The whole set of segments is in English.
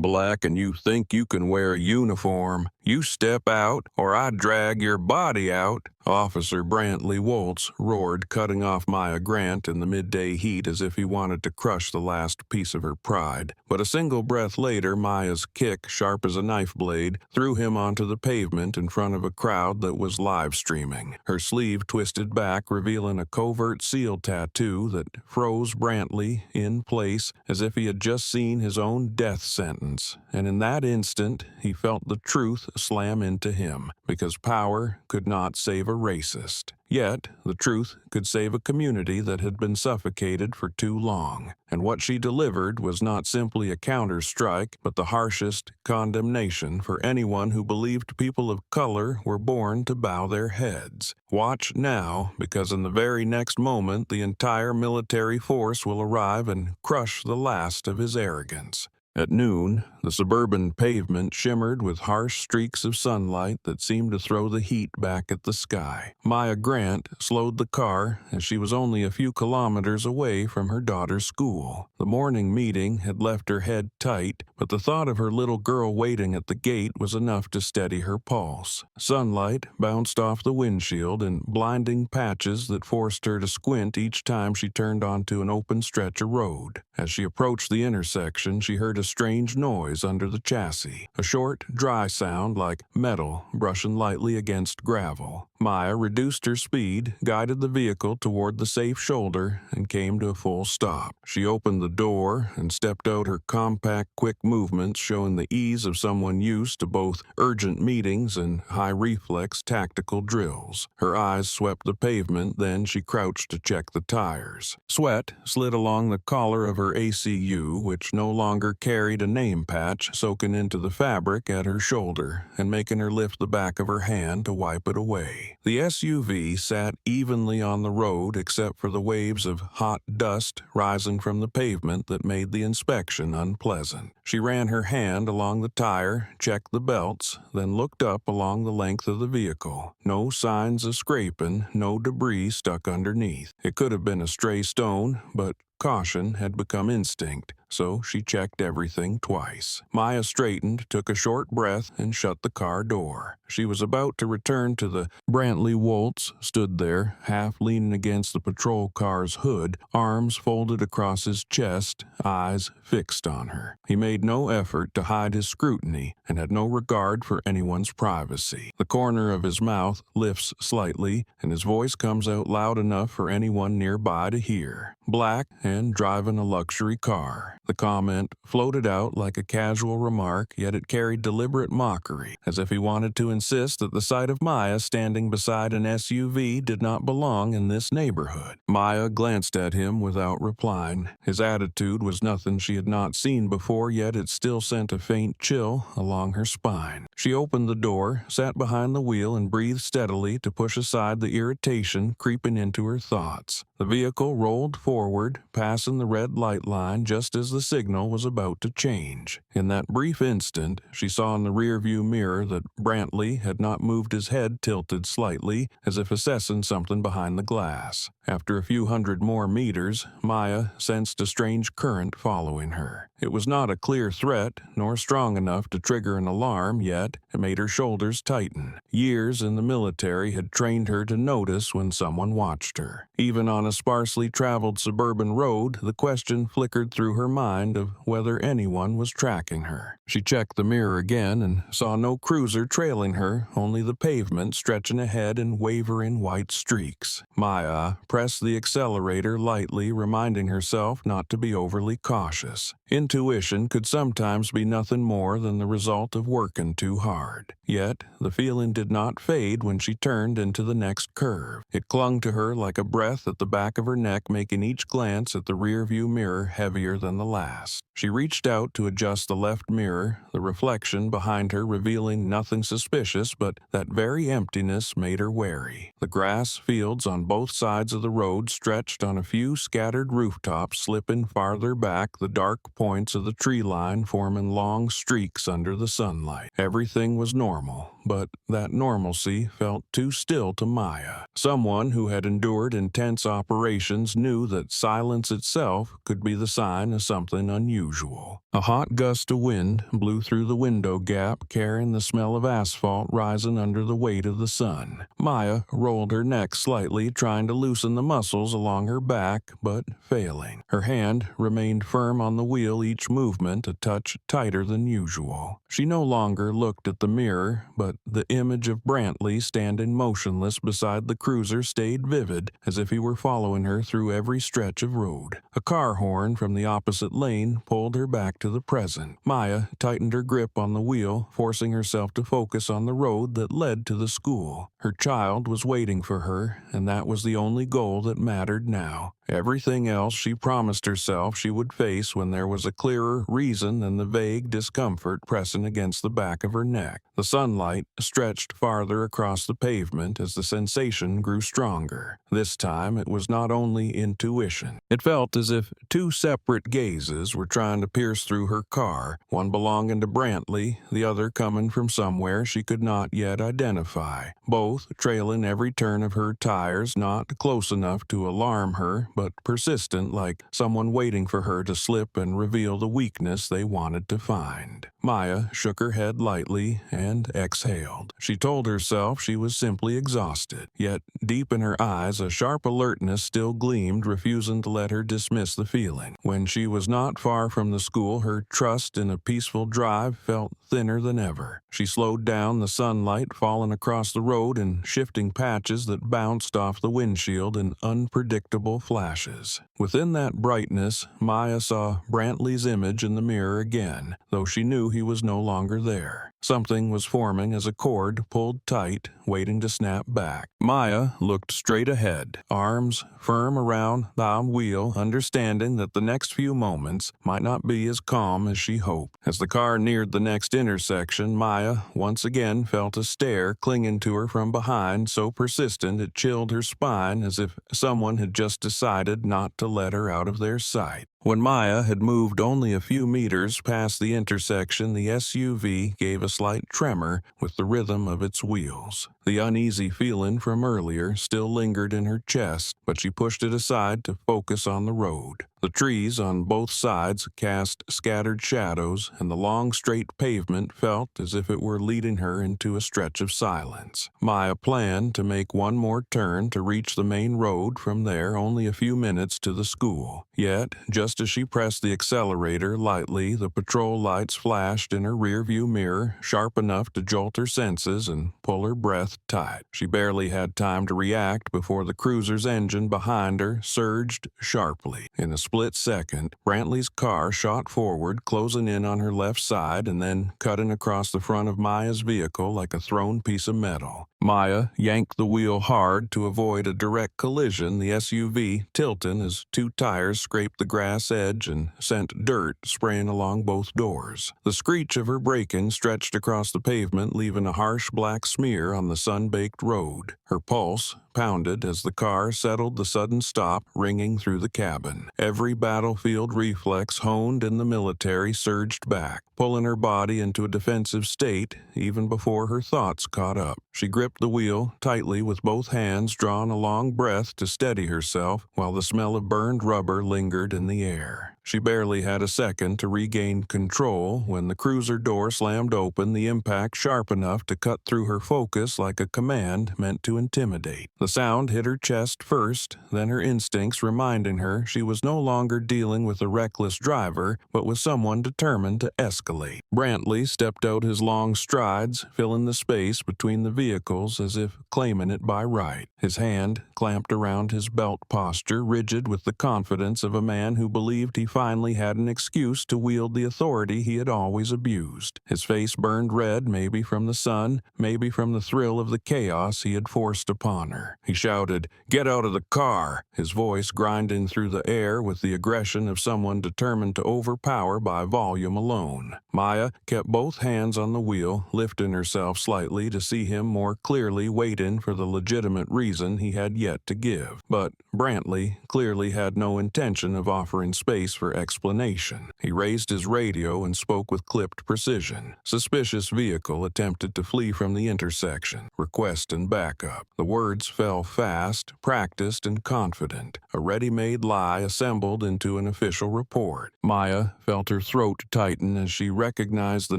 Black, and you think you can wear a uniform. You step out, or I drag your body out. Officer Brantley Woltz roared, cutting off Maya Grant in the midday heat as if he wanted to crush the last piece of her pride. But a single breath later, Maya's kick, sharp as a knife blade, threw him onto the pavement in front of a crowd that was live streaming. Her sleeve twisted back, revealing a covert seal tattoo that froze Brantley in place as if he had just seen his own death sentence. And in that instant, he felt the truth slam into him, because power could not save a racist. Yet, the truth could save a community that had been suffocated for too long. And what she delivered was not simply a counter-strike, but the harshest condemnation for anyone who believed people of color were born to bow their heads. Watch now, because in the very next moment, the entire military force will arrive and crush the last of his arrogance. At noon, the suburban pavement shimmered with harsh streaks of sunlight that seemed to throw the heat back at the sky. Maya Grant slowed the car as she was only a few kilometers away from her daughter's school. The morning meeting had left her head tight, but the thought of her little girl waiting at the gate was enough to steady her pulse. Sunlight bounced off the windshield in blinding patches that forced her to squint each time she turned onto an open stretch of road. As she approached the intersection, she heard a strange noise under the chassis, a short, dry sound like metal brushing lightly against gravel. Maya reduced her speed, guided the vehicle toward the safe shoulder, and came to a full stop. She opened the door and stepped out, her compact, quick movements showing the ease of someone used to both urgent meetings and high-reflex tactical drills. Her eyes swept the pavement, then she crouched to check the tires. Sweat slid along the collar of her ACU, which no longer carried a name patch, soaking into the fabric at her shoulder and making her lift the back of her hand to wipe it away. The SUV sat evenly on the road except for the waves of hot dust rising from the pavement that made the inspection unpleasant. She ran her hand along the tire, checked the belts, then looked up along the length of the vehicle. No signs of scraping, no debris stuck underneath. It could have been a stray stone, but caution had become instinct, so she checked everything twice. Maya straightened, took a short breath, and shut the car door. She was about to return to the Brantley Woltz stood there, half leaning against the patrol car's hood, arms folded across his chest, eyes fixed on her. He made no effort to hide his scrutiny and had no regard for anyone's privacy. The corner of his mouth lifts slightly, and his voice comes out loud enough for anyone nearby to hear. Black and driving a luxury car. The comment floated out like a casual remark, yet it carried deliberate mockery, as if he wanted to insist that the sight of Maya standing beside an SUV did not belong in this neighborhood. Maya glanced at him without replying. His attitude was nothing she had not seen before, yet it still sent a faint chill along her spine. She opened the door, sat behind the wheel, and breathed steadily to push aside the irritation creeping into her thoughts. The vehicle rolled forward, passing the red light line just as the signal was about to change. In that brief instant, she saw in the rearview mirror that Brantley had not moved, his head tilted slightly, as if assessing something behind the glass. After a few hundred more meters, Maya sensed a strange current following her. It was not a clear threat, nor strong enough to trigger an alarm, yet it made her shoulders tighten. Years in the military had trained her to notice when someone watched her. Even on a sparsely traveled suburban road, the question flickered through her mind of whether anyone was tracking her. She checked the mirror again and saw no cruiser trailing her, only the pavement stretching ahead in wavering white streaks. Maya pressed the accelerator lightly, reminding herself not to be overly cautious. Intuition could sometimes be nothing more than the result of working too hard. Yet, the feeling did not fade when she turned into the next curve. It clung to her like a breath at the back of her neck, making each glance at the rearview mirror heavier than the last. She reached out to adjust the left mirror, the reflection behind her revealing nothing suspicious, but that very emptiness made her wary. The grass fields on both sides of the road stretched on a few scattered rooftops, slipping farther back, the dark points of the tree line forming long streaks under the sunlight. Everything was normal, but that normalcy felt too still to Maya. Someone who had endured intense operations knew that silence itself could be the sign of something unusual. A hot gust of wind blew through the window gap, carrying the smell of asphalt rising under the weight of the sun. Maya rolled her neck slightly, trying to loosen the muscles along her back, but failing. Her hand remained firm on the wheel, each movement a touch tighter than usual. She no longer looked at the mirror, but the image of Brantley standing motionless beside the cruiser stayed vivid, as if he were following her through every stretch of road. A car horn from the opposite lane pulled her back to the present. Maya tightened her grip on the wheel, forcing herself to focus on the road that led to the school. Her child was waiting for her, and that was the only goal that mattered now. Everything else she promised herself she would face when there was a clearer reason than the vague discomfort pressing against the back of her neck. The sunlight stretched farther across the pavement as the sensation grew stronger. This time it was not only intuition. It felt as if two separate gazes were trying to pierce through her car, one belonging to Brantley, the other coming from somewhere she could not yet identify, both trailing every turn of her tires, not close enough to alarm her, but persistent, like someone waiting for her to slip and reveal the weakness they wanted to find. Maya shook her head lightly and exhaled. She told herself she was simply exhausted, yet deep in her eyes a sharp alertness still gleamed, refusing to let her dismiss the feeling. When she was not far from the school, her trust in a peaceful drive felt thinner than ever. She slowed down, the sunlight falling across the road in shifting patches that bounced off the windshield in unpredictable flashes. Within that brightness, Maya saw Brantley's image in the mirror again, though she knew he was no longer there. Something was forming as a cord pulled tight, waiting to snap back. Maya looked straight ahead, arms firm around the wheel, understanding that the next few moments might not be as calm as she hoped. As the car neared the next intersection, Maya once again felt a stare clinging to her from behind, so persistent it chilled her spine, as if someone had just decided not to let her out of their sight. When Maya had moved only a few meters past the intersection, the SUV gave a slight tremor with the rhythm of its wheels. The uneasy feeling from earlier still lingered in her chest, but she pushed it aside to focus on the road. The trees on both sides cast scattered shadows, and the long straight pavement felt as if it were leading her into a stretch of silence. Maya planned to make one more turn to reach the main road, from there only a few minutes to the school. Yet, just as she pressed the accelerator lightly, the patrol lights flashed in her rearview mirror, sharp enough to jolt her senses and pull her breath tight. She barely had time to react before the cruiser's engine behind her surged sharply. In a split second, Brantley's car shot forward, closing in on her left side and then cutting across the front of Maya's vehicle like a thrown piece of metal. Maya yanked the wheel hard to avoid a direct collision, the SUV tilting as two tires scraped the grass edge and sent dirt spraying along both doors. The screech of her braking stretched across the pavement, leaving a harsh black smear on the sun-baked road. Her pulse pounded as the car settled the sudden stop, ringing through the cabin. Every battlefield reflex honed in the military surged back, pulling her body into a defensive state even before her thoughts caught up. She gripped the wheel tightly with both hands, drawing a long breath to steady herself while the smell of burned rubber lingered in the air. She barely had a second to regain control when the cruiser door slammed open, the impact sharp enough to cut through her focus like a command meant to intimidate. The sound hit her chest first, then her instincts reminding her she was no longer dealing with a reckless driver, but with someone determined to escalate. Brantley stepped out his long strides, filling the space between the vehicles as if claiming it by right. His hand clamped around his belt posture, rigid with the confidence of a man who believed he finally had an excuse to wield the authority he had always abused. His face burned red, maybe from the sun, maybe from the thrill of the chaos he had forced upon her. He shouted, "Get out of the car!" his voice grinding through the air with the aggression of someone determined to overpower by volume alone. Maya kept both hands on the wheel, lifting herself slightly to see him more clearly, waiting for the legitimate reason he had yet to give. But Brantley clearly had no intention of offering space for for explanation. He raised his radio and spoke with clipped precision. Suspicious vehicle attempted to flee from the intersection. Request and backup. The words fell fast, practiced, and confident. A ready-made lie assembled into an official report. Maya felt her throat tighten as she recognized the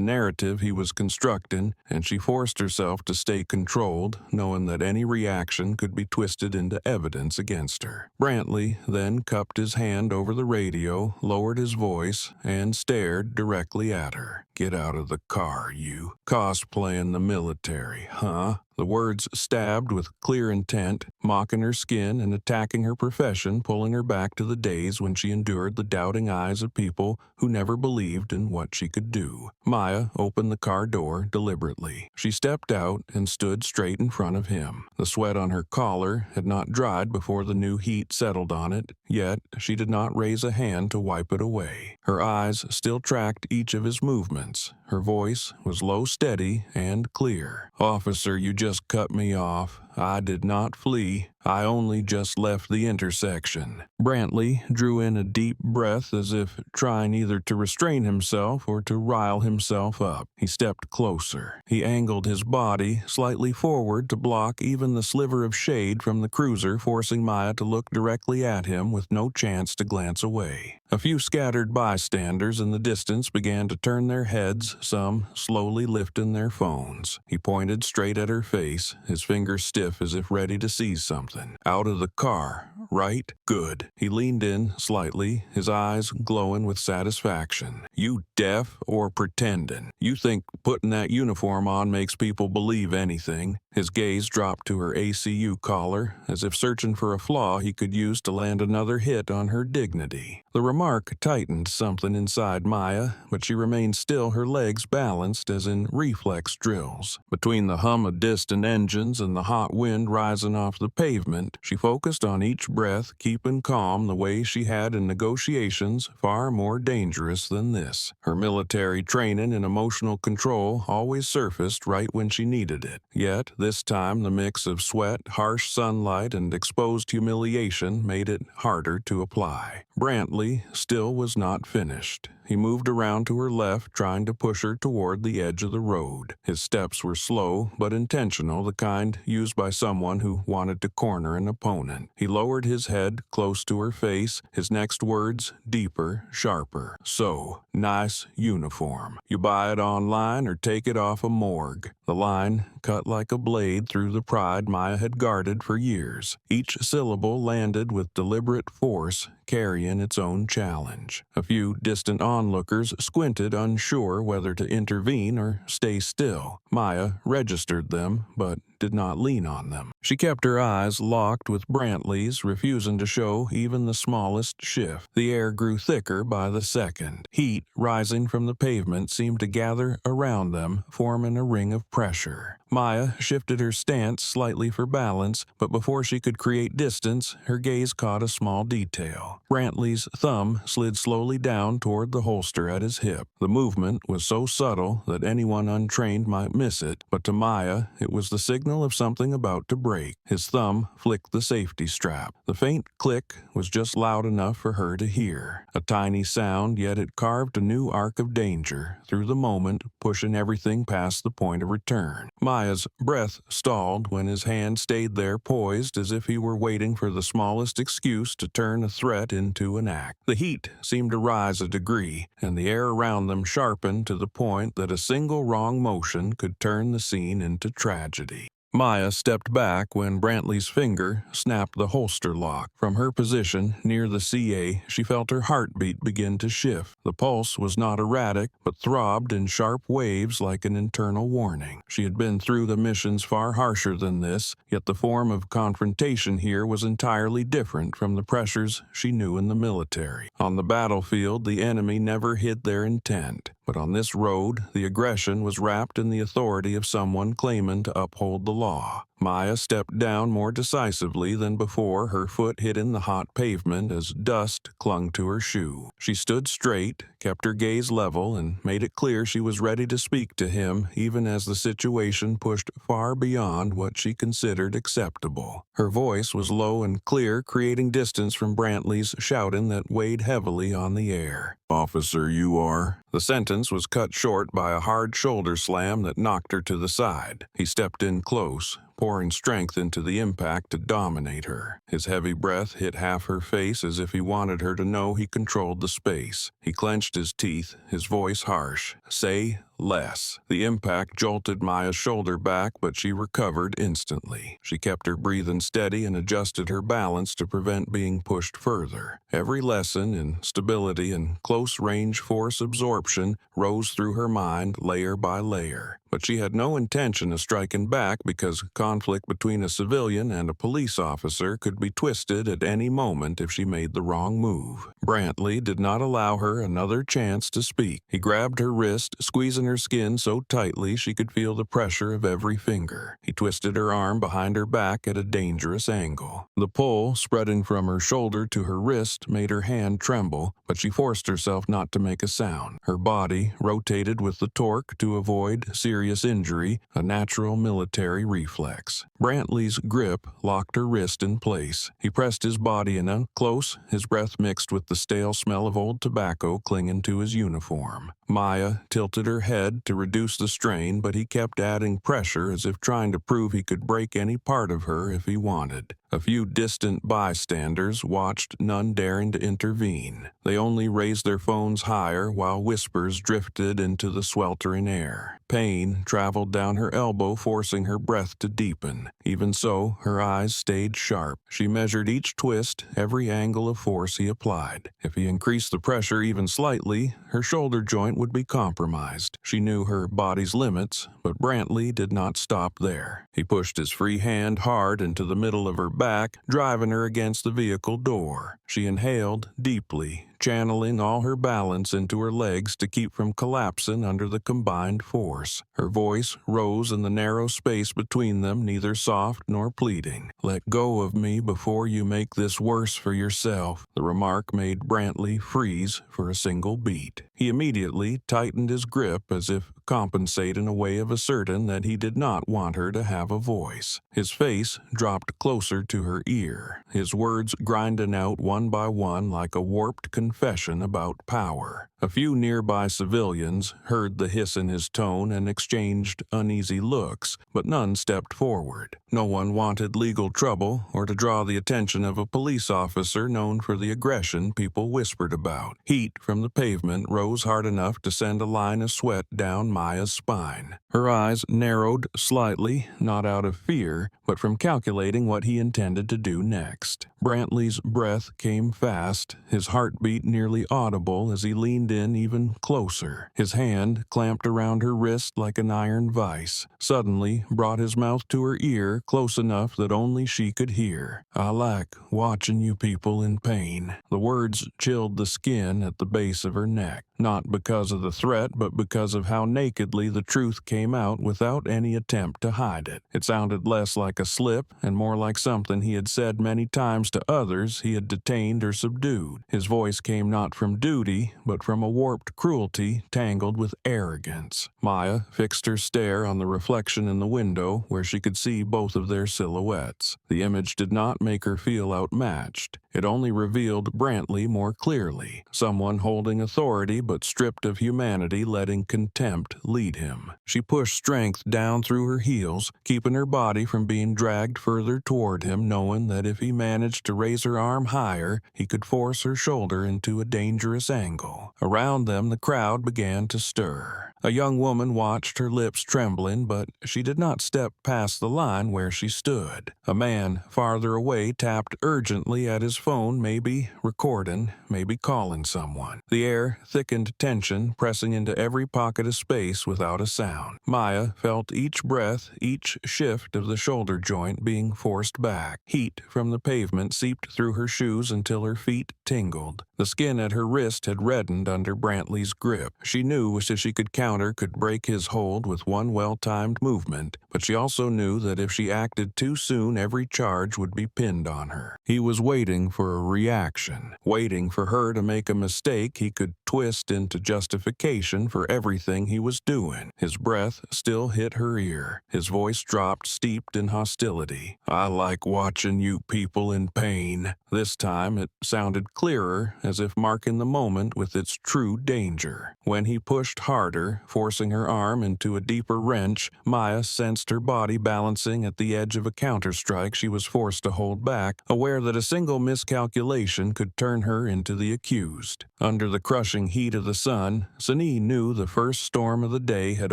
narrative he was constructing, and she forced herself to stay controlled, knowing that any reaction could be twisted into evidence against her. Brantley then cupped his hand over the radio, lowered his voice, and stared directly at her. "Get out of the car, you. Cosplaying the military, huh?" The words stabbed with clear intent, mocking her skin and attacking her profession, pulling her back to the days when she endured the doubting eyes of people who never believed in what she could do. Maya opened the car door deliberately. She stepped out and stood straight in front of him. The sweat on her collar had not dried before the new heat settled on it, yet she did not raise a hand to wipe it away. Her eyes still tracked each of his movements. Her voice was low, steady, and clear. "Officer, you just cut me off. I did not flee. I only just left the intersection." Brantley drew in a deep breath as if trying either to restrain himself or to rile himself up. He stepped closer. He angled his body slightly forward to block even the sliver of shade from the cruiser, forcing Maya to look directly at him with no chance to glance away. A few scattered bystanders in the distance began to turn their heads, some slowly lifting their phones. He pointed straight at her face, his fingers stiff as if ready to seize something. "Out of the car, right? Good." He leaned in slightly, his eyes glowing with satisfaction. "You deaf or pretending? You think putting that uniform on makes people believe anything?" His gaze dropped to her ACU collar, as if searching for a flaw he could use to land another hit on her dignity. The remark tightened something inside Maya, but she remained still, her legs balanced as in reflex drills. Between the hum of distant engines and the hot wind rising off the pavement, she focused on each breath, keeping calm the way she had in negotiations far more dangerous than this. Her military training and emotional control always surfaced right when she needed it. Yet, this time the mix of sweat, harsh sunlight, and exposed humiliation made it harder to apply. Brantley still was not finished. He moved around to her left, trying to push her toward the edge of the road. His steps were slow but intentional, the kind used by someone who wanted to corner an opponent. He lowered his head close to her face, his next words deeper, sharper. "So, nice uniform. You buy it online or take it off a morgue." The line cut like a blade through the pride Maya had guarded for years. Each syllable landed with deliberate force, carrying its own challenge. A few distant onlookers squinted, unsure whether to intervene or stay still. Maya registered them, but did not lean on them. She kept her eyes locked with Brantley's, refusing to show even the smallest shift. The air grew thicker by the second. Heat rising from the pavement seemed to gather around them, forming a ring of pressure. Maya shifted her stance slightly for balance, but before she could create distance, her gaze caught a small detail. Brantley's thumb slid slowly down toward the holster at his hip. The movement was so subtle that anyone untrained might miss it, but to Maya, it was the signal of something about to break. His thumb flicked the safety strap. The faint click was just loud enough for her to hear. A tiny sound, yet it carved a new arc of danger through the moment, pushing everything past the point of return. Maya's breath stalled when his hand stayed there poised as if he were waiting for the smallest excuse to turn a threat into an act. The heat seemed to rise a degree, and the air around them sharpened to the point that a single wrong motion could turn the scene into tragedy. Maya stepped back when Brantley's finger snapped the holster lock. From her position near the CA, she felt her heartbeat begin to shift. The pulse was not erratic, but throbbed in sharp waves like an internal warning. She had been through the missions far harsher than this, yet the form of confrontation here was entirely different from the pressures she knew in the military. On the battlefield, the enemy never hid their intent. But on this road, the aggression was wrapped in the authority of someone claiming to uphold the law. Maya stepped down more decisively than before, her foot hitting the hot pavement as dust clung to her shoe. She stood straight, kept her gaze level, and made it clear she was ready to speak to him, even as the situation pushed far beyond what she considered acceptable. Her voice was low and clear, creating distance from Brantley's shouting that weighed heavily on the air. "Officer, you are..." The sentence was cut short by a hard shoulder slam that knocked her to the side. He stepped in close, pouring strength into the impact to dominate her. His heavy breath hit half her face as if he wanted her to know he controlled the space. He clenched his teeth, his voice harsh. "Say less." The impact jolted Maya's shoulder back, but she recovered instantly. She kept her breathing steady and adjusted her balance to prevent being pushed further. Every lesson in stability and close-range force absorption rose through her mind layer by layer. But she had no intention of striking back because conflict between a civilian and a police officer could be twisted at any moment if she made the wrong move. Brantley did not allow her another chance to speak. He grabbed her wrist, squeezing her skin so tightly she could feel the pressure of every finger. He twisted her arm behind her back at a dangerous angle. The pull, spreading from her shoulder to her wrist, made her hand tremble, but she forced herself not to make a sound. Her body rotated with the torque to avoid serious injury, a natural military reflex. Brantley's grip locked her wrist in place. He pressed his body in close, his breath mixed with the stale smell of old tobacco clinging to his uniform. Maya tilted her head to reduce the strain, but he kept adding pressure as if trying to prove he could break any part of her if he wanted. A few distant bystanders watched, none daring to intervene. They only raised their phones higher while whispers drifted into the sweltering air. Pain traveled down her elbow, forcing her breath to deepen. Even so, her eyes stayed sharp. She measured each twist, every angle of force he applied. If he increased the pressure even slightly, her shoulder joint would be compromised. She knew her body's limits, but Brantley did not stop there. He pushed his free hand hard into the middle of her back, driving her against the vehicle door. She inhaled deeply, channeling all her balance into her legs to keep from collapsing under the combined force. Her voice rose in the narrow space between them, neither soft nor pleading. "Let go of me before you make this worse for yourself." The remark made Brantley freeze for a single beat. He immediately tightened his grip as if compensating a way of asserting that he did not want her to have a voice. His face dropped closer to her ear, his words grinding out one by one like a warped confession about power. A few nearby civilians heard the hiss in his tone and exchanged uneasy looks, but none stepped forward. No one wanted legal trouble or to draw the attention of a police officer known for the aggression people whispered about. Heat from the pavement rose hard enough to send a line of sweat down Maya's spine. Her eyes narrowed slightly, not out of fear, but from calculating what he intended to do next. Brantley's breath came fast, his heartbeat nearly audible as he leaned in even closer. His hand, clamped around her wrist like an iron vise, suddenly brought his mouth to her ear close enough that only she could hear. "I like watching you people in pain." The words chilled the skin at the base of her neck, not because of the threat, but because of how nakedly the truth came out without any attempt to hide it. It sounded less like a slip and more like something he had said many times to others he had detained or subdued. His voice came not from duty, but from a warped cruelty tangled with arrogance. Maya fixed her stare on the reflection in the window where she could see both of their silhouettes. The image did not make her feel outmatched. It only revealed Brantley more clearly, someone holding authority but stripped of humanity, letting contempt lead him. She pushed strength down through her heels, keeping her body from being dragged further toward him, knowing that if he managed to raise her arm higher, he could force her shoulder into a dangerous angle. Around them, the crowd began to stir. A young woman watched, her lips trembling, but she did not step past the line where she stood. A man farther away tapped urgently at his phone, maybe recording, maybe calling someone. The air thickened thickened tension pressing into every pocket of space without a sound. Maya felt each breath, each shift of the shoulder joint being forced back. Heat from the pavement seeped through her shoes until her feet tingled. The skin at her wrist had reddened under Brantley's grip. She knew wishes she could counter could break his hold with one well-timed movement, but she also knew that if she acted too soon, every charge would be pinned on her. He was waiting for a reaction, waiting for her to make a mistake he could twist into justification for everything he was doing. His breath still hit her ear. His voice dropped, steeped in hostility. "I like watching you people in pain." This time it sounded clearer, as if marking the moment with its true danger. When he pushed harder, forcing her arm into a deeper wrench, Maya sensed her body balancing at the edge of a counterstrike she was forced to hold back, aware that a single miscalculation could turn her into the accused. Under the crushing heat of the sun, Sani knew the first storm of the day had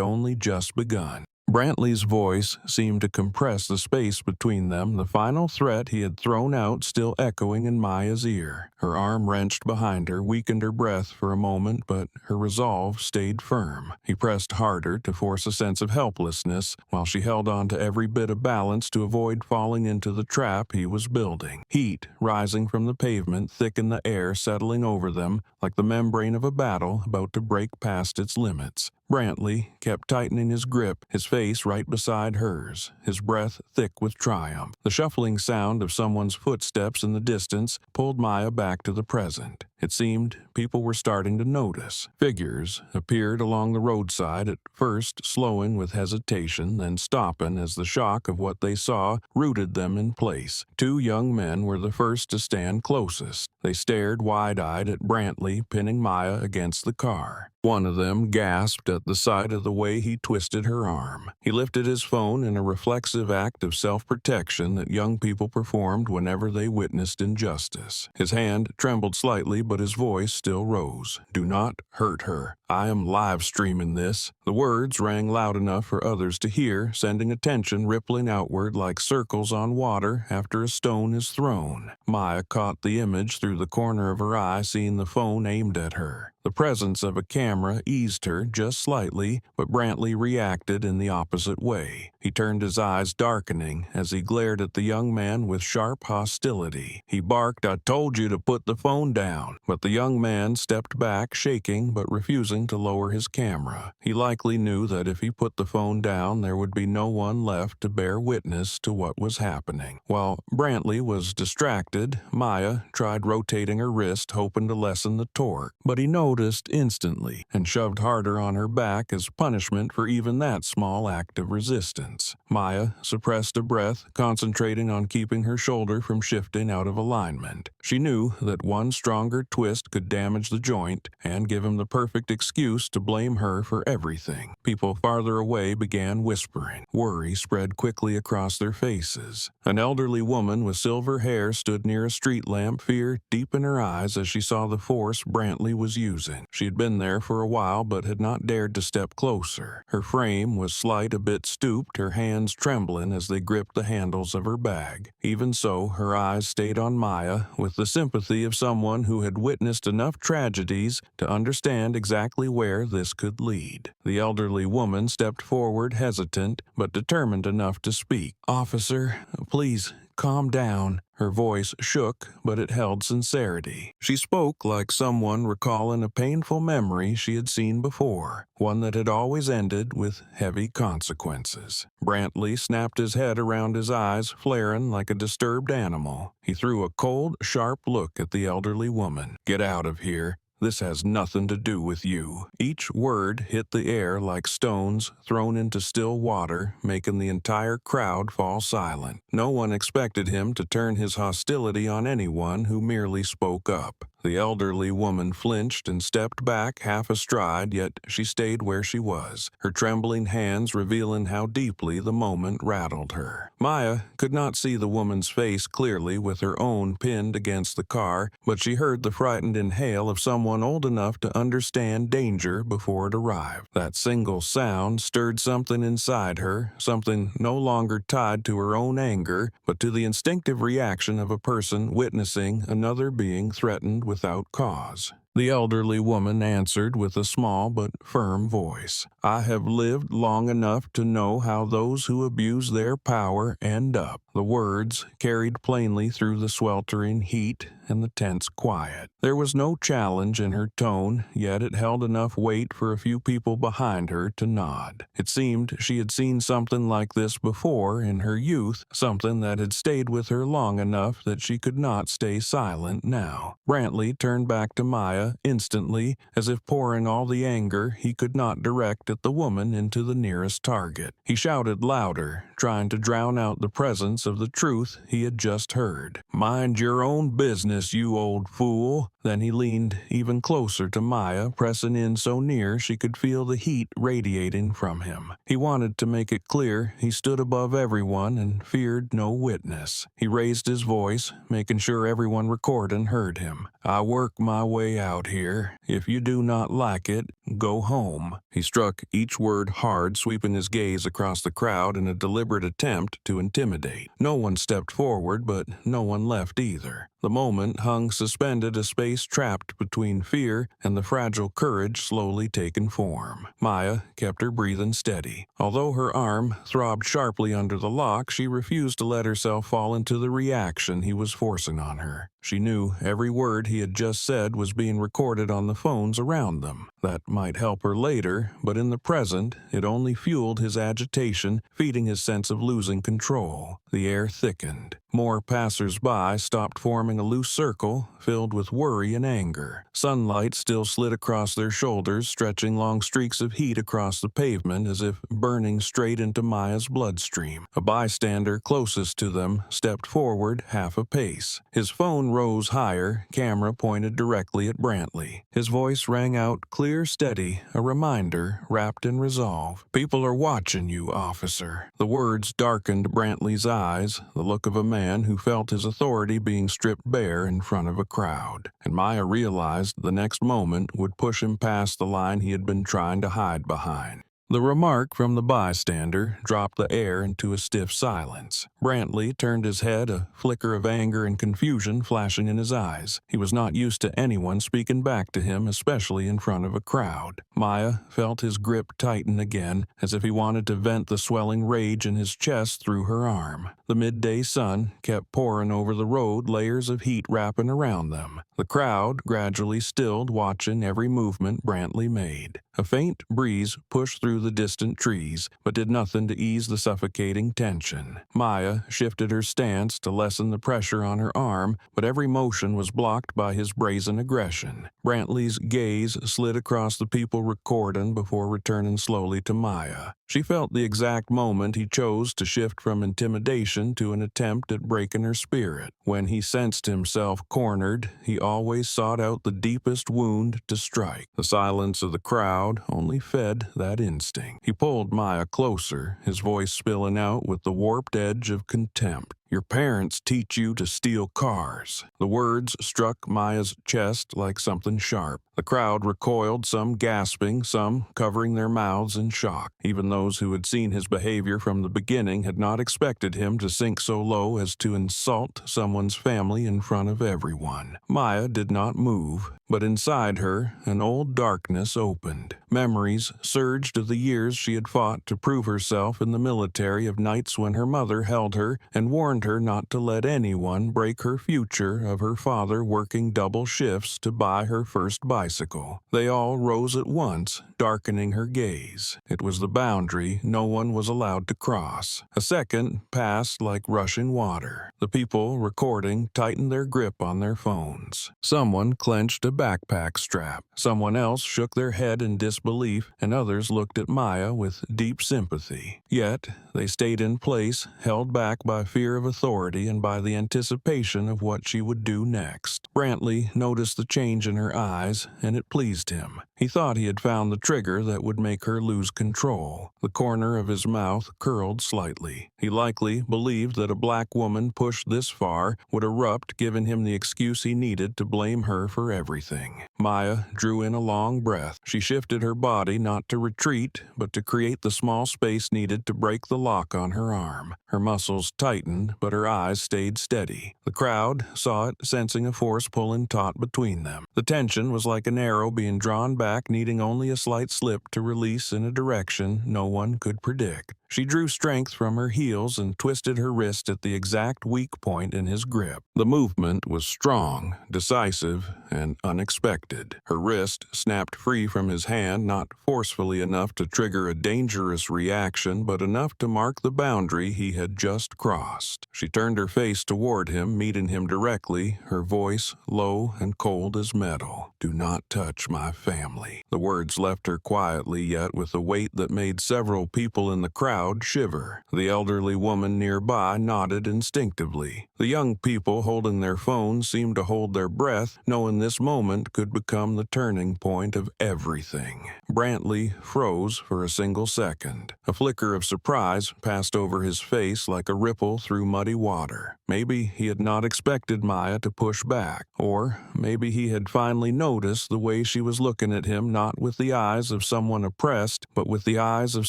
only just begun. Brantley's voice seemed to compress the space between them, the final threat he had thrown out still echoing in Maya's ear. Her arm wrenched behind her, weakened her breath for a moment, but her resolve stayed firm. He pressed harder to force a sense of helplessness, while she held on to every bit of balance to avoid falling into the trap he was building. Heat, rising from the pavement, thickened the air, settling over them like the membrane of a battle about to break past its limits. Brantley kept tightening his grip, his face right beside hers, his breath thick with triumph. The shuffling sound of someone's footsteps in the distance pulled Maya back to the present. It seemed people were starting to notice. Figures appeared along the roadside, at first slowing with hesitation, then stopping as the shock of what they saw rooted them in place. Two young men were the first to stand closest. They stared wide-eyed at Brantley, pinning Maya against the car. One of them gasped at the sight of the way he twisted her arm. He lifted his phone in a reflexive act of self-protection that young people performed whenever they witnessed injustice. His hand trembled slightly, but his voice still rose. "Do not hurt her. I am live streaming this." The words rang loud enough for others to hear, sending attention rippling outward like circles on water after a stone is thrown. Maya caught the image through the corner of her eye, seeing the phone aimed at her. The presence of a camera eased her just slightly, but Brantley reacted in the opposite way. He turned his eyes darkening as he glared at the young man with sharp hostility. He barked, "I told you to put the phone down." But the young man stepped back, shaking but refusing to lower his camera. He likely knew that if he put the phone down, there would be no one left to bear witness to what was happening. While Brantley was distracted, Maya tried rotating her wrist, hoping to lessen the torque. But he noticed instantly and shoved harder on her back as punishment for even that small act of resistance. Maya suppressed a breath, concentrating on keeping her shoulder from shifting out of alignment. She knew that one stronger twist could damage the joint and give him the perfect excuse to blame her for everything. People farther away began whispering. Worry spread quickly across their faces. An elderly woman with silver hair stood near a street lamp, fear deep in her eyes as she saw the force Brantley was using. She had been there for a while but had not dared to step closer. Her frame was slight, a bit stooped, her hands trembling as they gripped the handles of her bag. Even so, her eyes stayed on Maya with the sympathy of someone who had witnessed enough tragedies to understand exactly where this could lead. The elderly woman stepped forward, hesitant but determined enough to speak. "Officer, please calm down." Her voice shook, but it held sincerity. She spoke like someone recalling a painful memory she had seen before, one that had always ended with heavy consequences. Brantley snapped his head around his eyes, flaring like a disturbed animal. He threw a cold, sharp look at the elderly woman. "Get out of here. This has nothing to do with you." Each word hit the air like stones thrown into still water, making the entire crowd fall silent. No one expected him to turn his hostility on anyone who merely spoke up. The elderly woman flinched and stepped back half astride, yet she stayed where she was, her trembling hands revealing how deeply the moment rattled her. Maya could not see the woman's face clearly with her own pinned against the car, but she heard the frightened inhale of someone old enough to understand danger before it arrived. That single sound stirred something inside her, something no longer tied to her own anger, but to the instinctive reaction of a person witnessing another being threatened without cause. The elderly woman answered with a small but firm voice. "I have lived long enough to know how those who abuse their power end up." The words carried plainly through the sweltering heat and the tense quiet. There was no challenge in her tone, yet it held enough weight for a few people behind her to nod. It seemed she had seen something like this before in her youth, something that had stayed with her long enough that she could not stay silent now. Brantley turned back to Maya instantly, as if pouring all the anger he could not direct at the woman into the nearest target. He shouted louder, trying to drown out the presence of the truth he had just heard. "Mind your own business, you old fool." Then he leaned even closer to Maya, pressing in so near she could feel the heat radiating from him. He wanted to make it clear he stood above everyone and feared no witness. He raised his voice, making sure everyone recording heard him. "I work my way out here. If you do not like it, go home." He struck each word hard, sweeping his gaze across the crowd in a deliberate attempt to intimidate. No one stepped forward, but no one left either. The moment hung suspended, a space trapped between fear and the fragile courage slowly taking form. Maya kept her breathing steady. Although her arm throbbed sharply under the lock, she refused to let herself fall into the reaction he was forcing on her. She knew every word he had just said was being recorded on the phones around them. That might help her later, but in the present, it only fueled his agitation, feeding his sense of losing control. The air thickened. More passers-by stopped, forming a loose circle filled with worry and anger. Sunlight still slid across their shoulders, stretching long streaks of heat across the pavement as if burning straight into Maya's bloodstream. A bystander closest to them stepped forward half a pace. His phone rose higher, camera pointed directly at Brantley. His voice rang out clear, steady, a reminder wrapped in resolve. "People are watching you, officer." The words darkened Brantley's eyes, the look of a man who felt his authority being stripped bare in front of a crowd. And Maya realized the next moment would push him past the line he had been trying to hide behind. The remark from the bystander dropped the air into a stiff silence. Brantley turned his head, a flicker of anger and confusion flashing in his eyes. He was not used to anyone speaking back to him, especially in front of a crowd. Maya felt his grip tighten again, as if he wanted to vent the swelling rage in his chest through her arm. The midday sun kept pouring over the road, layers of heat wrapping around them. The crowd gradually stilled, watching every movement Brantley made. A faint breeze pushed through the distant trees, but did nothing to ease the suffocating tension. Maya shifted her stance to lessen the pressure on her arm, but every motion was blocked by his brazen aggression. Brantley's gaze slid across the people recording before returning slowly to Maya. She felt the exact moment he chose to shift from intimidation to an attempt at breaking her spirit. When he sensed himself cornered, he always sought out the deepest wound to strike. The silence of the crowd only fed that instinct. He pulled Maya closer, his voice spilling out with the warped edge of contempt. "Your parents teach you to steal cars." The words struck Maya's chest like something sharp. The crowd recoiled, some gasping, some covering their mouths in shock. Even those who had seen his behavior from the beginning had not expected him to sink so low as to insult someone's family in front of everyone. Maya did not move, but inside her, an old darkness opened. Memories surged of the years she had fought to prove herself in the military, of nights when her mother held her and warned her not to let anyone break her future, of her father working double shifts to buy her first bicycle. They all rose at once, darkening her gaze. It was the boundary no one was allowed to cross. A second passed like rushing water. The people recording tightened their grip on their phones. Someone clenched a backpack strap. Someone else shook their head in disbelief, and others looked at Maya with deep sympathy. Yet they stayed in place, held back by fear of authority and by the anticipation of what she would do next. Brantley noticed the change in her eyes, and it pleased him. He thought he had found the trigger that would make her lose control. The corner of his mouth curled slightly. He likely believed that a black woman pushed this far would erupt, giving him the excuse he needed to blame her for everything. Maya drew in a long breath. She shifted her body not to retreat, but to create the small space needed to break the lock on her arm. Her muscles tightened, but her eyes stayed steady. The crowd saw it, sensing a force pulling taut between them. The tension was like an arrow being drawn back, needing only a slight slip to release in a direction no one could predict. She drew strength from her heels and twisted her wrist at the exact weak point in his grip. The movement was strong, decisive, and unexpected. Her wrist snapped free from his hand, not forcefully enough to trigger a dangerous reaction, but enough to mark the boundary he had just crossed. She turned her face toward him, meeting him directly, her voice low and cold as metal. "Do not touch my family." The words left her quietly, yet with a weight that made several people in the crowd shiver. The elderly woman nearby nodded instinctively. The young people holding their phones seemed to hold their breath, knowing this moment could become the turning point of everything. Brantley froze for a single second. A flicker of surprise passed over his face like a ripple through muddy water. Maybe he had not expected Maya to push back, or maybe he had finally noticed the way she was looking at him, not with the eyes of someone oppressed, but with the eyes of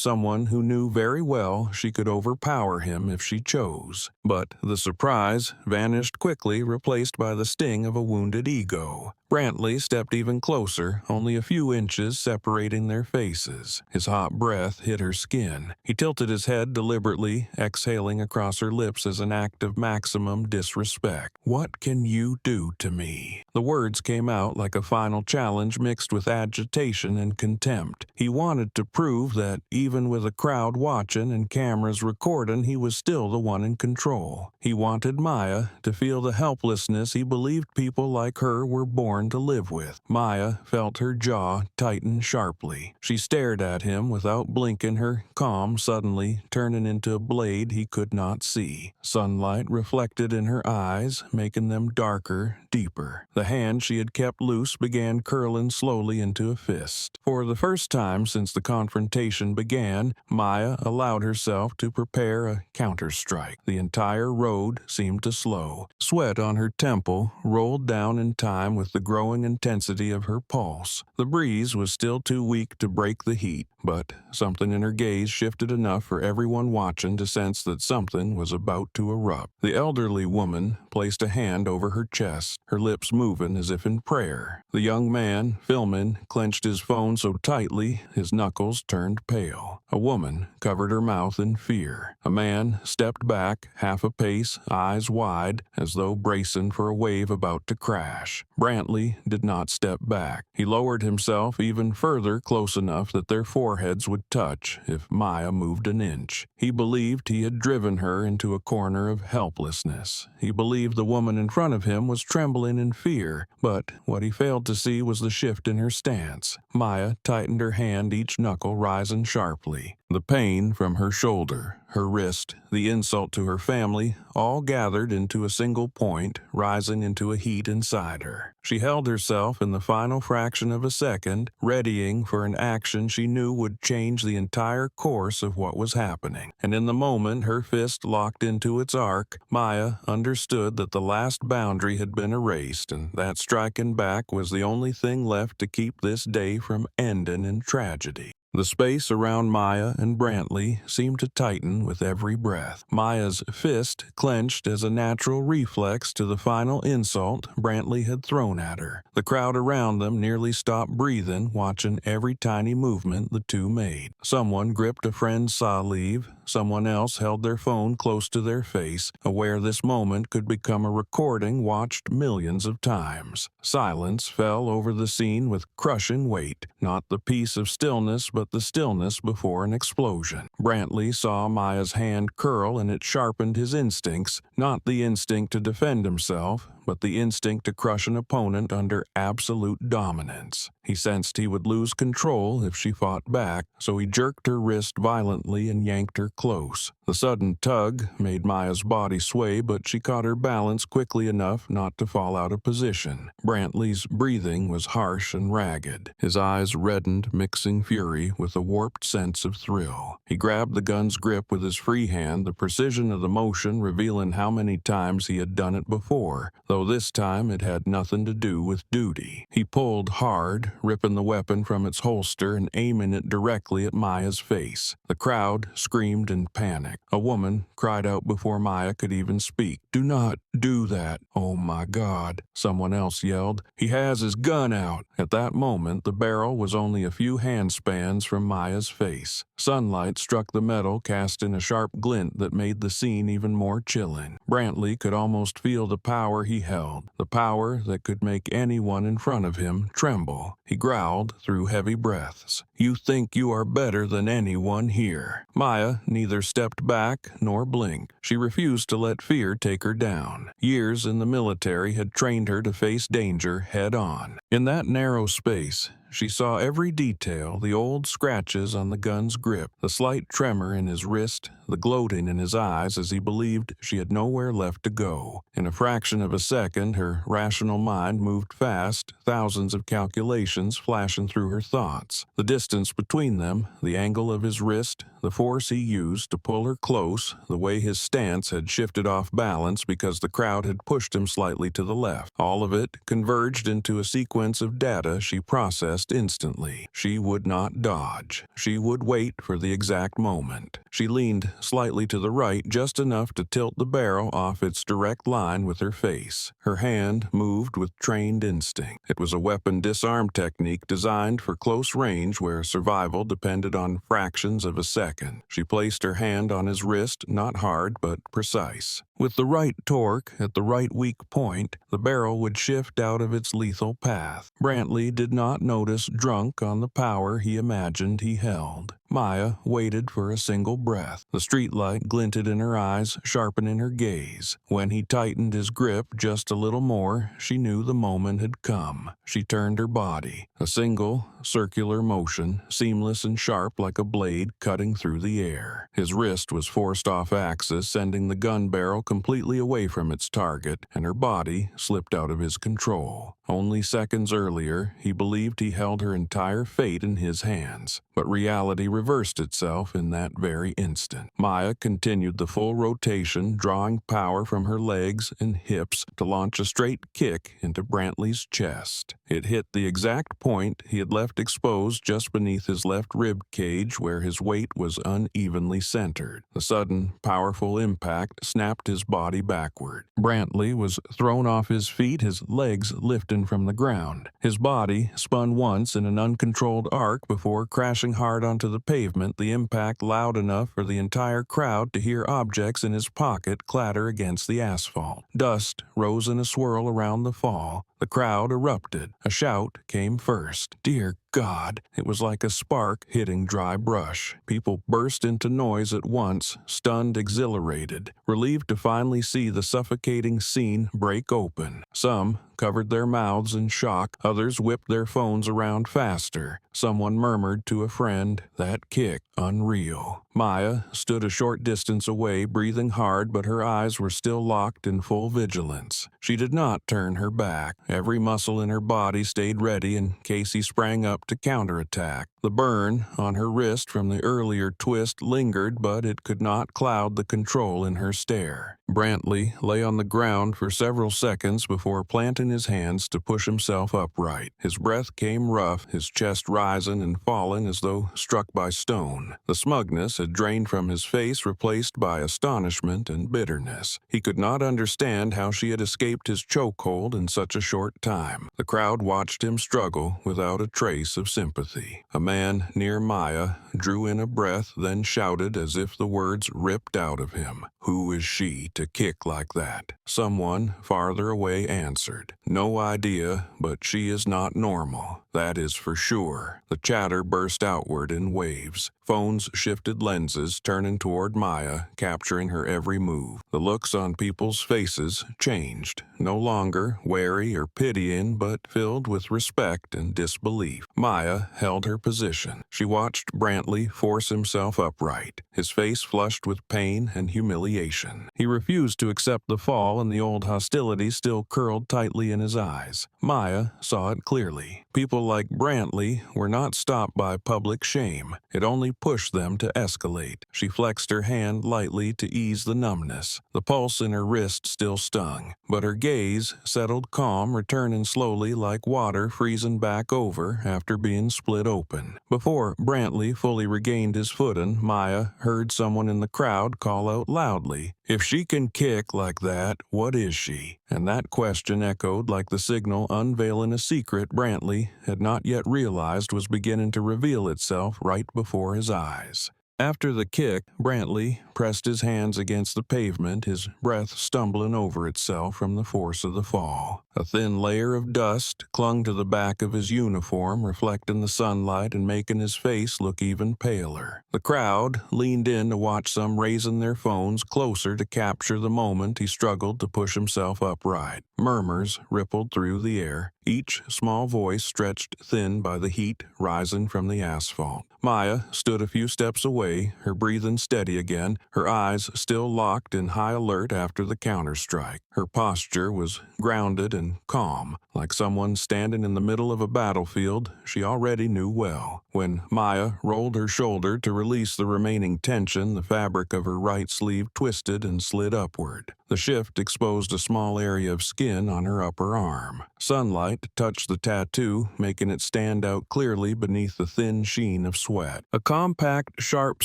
someone who knew very well she could overpower him if she chose. But the surprise vanished quickly, replaced by the sting of a wounded ego. Brantley stepped even closer, only a few inches separating their faces. His hot breath hit her skin. He tilted his head deliberately, exhaling across her lips as an act of maximum disrespect. "What can you do to me?" The words came out like a final challenge mixed with agitation and contempt. He wanted to prove that, even with a crowd watching and cameras recording, he was still the one in control. He wanted Maya to feel the helplessness he believed people like her were born to live with. Maya felt her jaw tighten sharply. She stared at him without blinking, her calm suddenly turning into a blade he could not see. Sunlight reflected in her eyes, making them darker, deeper. The hand she had kept loose began curling slowly into a fist. For the first time since the confrontation began, Maya allowed herself to prepare a counterstrike. The entire road seemed to slow. Sweat on her temple rolled down in time with the growing intensity of her pulse. The breeze was still too weak to break the heat, but something in her gaze shifted enough for everyone watching to sense that something was about to erupt. The elderly woman placed a hand over her chest, her lips moving as if in prayer. The young man, filming, clenched his phone so tightly his knuckles turned pale. A woman covered her mouth in fear. A man stepped back half a pace, eyes wide, as though bracing for a wave about to crash. Brantley did not step back. He lowered himself even further, close enough that their foreheads would touch if Maya moved an inch. He believed he had driven her into a corner of helplessness. He believed the woman in front of him was trembling in fear, but what he failed to see was the shift in her stance. Maya tightened her hand, each knuckle rising sharply. The pain from her shoulder, her wrist, the insult to her family, all gathered into a single point, rising into a heat inside her. She held herself in the final fraction of a second, readying for an action she knew would change the entire course of what was happening. And in the moment her fist locked into its arc, Maya understood that the last boundary had been erased, and that striking back was the only thing left to keep this day from ending in tragedy. The space around Maya and Brantley seemed to tighten with every breath. Maya's fist clenched as a natural reflex to the final insult Brantley had thrown at her. The crowd around them nearly stopped breathing, watching every tiny movement the two made. Someone gripped a friend's sleeve, someone else held their phone close to their face, aware this moment could become a recording watched millions of times. Silence fell over the scene with crushing weight, not the peace of stillness, but the stillness before an explosion. Brantley saw Maya's hand curl, and it sharpened his instincts, not the instinct to defend himself, but the instinct to crush an opponent under absolute dominance. He sensed he would lose control if she fought back, so he jerked her wrist violently and yanked her close. The sudden tug made Maya's body sway, but she caught her balance quickly enough not to fall out of position. Brantley's breathing was harsh and ragged. His eyes reddened, mixing fury with a warped sense of thrill. He grabbed the gun's grip with his free hand, the precision of the motion revealing how many times he had done it before, though though this time it had nothing to do with duty. He pulled hard, ripping the weapon from its holster and aiming it directly at Maya's face. The crowd screamed in panic. A woman cried out before Maya could even speak. "Do not do that." "Oh my God," someone else yelled. "He has his gun out." At that moment, the barrel was only a few handspans from Maya's face. Sunlight struck the metal, casting a sharp glint that made the scene even more chilling. Brantley could almost feel the power he held, the power that could make anyone in front of him tremble. He growled through heavy breaths, "You think you are better than anyone here." Maya neither stepped back nor blinked. She refused to let fear take her down. Years in the military had trained her to face danger head on. In that narrow space, she saw every detail, the old scratches on the gun's grip, the slight tremor in his wrist, the gloating in his eyes as he believed she had nowhere left to go. In a fraction of a second, her rational mind moved fast, thousands of calculations flashing through her thoughts. The distance between them, the angle of his wrist, the force he used to pull her close, the way his stance had shifted off balance because the crowd had pushed him slightly to the left. All of it converged into a sequence of data she processed instantly. She would not dodge. She would wait for the exact moment. She leaned slightly to the right, just enough to tilt the barrel off its direct line with her face. Her hand moved with trained instinct. It was a weapon disarm technique designed for close range where survival depended on fractions of a second. She placed her hand on his wrist, not hard but precise. With the right torque at the right weak point, the barrel would shift out of its lethal path. Brantley did not notice drunk on the power he imagined he held. Maya waited for a single breath. The streetlight glinted in her eyes, sharpening her gaze. When he tightened his grip just a little more, she knew the moment had come. She turned her body. A single, circular motion, seamless and sharp like a blade cutting through the air. His wrist was forced off axis, sending the gun barrel completely away from its target, and her body slipped out of his control. Only seconds earlier, he believed he held her entire fate in his hands, but reality reversed itself in that very instant. Maya continued the full rotation, drawing power from her legs and hips to launch a straight kick into Brantley's chest. It hit the exact point he had left exposed just beneath his left rib cage where his weight was unevenly centered. The sudden, powerful impact snapped his body backward. Brantley was thrown off his feet, his legs lifting from the ground. His body spun once in an uncontrolled arc before crashing hard onto the pavement, the impact loud enough for the entire crowd to hear objects in his pocket clatter against the asphalt. Dust rose in a swirl around the fall. The crowd erupted. A shout came first. "Dear God!" It was like a spark hitting dry brush. People burst into noise at once, stunned, exhilarated, relieved to finally see the suffocating scene break open. Some covered their mouths in shock, others whipped their phones around faster. Someone murmured to a friend, "That kick, unreal." Maya stood a short distance away, breathing hard, but her eyes were still locked in full vigilance. She did not turn her back. Every muscle in her body stayed ready in case he sprang up to counterattack. The burn on her wrist from the earlier twist lingered, but it could not cloud the control in her stare. Brantley lay on the ground for several seconds before planting his hands to push himself upright. His breath came rough, his chest rising and falling as though struck by stone. The smugness had drained from his face, replaced by astonishment and bitterness. He could not understand how she had escaped his chokehold in such a short time. The crowd watched him struggle without a trace of sympathy. A man near Maya drew in a breath, then shouted as if the words ripped out of him, "Who is she to kick like that?" Someone farther away answered, "No idea, but she is not normal. That is for sure." The chatter burst outward in waves. Phones shifted lenses, turning toward Maya, capturing her every move. The looks on people's faces changed, no longer wary or pitying, but filled with respect and disbelief. Maya held her position. She watched Brantley force himself upright, his face flushed with pain and humiliation. He refused to accept the fall, and the old hostility still curled tightly in his eyes. Maya saw it clearly. People like Brantley were not stopped by public shame. It only pushed them to escalate. She flexed her hand lightly to ease the numbness. The pulse in her wrist still stung, but her gaze settled calm, returning slowly like water freezing back over after being split open. Before Brantley fully regained his footing, Maya heard someone in the crowd call out loudly, "If she can kick like that, what is she?" And that question echoed like the signal unveiling a secret Brantley had not yet realized was beginning to reveal itself right before his eyes. After the kick, Brantley pressed his hands against the pavement, his breath stumbling over itself from the force of the fall. A thin layer of dust clung to the back of his uniform, reflecting the sunlight and making his face look even paler. The crowd leaned in to watch, some raising their phones closer to capture the moment he struggled to push himself upright. Murmurs rippled through the air, each small voice stretched thin by the heat rising from the asphalt. Maya stood a few steps away, her breathing steady again, her eyes still locked in high alert after the counterstrike. Her posture was grounded and calm, like someone standing in the middle of a battlefield she already knew well. When Maya rolled her shoulder to release the remaining tension, the fabric of her right sleeve twisted and slid upward. The shift exposed a small area of skin on her upper arm. Sunlight touched the tattoo, making it stand out clearly beneath the thin sheen of sweat. A compact, sharp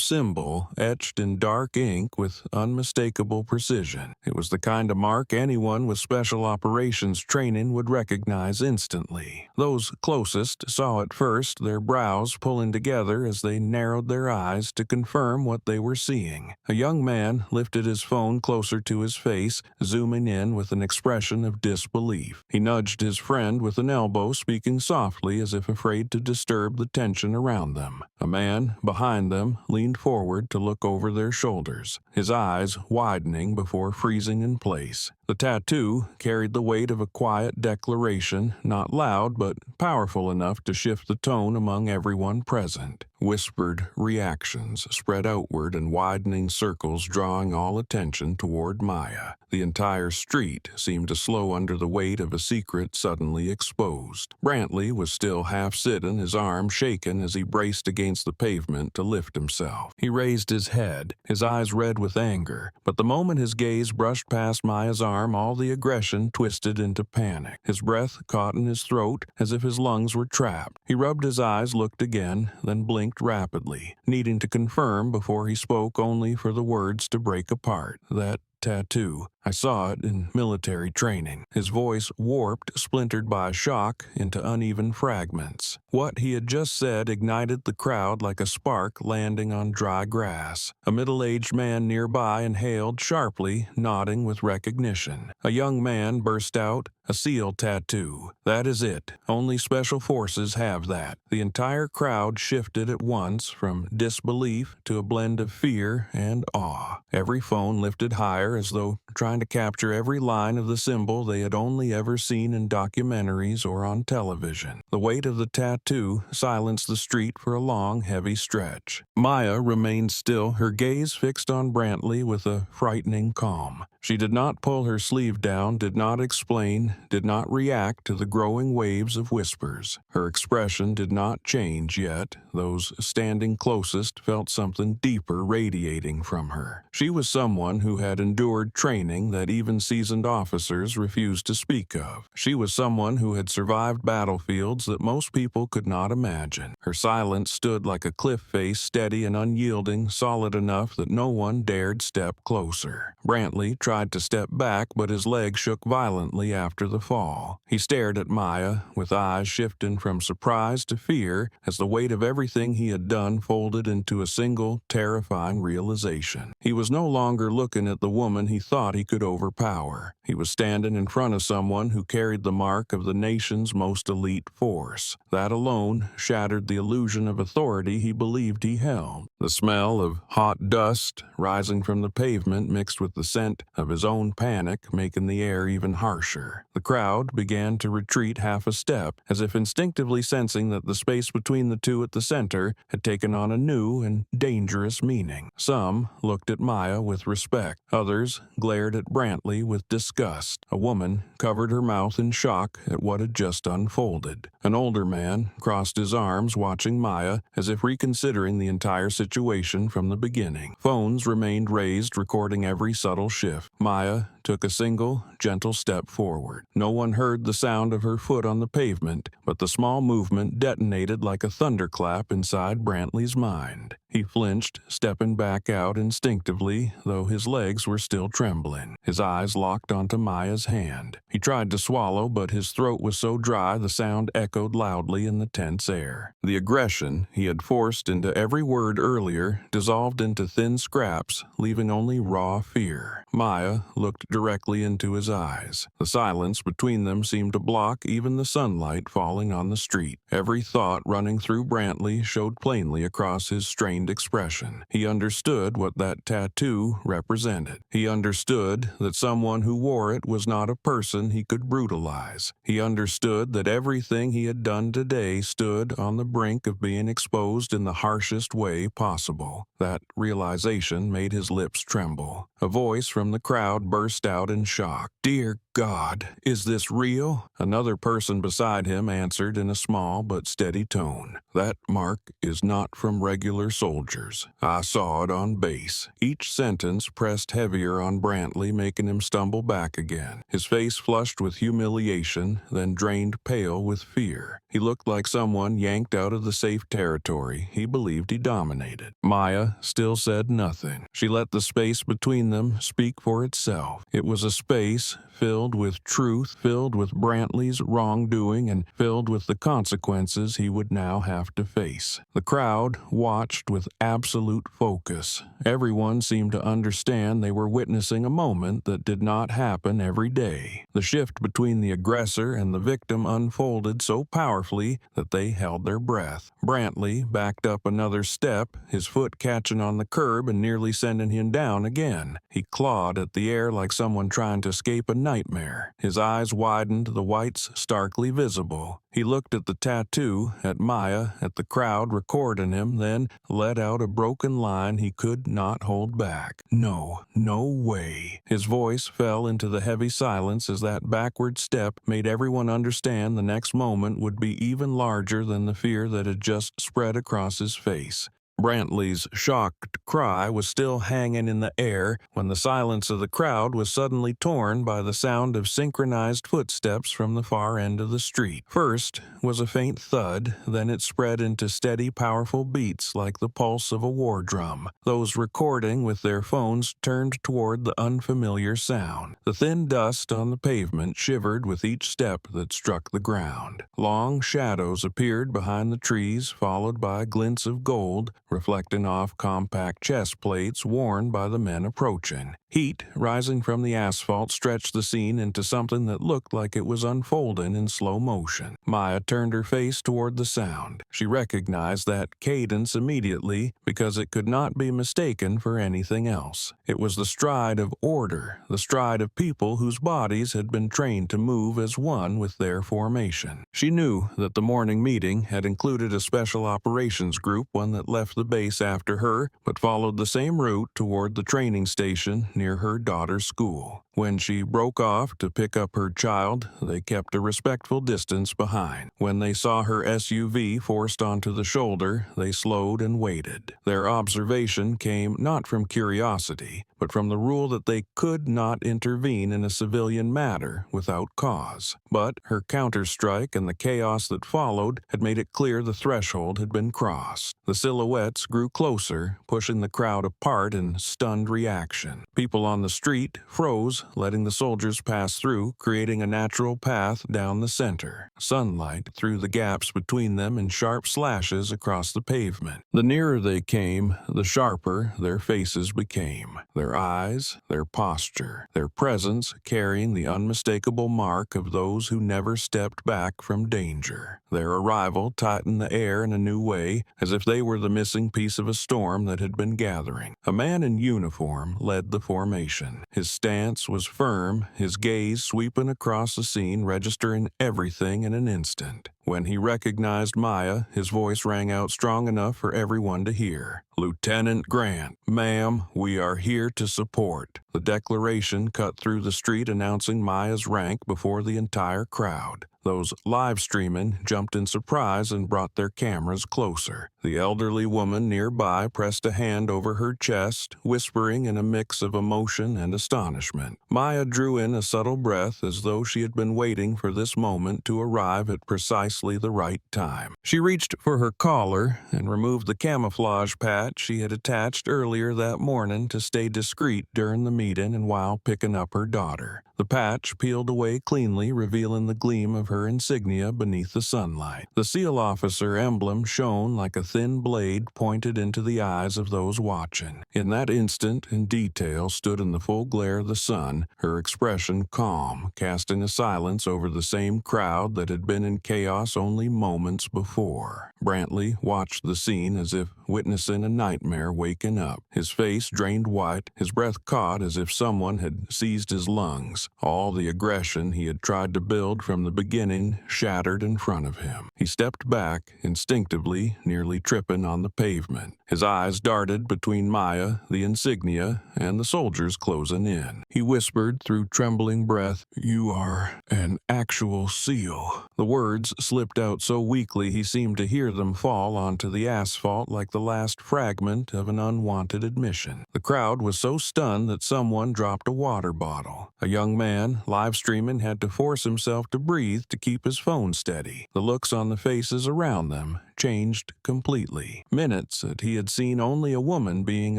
symbol etched in dark ink with unmistakable precision. It was the kind of mark anyone with special operations training would recognize instantly. Those closest saw it first, their brows pulling together as they narrowed their eyes to confirm what they were seeing. A young man lifted his phone closer to his face, zooming in with an expression of disbelief. He nudged his friend with an elbow, speaking softly as if afraid to disturb the tension around them. A man behind them leaned forward to look over their shoulders, his eyes widening before freezing in place. The tattoo carried the weight of a quiet declaration, not loud but powerful enough to shift the tone among everyone present. Whispered reactions spread outward in widening circles, drawing all attention toward Maya. The entire street seemed to slow under the weight of a secret suddenly exposed. Brantley was still half sitting, his arm shaken as he braced against the pavement to lift himself. He raised his head, his eyes red with anger, but the moment his gaze brushed past Maya's arm, all the aggression twisted into panic. His breath caught in his throat as if his lungs were trapped. He rubbed his eyes, looked again, then blinked rapidly, needing to confirm before he spoke, only for the words to break apart. "That tattoo. I saw it in military training." His voice warped, splintered by shock, into uneven fragments. What he had just said ignited the crowd like a spark landing on dry grass. A middle-aged man nearby inhaled sharply, nodding with recognition. A young man burst out, "A SEAL tattoo. That is it. Only special forces have that." The entire crowd shifted at once from disbelief to a blend of fear and awe. Every phone lifted higher as though trying to capture every line of the symbol they had only ever seen in documentaries or on television. The weight of the tattoo silenced the street for a long, heavy stretch. Maya remained still, her gaze fixed on Brantley with a frightening calm. She did not pull her sleeve down, did not explain, did not react to the growing waves of whispers. Her expression did not change yet. Those standing closest felt something deeper radiating from her. She was someone who had endured training that even seasoned officers refused to speak of. She was someone who had survived battlefields that most people could not imagine. Her silence stood like a cliff face, steady and unyielding, solid enough that no one dared step closer. Brantley tried to step back, but his leg shook violently after the fall. He stared at Maya, with eyes shifting from surprise to fear as the weight of everything he had done folded into a single, terrifying realization. He was no longer looking at the woman he thought he could overpower. He was standing in front of someone who carried the mark of the nation's most elite force. That alone shattered the illusion of authority he believed he held. The smell of hot dust rising from the pavement mixed with the scent of of his own panic making the air even harsher. The crowd began to retreat half a step, as if instinctively sensing that the space between the two at the center had taken on a new and dangerous meaning. Some looked at Maya with respect. Others glared at Brantley with disgust. A woman covered her mouth in shock at what had just unfolded. An older man crossed his arms, watching Maya as if reconsidering the entire situation from the beginning. Phones remained raised, recording every subtle shift. Maya took a single, gentle step forward. No one heard the sound of her foot on the pavement, but the small movement detonated like a thunderclap inside Brantley's mind. He flinched, stepping back out instinctively, though his legs were still trembling. His eyes locked onto Maya's hand. He tried to swallow, but his throat was so dry the sound echoed loudly in the tense air. The aggression he had forced into every word earlier dissolved into thin scraps, leaving only raw fear. Maya looked directly into his eyes. The silence between them seemed to block even the sunlight falling on the street. Every thought running through Brantley showed plainly across his strained expression. He understood what that tattoo represented. He understood that someone who wore it was not a person he could brutalize. He understood that everything he had done today stood on the brink of being exposed in the harshest way possible. That realization made his lips tremble. A voice from the crowd burst out in shock. "Dear God, is this real?" Another person beside him answered in a small but steady tone. "That mark is not from regular soldiers. I saw it on base." Each sentence pressed heavier on Brantley, making him stumble back again. His face flushed with humiliation, then drained pale with fear. He looked like someone yanked out of the safe territory he believed he dominated. Maya still said nothing. She let the space between them speak for itself. It was a space filled with truth, filled with Brantley's wrongdoing, and filled with the consequences he would now have to face. The crowd watched with absolute focus. Everyone seemed to understand they were witnessing a moment that did not happen every day. The shift between the aggressor and the victim unfolded so powerfully that they held their breath. Brantley backed up another step, his foot catching on the curb and nearly sending him down again. He clawed at the air like someone trying to escape a nightmare. His eyes widened, the whites starkly visible. He looked at the tattoo, at Maya, at the crowd recording him, then let out a broken line he could not hold back. "No, no way." His voice fell into the heavy silence as that backward step made everyone understand the next moment would be even larger than the fear that had just spread across his face. Brantley's shocked cry was still hanging in the air when the silence of the crowd was suddenly torn by the sound of synchronized footsteps from the far end of the street. First was a faint thud, then it spread into steady, powerful beats like the pulse of a war drum. Those recording with their phones turned toward the unfamiliar sound. The thin dust on the pavement shivered with each step that struck the ground. Long shadows appeared behind the trees, followed by glints of gold, reflecting off compact chest plates worn by the men approaching. Heat rising from the asphalt stretched the scene into something that looked like it was unfolding in slow motion. Maya turned her face toward the sound. She recognized that cadence immediately because it could not be mistaken for anything else. It was the stride of order, the stride of people whose bodies had been trained to move as one with their formation. She knew that the morning meeting had included a special operations group, one that left the base after her, but followed the same route toward the training station near her daughter's school. When she broke off to pick up her child, they kept a respectful distance behind. When they saw her SUV forced onto the shoulder, they slowed and waited. Their observation came not from curiosity, but from the rule that they could not intervene in a civilian matter without cause. But her counterstrike and the chaos that followed had made it clear the threshold had been crossed. The silhouettes grew closer, pushing the crowd apart in stunned reaction. People on the street froze, letting the soldiers pass through, creating a natural path down the center. Sunlight threw the gaps between them in sharp slashes across the pavement. The nearer they came, the sharper their faces became. Their eyes, their posture, their presence carrying the unmistakable mark of those who never stepped back from from danger. Their arrival tightened the air in a new way, as if they were the missing piece of a storm that had been gathering. A man in uniform led the formation. His stance was firm, his gaze sweeping across the scene, registering everything in an instant. When he recognized Maya, his voice rang out strong enough for everyone to hear. "Lieutenant Grant, ma'am, we are here to support." The declaration cut through the street, announcing Maya's rank before the entire crowd. Those live streaming jumped in surprise and brought their cameras closer. The elderly woman nearby pressed a hand over her chest, whispering in a mix of emotion and astonishment. Maya drew in a subtle breath, as though she had been waiting for this moment to arrive at precisely the right time. She reached for her collar and removed the camouflage patch she had attached earlier that morning to stay discreet during the meeting and while picking up her daughter. The patch peeled away cleanly, revealing the gleam of her insignia beneath the sunlight. The SEAL officer emblem shone like a thin blade pointed into the eyes of those watching. In that instant, in detail, stood in the full glare of the sun, her expression calm, casting a silence over the same crowd that had been in chaos only moments before. Brantley watched the scene as if witnessing a nightmare waking up. His face drained white, his breath caught as if someone had seized his lungs. All the aggression he had tried to build from the beginning shattered in front of him. He stepped back, instinctively, nearly tripping on the pavement. His eyes darted between Maya, the insignia, and the soldiers closing in. He whispered through trembling breath, "You are an actual SEAL." The words slipped out so weakly he seemed to hear them fall onto the asphalt like the last fragment of an unwanted admission. The crowd was so stunned that someone dropped a water bottle. A young man, live streaming, had to force himself to breathe to keep his phone steady. The looks on the faces around them changed completely. Minutes that he had seen only a woman being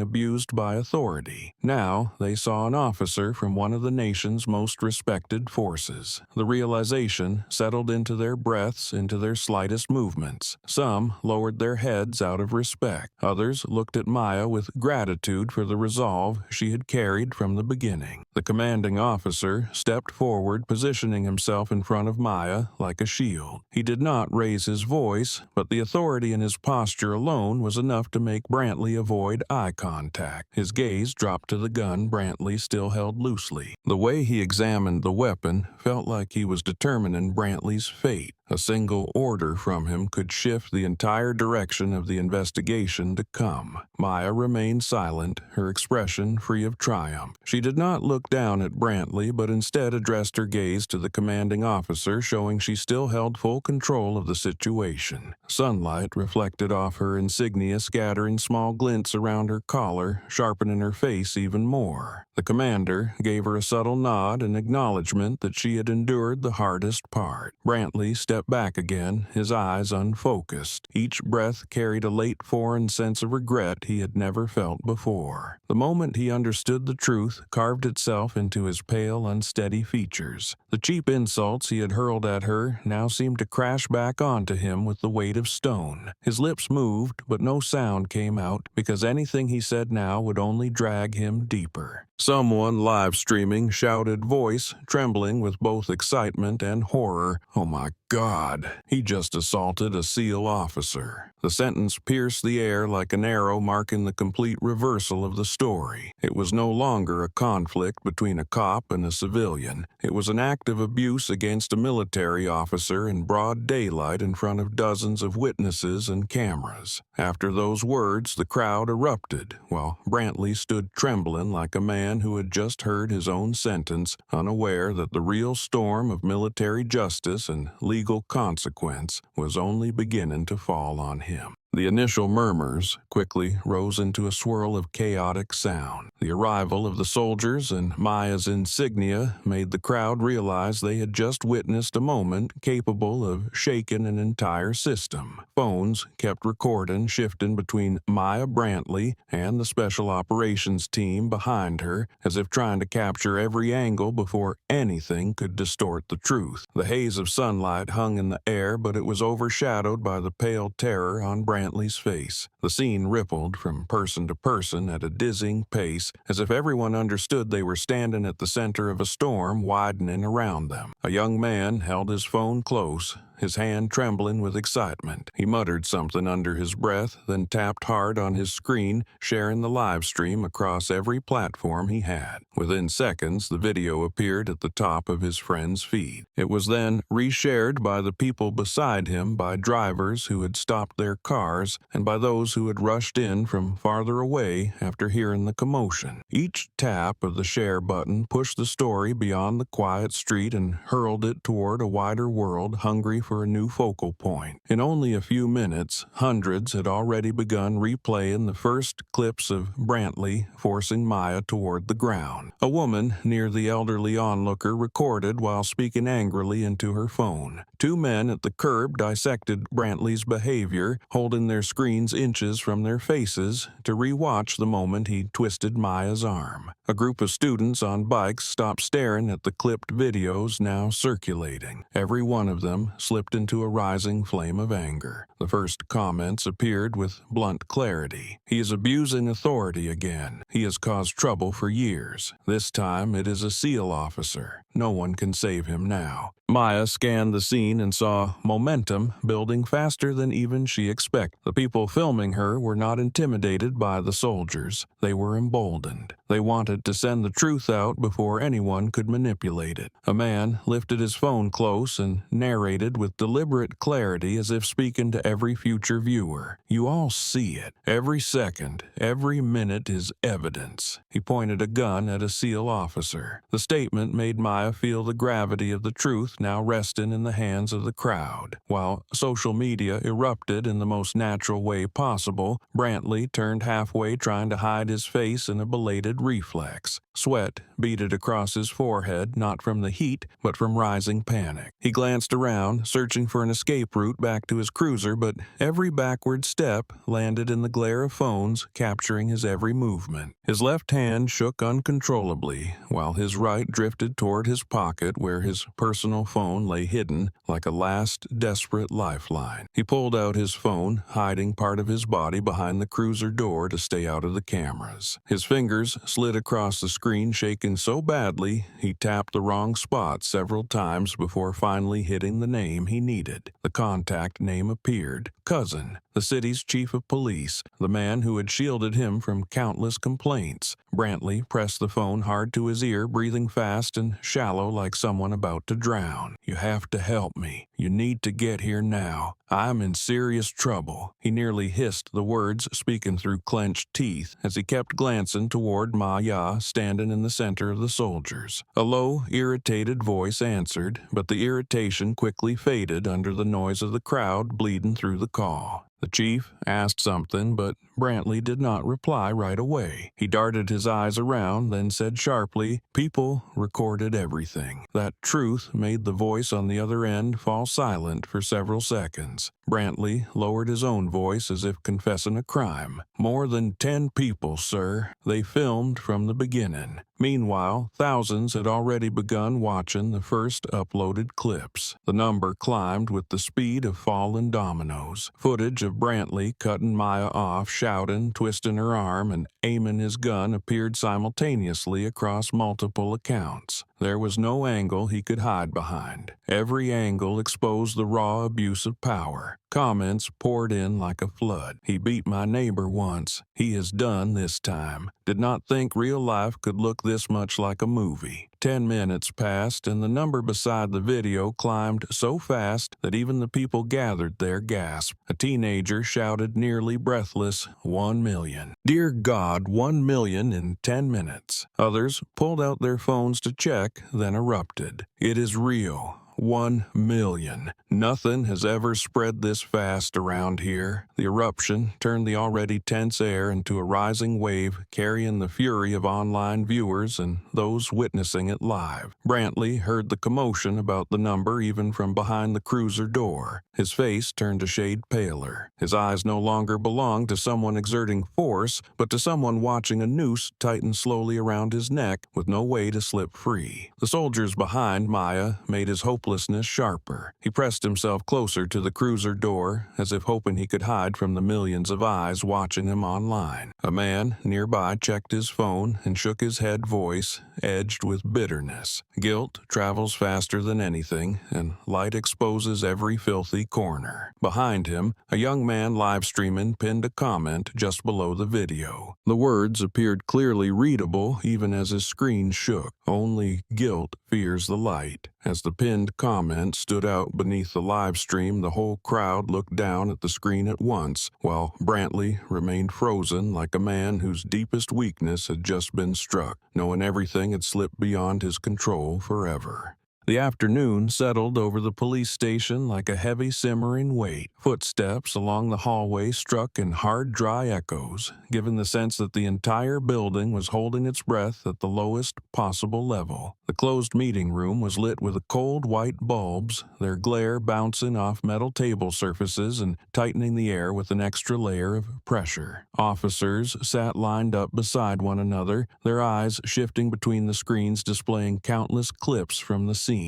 abused by authority. Now they saw an officer from one of the nation's most respected forces. The realization settled into their breaths, into their slightest movements. Some lowered their heads out of respect. Others looked at Maya with gratitude for the resolve she had carried from the beginning. The commanding officer stepped forward, positioning himself in front of Maya like a shield. He did not raise his voice, but the authority in his posture alone was enough to make Brantley avoid eye contact. His gaze dropped to the gun Brantley still held loosely. The way he examined the weapon felt like he was determining Brantley's fate. A single order from him could shift the entire direction of the investigation to come. Maya remained silent, her expression free of triumph. She did not look down at Brantley, but instead addressed her gaze to the commanding officer, showing she still held full control of the situation. Sunlight reflected off her insignia, scattering small glints around her collar, sharpening her face even more. The commander gave her a subtle nod in acknowledgement that she had endured the hardest part. Brantley stepped back again, his eyes unfocused. Each breath carried a late foreign sense of regret he had never felt before. The moment he understood the truth carved itself into his pale, unsteady features. The cheap insults he had hurled at her now seemed to crash back onto him with the weight of stone. His lips moved, but no sound came out, because anything he said now would only drag him deeper. Someone live streaming shouted, voice trembling with both excitement and horror, "Oh my God, he just assaulted a SEAL officer." The sentence pierced the air like an arrow, marking the complete reversal of the story. It was no longer a conflict between a cop and a civilian. It was an act of abuse against a military officer in broad daylight in front of dozens of witnesses and cameras. After those words, the crowd erupted, while Brantley stood trembling like a man who had just heard his own sentence, unaware that the real storm of military justice and legal consequence was only beginning to fall on him. The initial murmurs quickly rose into a swirl of chaotic sound. The arrival of the soldiers and Maya's insignia made the crowd realize they had just witnessed a moment capable of shaking an entire system. Phones kept recording, shifting between Maya Brantley and the special operations team behind her, as if trying to capture every angle before anything could distort the truth. The haze of sunlight hung in the air, but it was overshadowed by the pale terror on Brantley's face. The scene rippled from person to person at a dizzying pace, as if everyone understood they were standing at the center of a storm widening around them. A young man held his phone close, his hand trembling with excitement. He muttered something under his breath, then tapped hard on his screen, sharing the live stream across every platform he had. Within seconds, the video appeared at the top of his friend's feed. It was then reshared by the people beside him, by drivers who had stopped their cars, and by those who had rushed in from farther away after hearing the commotion. Each tap of the share button pushed the story beyond the quiet street and hurled it toward a wider world hungry for a new focal point. In only a few minutes, hundreds had already begun replaying the first clips of Brantley forcing Maya toward the ground. A woman near the elderly onlooker recorded while speaking angrily into her phone. Two men at the curb dissected Brantley's behavior, holding their screens inches from their faces to rewatch the moment he twisted Maya's arm. A group of students on bikes stopped staring at the clipped videos now circulating. Every one of them slipped into a rising flame of anger. The first comments appeared with blunt clarity. He is abusing authority again. He has caused trouble for years. This time it is a SEAL officer. No one can save him now. Maya scanned the scene and saw momentum building faster than even she expected. The people filming her were not intimidated by the soldiers. They were emboldened. They wanted to send the truth out before anyone could manipulate it. A man lifted his phone close and narrated with deliberate clarity as if speaking to every future viewer. You all see it. Every second, every minute is evidence. He pointed a gun at a SEAL officer. The statement made Maya feel the gravity of the truth now resting in the hands of the crowd. While social media erupted in the most natural way possible, Brantley turned halfway trying to hide his face in a belated reflex. Sweat beaded across his forehead, not from the heat, but from rising panic. He glanced around, searching for an escape route back to his cruiser, but every backward step landed in the glare of phones, capturing his every movement. His left hand shook uncontrollably, while his right drifted toward his pocket where his personal phone lay hidden like a last desperate lifeline. He pulled out his phone, hiding part of his body behind the cruiser door to stay out of the cameras. His fingers slid across the screen, shaking so badly he tapped the wrong spot several times before finally hitting the name he needed. The contact name appeared. Cousin, the city's chief of police, the man who had shielded him from countless complaints. Brantley pressed the phone hard to his ear, breathing fast and shallow like someone about to drown. You have to help me. You need to get here now. I'm in serious trouble. He nearly hissed the words, speaking through clenched teeth, as he kept glancing toward Maya, standing in the center of the soldiers. A low, irritated voice answered, but the irritation quickly faded under the noise of the crowd bleeding through the call. The chief asked something, but Brantley did not reply right away. He darted his eyes around, then said sharply, "People recorded everything." That truth made the voice on the other end fall silent for several seconds. Brantley lowered his own voice as if confessing a crime. "More than 10 people, sir. They filmed from the beginning." Meanwhile, thousands had already begun watching the first uploaded clips. The number climbed with the speed of fallen dominoes. Footage of Brantley cutting Maya off, shouting, twisting her arm, and aiming his gun appeared simultaneously across multiple accounts. There was no angle he could hide behind. Every angle exposed the raw abuse of power. Comments poured in like a flood. "He beat my neighbor once. He is done this time. Did not think real life could look this much like a movie." 10 minutes passed, and the number beside the video climbed so fast that even the people gathered there gasped. A teenager shouted, nearly breathless, 1 million. Dear God, 1 million in 10 minutes. Others pulled out their phones to check, then erupted. It is real. 1 million. Nothing has ever spread this fast around here. The eruption turned the already tense air into a rising wave, carrying the fury of online viewers and those witnessing it live. Brantley heard the commotion about the number even from behind the cruiser door. His face turned a shade paler. His eyes no longer belonged to someone exerting force, but to someone watching a noose tighten slowly around his neck with no way to slip free. The soldiers behind Maya made his hopeless helplessness sharper. He pressed himself closer to the cruiser door, as if hoping he could hide from the millions of eyes watching him online. A man nearby checked his phone and shook his head, voice edged with bitterness. Guilt travels faster than anything, and light exposes every filthy corner. Behind him, a young man live streaming pinned a comment just below the video. The words appeared clearly readable even as his screen shook. Only guilt fears the light. As the pinned comment stood out beneath the live stream, the whole crowd looked down at the screen at once, while Brantley remained frozen like a man whose deepest weakness had just been struck, knowing everything had slipped beyond his control forever. The afternoon settled over the police station like a heavy simmering weight. Footsteps along the hallway struck in hard, dry echoes, giving the sense that the entire building was holding its breath at the lowest possible level. The closed meeting room was lit with cold white bulbs, their glare bouncing off metal table surfaces and tightening the air with an extra layer of pressure. Officers sat lined up beside one another, their eyes shifting between the screens displaying countless clips from the scene.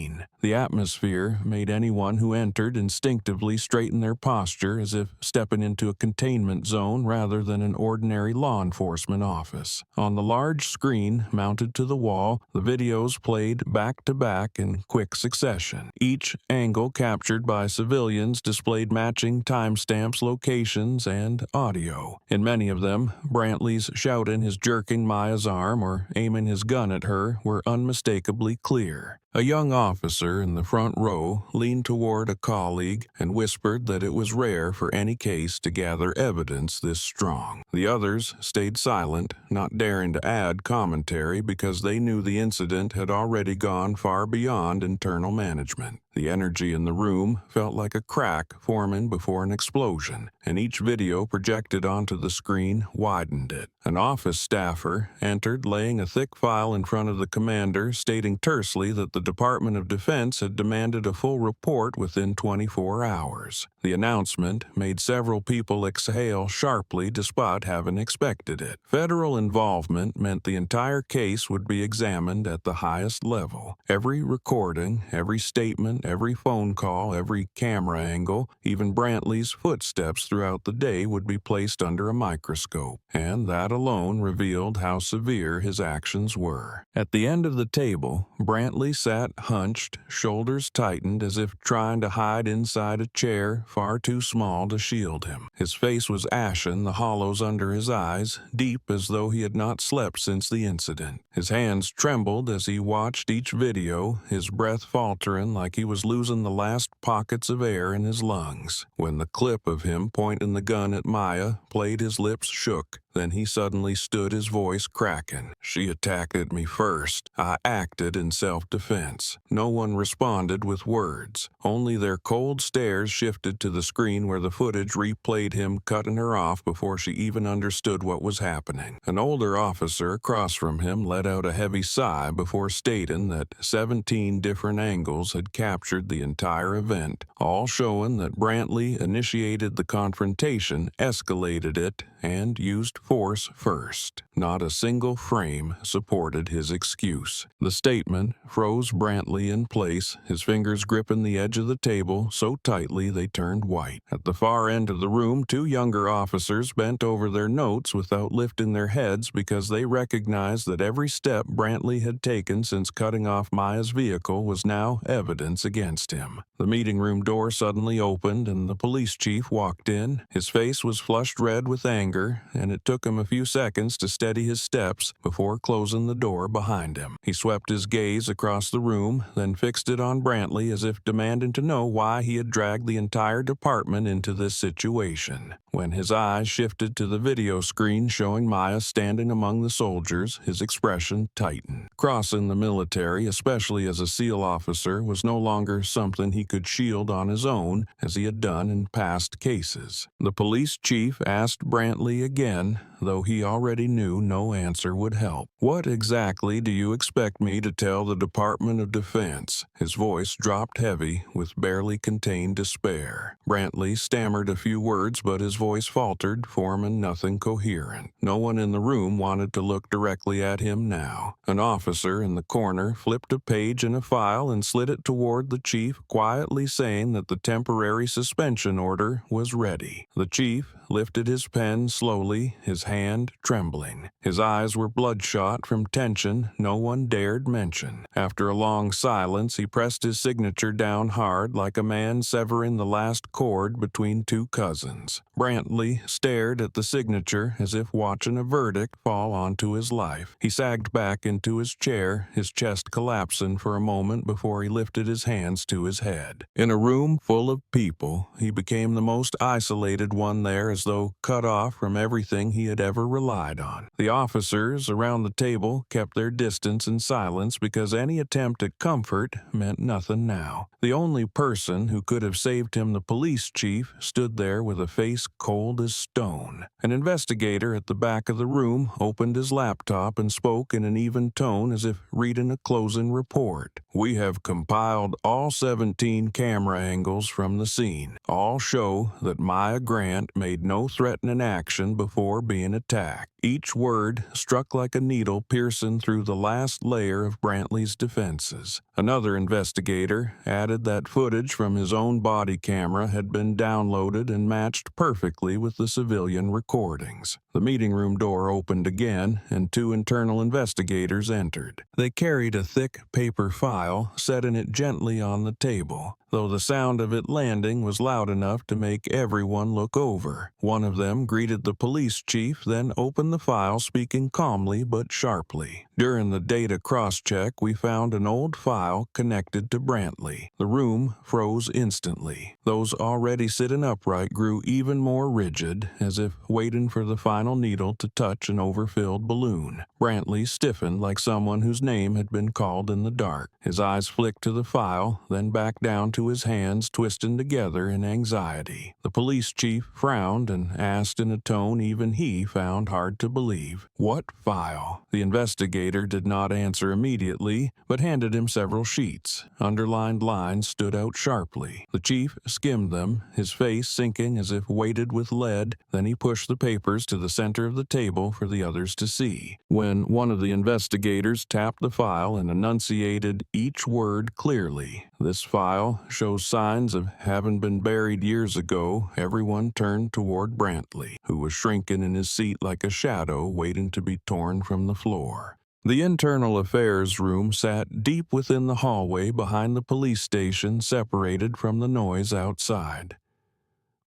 The atmosphere made anyone who entered instinctively straighten their posture as if stepping into a containment zone rather than an ordinary law enforcement office. On the large screen mounted to the wall, the videos played back to back in quick succession. Each angle captured by civilians displayed matching timestamps, locations, and audio. In many of them, Brantley's shouting, his jerking Maya's arm, or aiming his gun at her were unmistakably clear. A young officer in the front row leaned toward a colleague and whispered that it was rare for any case to gather evidence this strong. The others stayed silent, not daring to add commentary because they knew the incident had already gone far beyond internal management. The energy in the room felt like a crack forming before an explosion, and each video projected onto the screen widened it. An office staffer entered, laying a thick file in front of the commander, stating tersely that the Department of Defense had demanded a full report within 24 hours. The announcement made several people exhale sharply despite having expected it. Federal involvement meant the entire case would be examined at the highest level. Every recording, every statement, every phone call, every camera angle, even Brantley's footsteps throughout the day would be placed under a microscope, and that alone revealed how severe his actions were. At the end of the table, Brantley sat hunched, shoulders tightened as if trying to hide inside a chair far too small to shield him. His face was ashen, the hollows under his eyes deep as though he had not slept since the incident. His hands trembled as he watched each video, his breath faltering like he was losing the last pockets of air in his lungs. When the clip of him pointing the gun at Maya played, his lips shook. Then he suddenly stood, his voice cracking. "She attacked at me first. I acted in self-defense." No one responded with words. Only their cold stares shifted to the screen where the footage replayed him cutting her off before she even understood what was happening. An older officer across from him let out a heavy sigh before stating that 17 different angles had captured the entire event, all showing that Brantley initiated the confrontation, escalated it, and used force first. Not a single frame supported his excuse. The statement froze Brantley in place, his fingers gripping the edge of the table so tightly they turned white. At the far end of the room, two younger officers bent over their notes without lifting their heads because they recognized that every step Brantley had taken since cutting off Maya's vehicle was now evidence against him. The meeting room door suddenly opened and the police chief walked in. His face was flushed red with anger, and it took him a few seconds to steady his steps before closing the door behind him. He swept his gaze across the room, then fixed it on Brantley as if demanding to know why he had dragged the entire department into this situation. When his eyes shifted to the video screen showing Maya standing among the soldiers, his expression tightened. Crossing the military, especially as a SEAL officer, was no longer something he could shield on his own as he had done in past cases. The police chief asked Brantley Brantley again, though he already knew no answer would help. "What exactly do you expect me to tell the Department of Defense?" His voice dropped heavy with barely contained despair. Brantley stammered a few words, but his voice faltered, forming nothing coherent. No one in the room wanted to look directly at him now. An officer in the corner flipped a page in a file and slid it toward the chief, quietly saying that the temporary suspension order was ready. The chief lifted his pen slowly, his hand trembling. His eyes were bloodshot from tension no one dared mention. After a long silence, he pressed his signature down hard like a man severing the last cord between two cousins. Brantley stared at the signature as if watching a verdict fall onto his life. He sagged back into his chair, his chest collapsing for a moment before he lifted his hands to his head. In a room full of people, he became the most isolated one there, as though cut off from everything he had ever relied on. The officers around the table kept their distance in silence because any attempt at comfort meant nothing now. The only person who could have saved him, the police chief, stood there with a face cold as stone. An investigator at the back of the room opened his laptop and spoke in an even tone as if reading a closing report. "We have compiled all 17 camera angles from the scene. All show that Maya Grant made no threatening action before being attacked." Each word struck like a needle piercing through the last layer of Brantley's defenses. Another investigator added that footage from his own body camera had been downloaded and matched perfectly with the civilian recordings. The meeting room door opened again, and two internal investigators entered. They carried a thick paper file, setting it gently on the table, though the sound of it landing was loud enough to make everyone look over. One of them greeted the police chief, then opened the file, speaking calmly but sharply. "During the data cross-check, we found an old file connected to Brantley." The room froze instantly. Those already sitting upright grew even more rigid, as if waiting for the final needle to touch an overfilled balloon. Brantley stiffened like someone whose name had been called in the dark. His eyes flicked to the file, then back down to his hands, twisting together in anxiety. The police chief frowned and asked in a tone even he found hard to believe, "What file?" The investigator did not answer immediately, but handed him several sheets. Underlined lines stood out sharply. The chief skimmed them, his face sinking as if weighted with lead. Then he pushed the papers to the center of the table for the others to see. When one of the investigators tapped the file and enunciated each word clearly, "This file shows signs of having been buried years ago," everyone turned toward Brantley, who was shrinking in his seat like a shadow waiting to be torn from the floor. The internal affairs room sat deep within the hallway behind the police station, separated from the noise outside.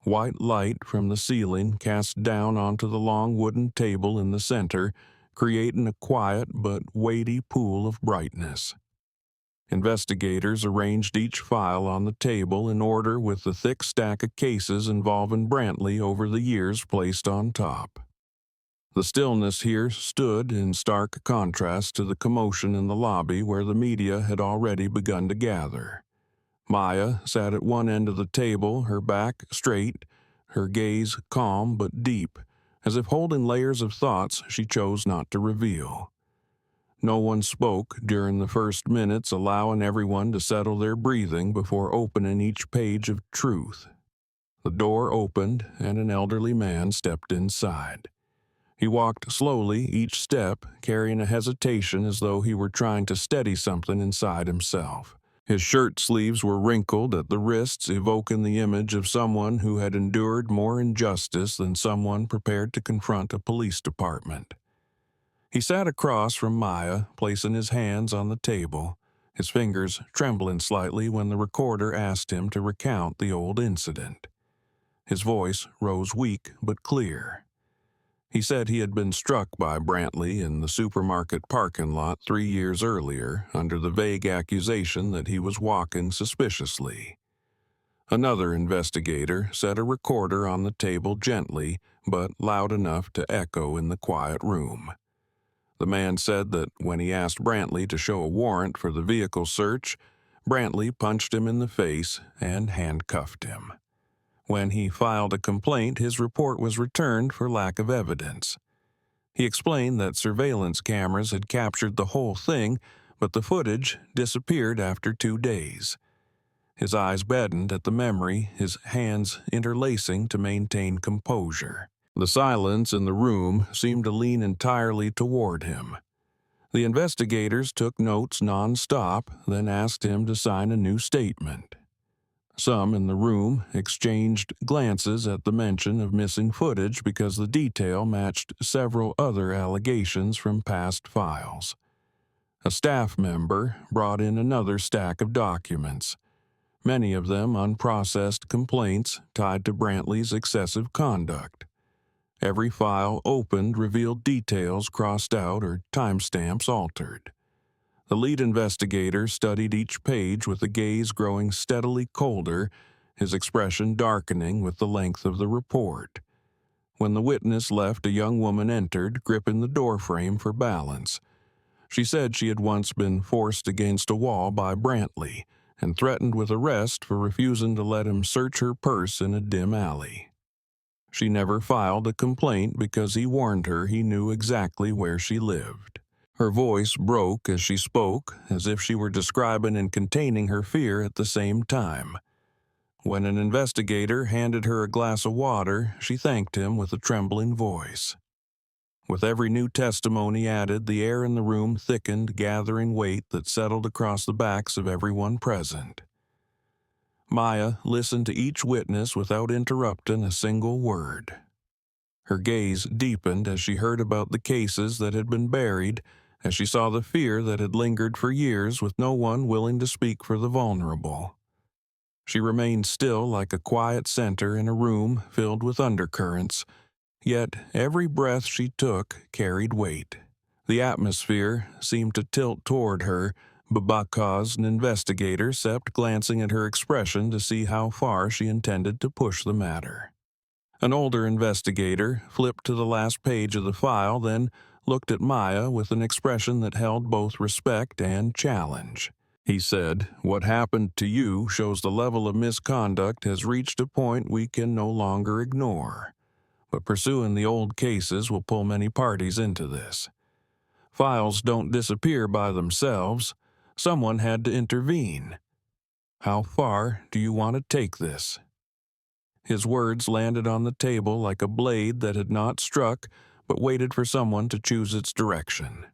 White light from the ceiling cast down onto the long wooden table in the center, creating a quiet but weighty pool of brightness. Investigators arranged each file on the table in order, with the thick stack of cases involving Brantley over the years placed on top. The stillness here stood in stark contrast to the commotion in the lobby where the media had already begun to gather. Maya sat at one end of the table, her back straight, her gaze calm but deep, as if holding layers of thoughts she chose not to reveal. No one spoke during the first minutes, allowing everyone to settle their breathing before opening each page of truth. The door opened, and an elderly man stepped inside. He walked slowly each step, carrying a hesitation as though he were trying to steady something inside himself. His shirt sleeves were wrinkled at the wrists, evoking the image of someone who had endured more injustice than someone prepared to confront a police department. He sat across from Maya, placing his hands on the table, his fingers trembling slightly when the recorder asked him to recount the old incident. His voice rose weak but clear. He said he had been struck by Brantley in the supermarket parking lot 3 years earlier under the vague accusation that he was walking suspiciously. Another investigator set a recorder on the table gently but loud enough to echo in the quiet room. The man said that when he asked Brantley to show a warrant for the vehicle search, Brantley punched him in the face and handcuffed him. When he filed a complaint, his report was returned for lack of evidence. He explained that surveillance cameras had captured the whole thing, but the footage disappeared after 2 days. His eyes reddened at the memory, his hands interlacing to maintain composure. The silence in the room seemed to lean entirely toward him. The investigators took notes non-stop, then asked him to sign a new statement. Some in the room exchanged glances at the mention of missing footage because the detail matched several other allegations from past files. A staff member brought in another stack of documents, many of them unprocessed complaints tied to Brantley's excessive conduct. Every file opened revealed details crossed out or timestamps altered. The lead investigator studied each page with a gaze growing steadily colder, his expression darkening with the length of the report. When the witness left, a young woman entered, gripping the doorframe for balance. She said she had once been forced against a wall by Brantley and threatened with arrest for refusing to let him search her purse in a dim alley. She never filed a complaint because he warned her he knew exactly where she lived. Her voice broke as she spoke, as if she were describing and containing her fear at the same time. When an investigator handed her a glass of water, she thanked him with a trembling voice. With every new testimony added, the air in the room thickened, gathering weight that settled across the backs of everyone present. Maya listened to each witness without interrupting a single word. Her gaze deepened as she heard about the cases that had been buried, as she saw the fear that had lingered for years with no one willing to speak for the vulnerable. She remained still like a quiet center in a room filled with undercurrents, yet every breath she took carried weight. The atmosphere seemed to tilt toward her, because an investigator kept glancing at her expression to see how far she intended to push the matter. An older investigator flipped to the last page of the file, then looked at Maya with an expression that held both respect and challenge. He said, "What happened to you shows the level of misconduct has reached a point we can no longer ignore. But pursuing the old cases will pull many parties into this. Files don't disappear by themselves. Someone had to intervene. How far do you want to take this?" His words landed on the table like a blade that had not struck, but waited for someone to choose its direction.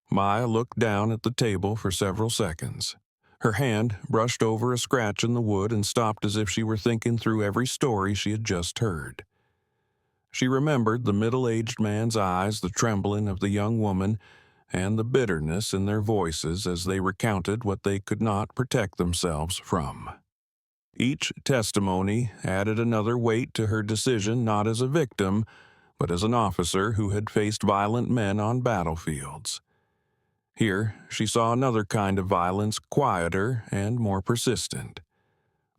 Maya looked down at the table for several seconds. Her hand brushed over a scratch in the wood and stopped as if she were thinking through every story she had just heard. She remembered the middle-aged man's eyes, the trembling of the young woman, and the bitterness in their voices as they recounted what they could not protect themselves from. Each testimony added another weight to her decision, not as a victim, but as an officer who had faced violent men on battlefields. Here, she saw another kind of violence, quieter and more persistent.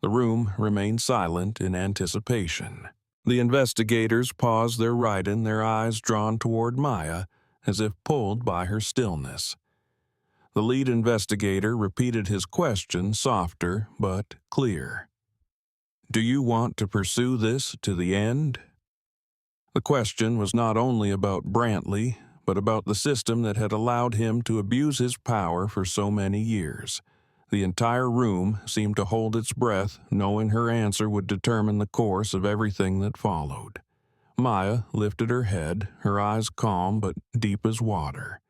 The room remained silent in anticipation. The investigators paused their writing, their eyes drawn toward Maya, as if pulled by her stillness. The lead investigator repeated his question, softer but clear. "Do you want to pursue this to the end?" The question was not only about Brantley, but about the system that had allowed him to abuse his power for so many years. The entire room seemed to hold its breath, knowing her answer would determine the course of everything that followed. Maya lifted her head, her eyes calm but deep as water.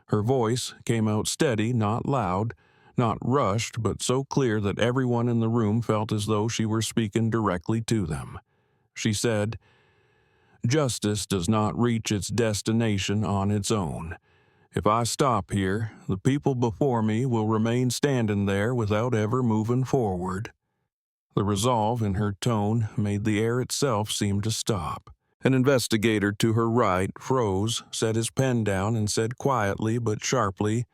Her voice came out steady, not loud, not rushed, but so clear that everyone in the room felt as though she were speaking directly to them. She said, "Justice does not reach its destination on its own. If I stop here, the people before me will remain standing there without ever moving forward." The resolve in her tone made the air itself seem to stop. An investigator to her right froze, set his pen down, and said quietly but sharply,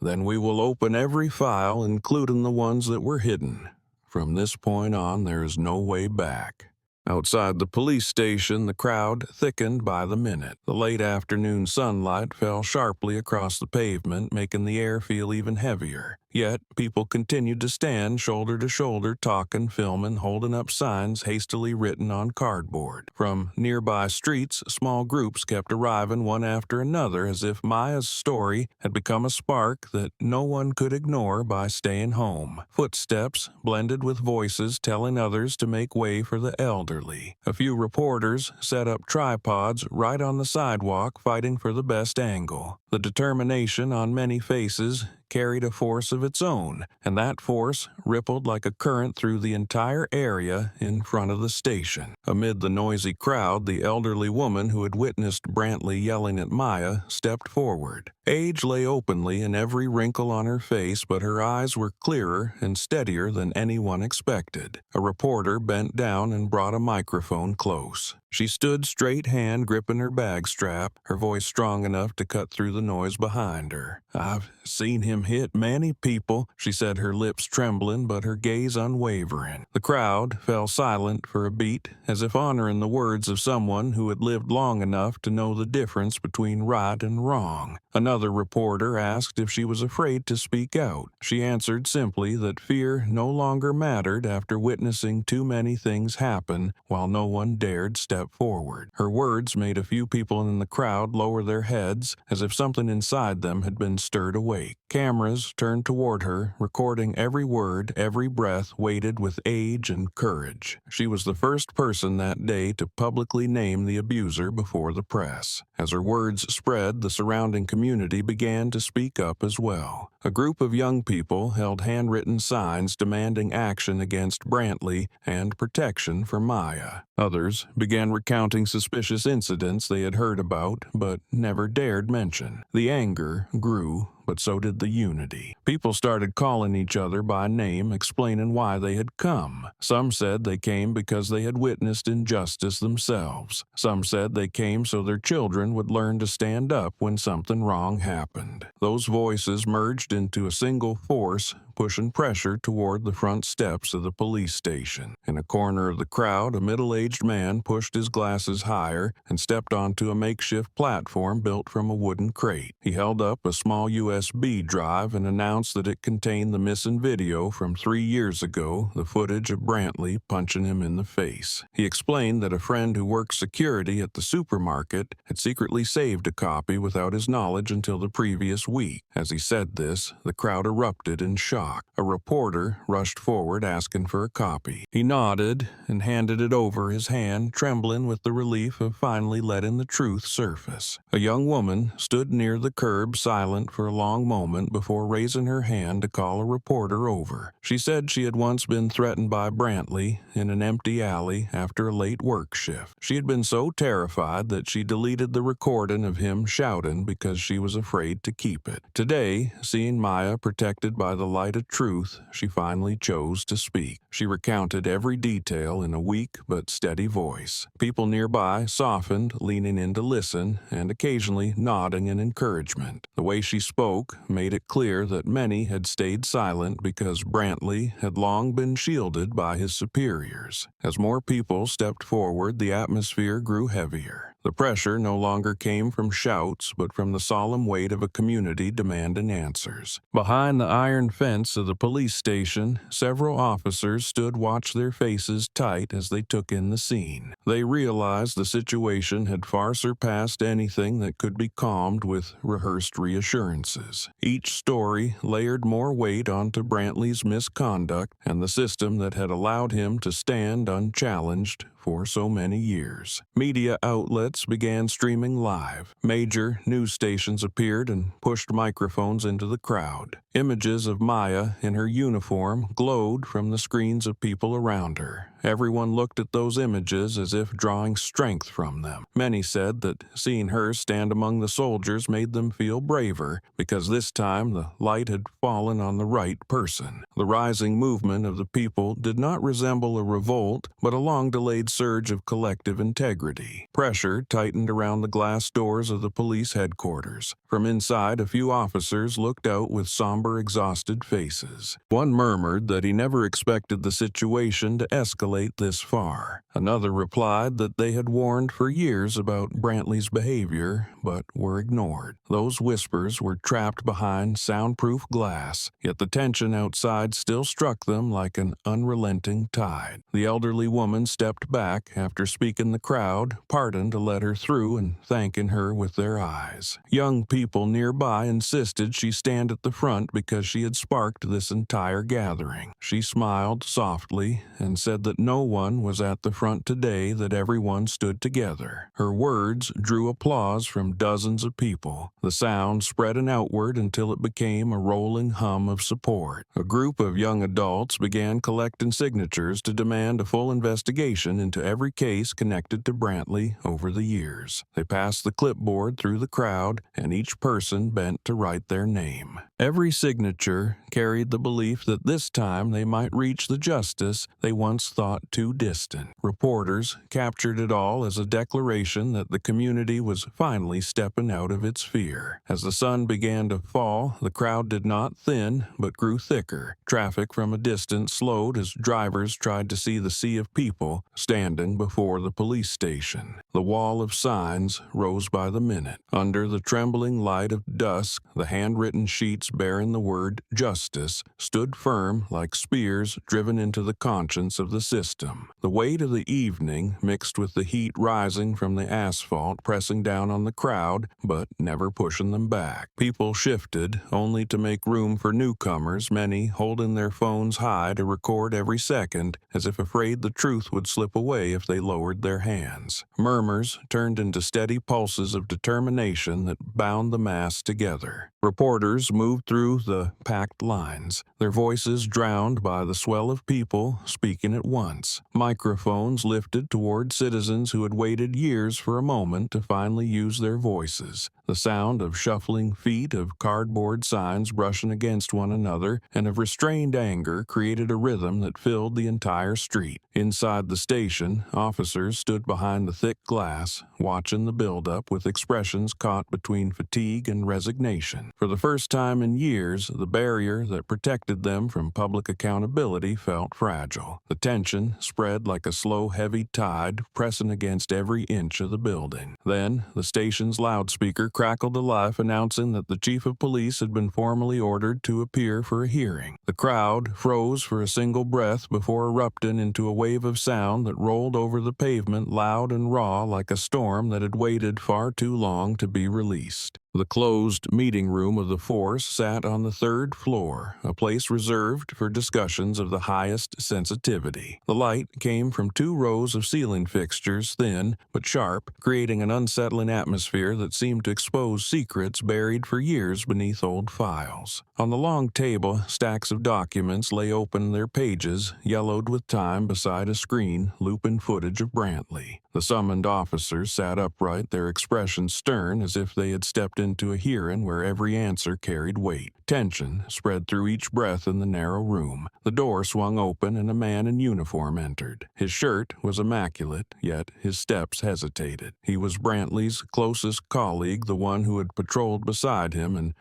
"Then we will open every file, including the ones that were hidden. From this point on, there is no way back." Outside the police station, the crowd thickened by the minute. The late afternoon sunlight fell sharply across the pavement, making the air feel even heavier. Yet, people continued to stand shoulder to shoulder talking, filming, holding up signs hastily written on cardboard. From nearby streets, small groups kept arriving one after another as if Maya's story had become a spark that no one could ignore by staying home. Footsteps blended with voices telling others to make way for the elderly. A few reporters set up tripods right on the sidewalk, fighting for the best angle. The determination on many faces carried a force of its own, and that force rippled like a current through the entire area in front of the station. Amid the noisy crowd, the elderly woman who had witnessed Brantley yelling at Maya stepped forward. Age lay openly in every wrinkle on her face, but her eyes were clearer and steadier than anyone expected. A reporter bent down and brought a microphone close. She stood straight, hand gripping her bag strap, her voice strong enough to cut through the noise behind her. "I've seen him hit many people," she said, her lips trembling but her gaze unwavering. The crowd fell silent for a beat, as if honoring the words of someone who had lived long enough to know the difference between right and wrong. Another reporter asked if she was afraid to speak out. She answered simply that fear no longer mattered after witnessing too many things happen while no one dared step forward. Her words made a few people in the crowd lower their heads as if something inside them had been stirred awake. Cameras turned toward her, recording every word, every breath weighted with age and courage. She was the first person that day to publicly name the abuser before the press. As her words spread, the surrounding community began to speak up as well. A group of young people held handwritten signs demanding action against Brantley and protection for Maya. Others began recounting suspicious incidents they had heard about but never dared mention. The anger grew, but so did the unity. People started calling each other by name, explaining why they had come. Some said they came because they had witnessed injustice themselves. Some said they came so their children would learn to stand up when something wrong happened. Those voices merged into a single force, pushing pressure toward the front steps of the police station. In a corner of the crowd, a middle-aged man pushed his glasses higher and stepped onto a makeshift platform built from a wooden crate. He held up a small USB drive and announced that it contained the missing video from 3 years ago, the footage of Brantley punching him in the face. He explained that a friend who worked security at the supermarket had secretly saved a copy without his knowledge until the previous week. As he said this, the crowd erupted in shock. A reporter rushed forward asking for a copy. He nodded and handed it over, his hand trembling with the relief of finally letting the truth surface. A young woman stood near the curb, silent for a long moment before raising her hand to call a reporter over. She said she had once been threatened by Brantley in an empty alley after a late work shift. She had been so terrified that she deleted the recording of him shouting because she was afraid to keep it. Today, seeing Maya protected by the light of truth, she finally chose to speak. She recounted every detail in a weak but steady voice. People nearby softened, leaning in to listen, and occasionally nodding in encouragement. The way she spoke made it clear that many had stayed silent because Brantley had long been shielded by his superiors. As more people stepped forward, the atmosphere grew heavier. The pressure no longer came from shouts, but from the solemn weight of a community demanding answers. Behind the iron fence of the police station, several officers stood, watched their faces tight as they took in the scene. They realized the situation had far surpassed anything that could be calmed with rehearsed reassurances. Each story layered more weight onto Brantley's misconduct and the system that had allowed him to stand unchallenged for so many years. Media outlets began streaming live. Major news stations appeared and pushed microphones into the crowd. Images of Maya in her uniform glowed from the screens of people around her. Everyone looked at those images as if drawing strength from them. Many said that seeing her stand among the soldiers made them feel braver, because this time the light had fallen on the right person. The rising movement of the people did not resemble a revolt, but a long-delayed surge of collective integrity. Pressure tightened around the glass doors of the police headquarters. From inside, a few officers looked out with somber somber, exhausted faces. One murmured that he never expected the situation to escalate this far. Another replied that they had warned for years about Brantley's behavior, but were ignored. Those whispers were trapped behind soundproof glass, yet the tension outside still struck them like an unrelenting tide. The elderly woman stepped back after speaking the crowd, parting to let her through and thanking her with their eyes. Young people nearby insisted she stand at the front because she had sparked this entire gathering. She smiled softly and said that no one was at the front today, that everyone stood together. Her words drew applause from dozens of people. The sound spreading outward until it became a rolling hum of support. A group of young adults began collecting signatures to demand a full investigation into every case connected to Brantley over the years. They passed the clipboard through the crowd, and each person bent to write their name. Every signature carried the belief that this time they might reach the justice they once thought too distant. Reporters captured it all as a declaration that the community was finally stepping out of its fear. As the sun began to fall, the crowd did not thin, but grew thicker. Traffic from a distance slowed as drivers tried to see the sea of people standing before the police station. The wall of signs rose by the minute. Under the trembling light of dusk, the handwritten sheets bearing the word justice stood firm like spears driven into the conscience of the system. The weight of the evening mixed with the heat rising from the asphalt, pressing down on the crowd, but never pushing them back. People shifted, only to make room for newcomers, many holding their phones high to record every second, as if afraid the truth would slip away if they lowered their hands. Murmurs turned into steady pulses of determination that bound the mass together. Reporters moved through the packed lines, their voices drowned by the swell of people speaking at once. Microphones lifted toward citizens who had waited years for a moment to finally use their voices. The sound of shuffling feet, of cardboard signs brushing against one another, and of restrained anger created a rhythm that filled the entire street. Inside the station, officers stood behind the thick glass, watching the buildup with expressions caught between fatigue and resignation. For the first time in years, the barrier that protected them from public accountability felt fragile. The tension spread like a slow, heavy tide, pressing against every inch of the building. Then, the station's loudspeaker crackled to life, announcing that the chief of police had been formally ordered to appear for a hearing. The crowd froze for a single breath before erupting into a wave of sound that rolled over the pavement, loud and raw like a storm that had waited far too long to be released. The closed meeting room of the force sat on the third floor, a place reserved for discussions of the highest sensitivity. The light came from 2 rows of ceiling fixtures, thin but sharp, creating an unsettling atmosphere that seemed to expose secrets buried for years beneath old files. On the long table, stacks of documents lay open, their pages yellowed with time beside a screen looping footage of Brantley. The summoned officers sat upright, their expressions stern, as if they had stepped into a hearing where every answer carried weight. Tension spread through each breath in the narrow room. The door swung open and a man in uniform entered. His shirt was immaculate, yet his steps hesitated. He was Brantley's closest colleague, the one who had patrolled beside him and